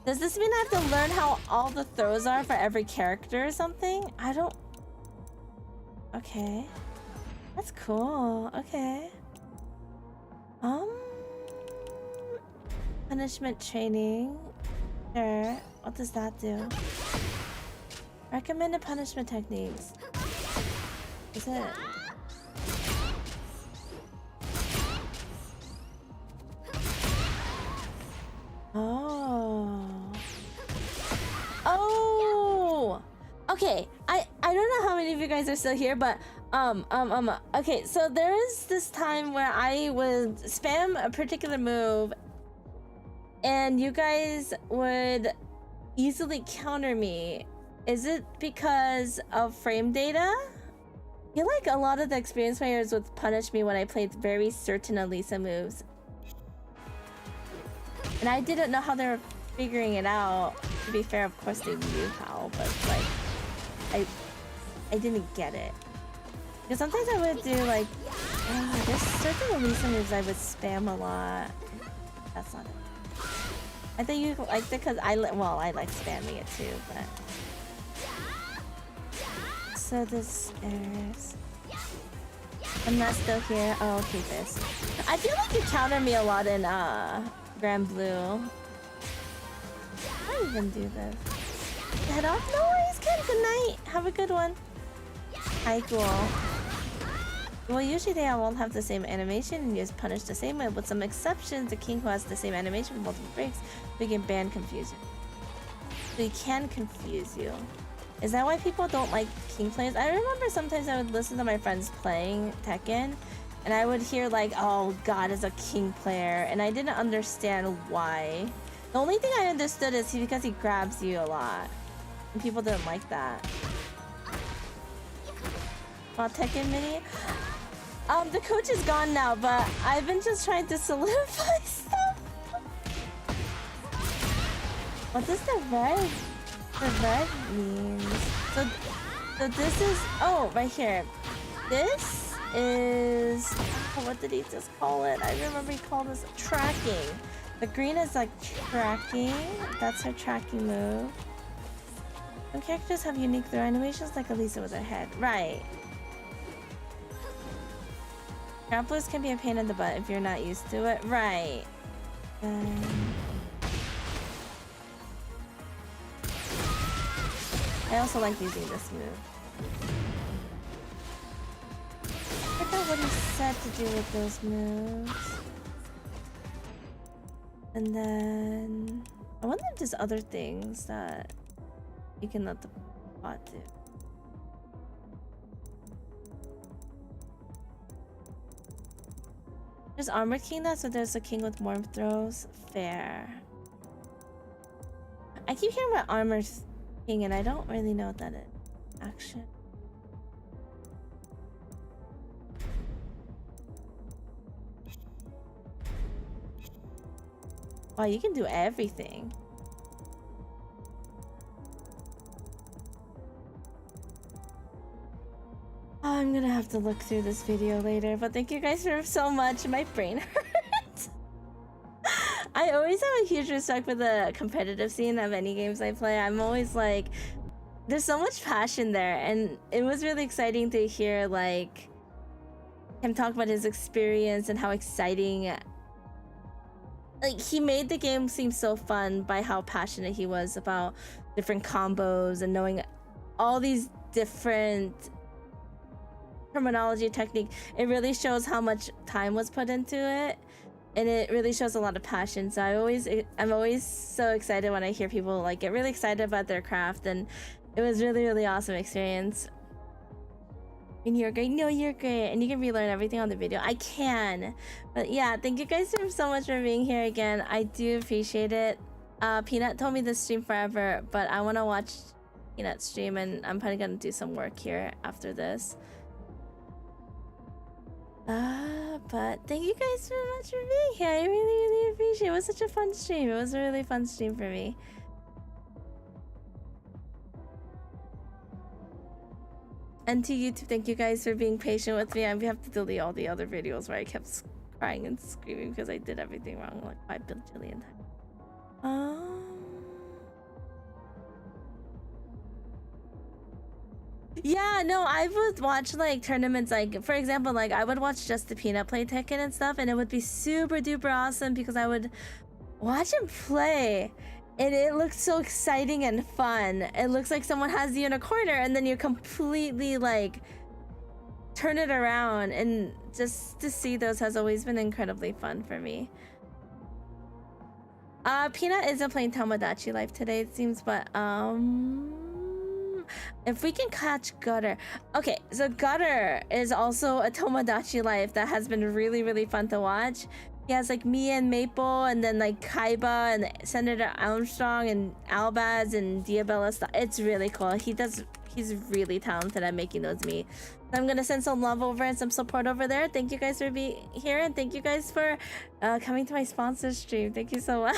Does this mean I have to learn how all the throws are for every character or something? I don't... Okay. That's cool. Okay. Punishment training. Sure. What does that do? Recommended punishment techniques. Is it... Oh, okay. I don't know how many of you guys are still here, but okay, so there is this time where I would spam a particular move and you guys would easily counter me. Is it because of frame data? I feel like a lot of the experienced players would punish me when I played very certain Alisa moves. And I didn't know how they were figuring it out. To be fair, of course they knew how, but like, I didn't get it. Because sometimes I would do like, there's certain Alisa moves I would spam a lot. That's not it. I think you liked it because I like spamming it too, but. So this is. I'm not still here. Oh, okay, this. I feel like you counter me a lot in Grand Blue. I even do this. Head off? No worries, Ken. Good night. Have a good one. Hi, cool. Well, usually they all won't have the same animation and you just punish the same way, with some exceptions. The king who has the same animation with multiple breaks, we can ban confusion. So he can confuse you. Is that why people don't like king players? I remember sometimes I would listen to my friends playing Tekken and I would hear like, oh, God is a king player, and I didn't understand why. The only thing I understood is because he grabs you a lot, and people didn't like that. Tekken Mini. The coach is gone now, but I've been just trying to solidify stuff. What does the red means? So this is, oh, right here. This is, oh, what did he just call it? I remember he called this tracking. The green is like tracking. That's her tracking move. Some characters have unique throw animations like Alisa with her head. Right. Grapplers can be a pain in the butt if you're not used to it. Right. I also like using this move. I forgot what he said to do with those moves. And then I wonder if there's other things that you can let the bot do. There's Armored King now, so there's a king with warm throws. Fair. I keep hearing about Armored King and I don't really know what that is. Action. Wow, you can do everything. I'm gonna have to look through this video later, but thank you guys for so much. My brain hurts. I always have a huge respect for the competitive scene of any games I play. I'm always like, there's so much passion there, and it was really exciting to hear like him talk about his experience and how exciting. Like, he made the game seem so fun by how passionate he was about different combos and knowing all these different terminology technique. It really shows how much time was put into it, and it really shows a lot of passion. So I'm always so excited when I hear people like get really excited about their craft, and it was really awesome experience. And you're great. No, you're great, and you can relearn everything on the video. I can, but yeah, thank you guys so much for being here again. I do appreciate it. Peanut told me to stream forever, but I want to watch Peanut stream, and I'm probably gonna do some work here after this. But thank you guys so much for being here. I really appreciate it. It was such a fun stream. It was a really fun stream for me. And to YouTube, thank you guys for being patient with me. I have to delete all the other videos where I kept crying and screaming because I did everything wrong like 5 bajillion times. Yeah, no, I would watch like tournaments, like for example, like I would watch Just the Peanut play Tekken and stuff, and it would be super duper awesome because I would watch him play and it looks so exciting and fun. It looks like someone has you in a corner and then you completely like turn it around, and just to see those has always been incredibly fun for me. Peanut isn't playing Tomodachi Life today, it seems, but if we can catch Gutter. Okay, so Gutter is also a Tomodachi Life that has been really fun to watch. He has like Mia and Maple, and then like Kaiba and Senator Armstrong and Albaz and Diabella stuff. It's really cool. He's really talented at making those meat. So I'm gonna send some love over and some support over there. Thank you guys for being here, and thank you guys for coming to my sponsor stream. Thank you so much.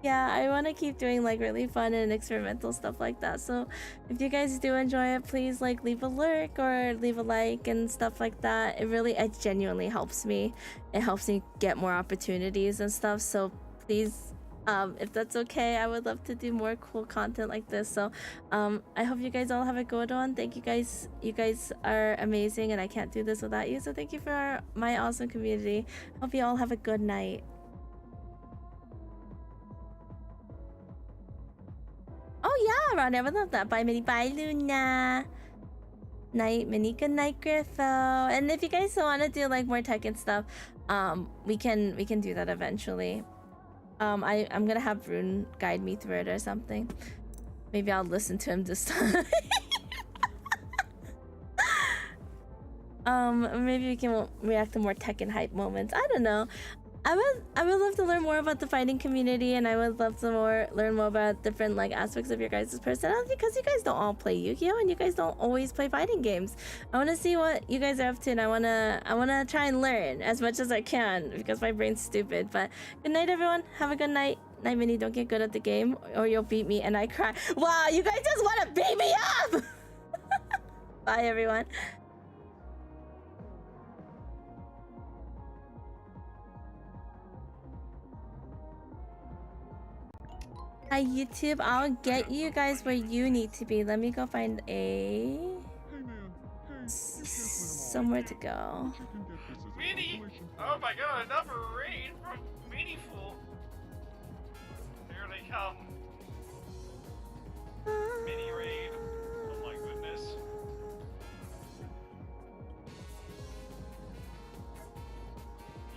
Yeah, I want to keep doing like really fun and experimental stuff like that. So if you guys do enjoy it, please like leave a lurk or leave a like and stuff like that. It genuinely helps me. It helps me get more opportunities and stuff. So please, if that's okay, I would love to do more cool content like this. So I hope you guys all have a good one. Thank you guys. You guys are amazing, and I can't do this without you. So thank you for my awesome community. Hope you all have a good night. Oh yeah, Ron, I would love that. Bye, Minnie. Bye, Luna. Night, Minnie. Good night, Griffo. And if you guys want to do like more Tekken stuff, we can do that eventually. I'm gonna have Rune guide me through it or something. Maybe I'll listen to him this time. Maybe we can react to more Tekken hype moments. I don't know. I would love to learn more about the fighting community, and I would love to learn more about different like aspects of your guys' personality, because you guys don't all play Yu-Gi-Oh! And you guys don't always play fighting games. I want to see what you guys are up to, and I wanna try and learn as much as I can, because my brain's stupid. But good night, everyone. Have a good night. Night, Minnie. Don't get good at the game, or you'll beat me, and I cry. Wow, you guys just want to beat me up. Bye, everyone. Hi YouTube, I'll get you guys where you need to be. Let me go find somewhere to go. Minnie! Oh my god, another raid from Minnieful. Here they come. Mini raid. Oh my goodness.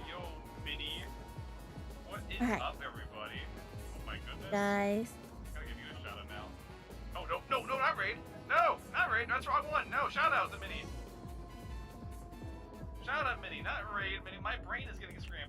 Yo, Minnie. What is up, everybody? Oh my goodness. Guys. Gotta give you a shout out now. Oh, no, not raid. No, not raid. That's the wrong one. No, shout out to Minnie. Shout out Minnie, not raid. Minnie, my brain is getting scrambled.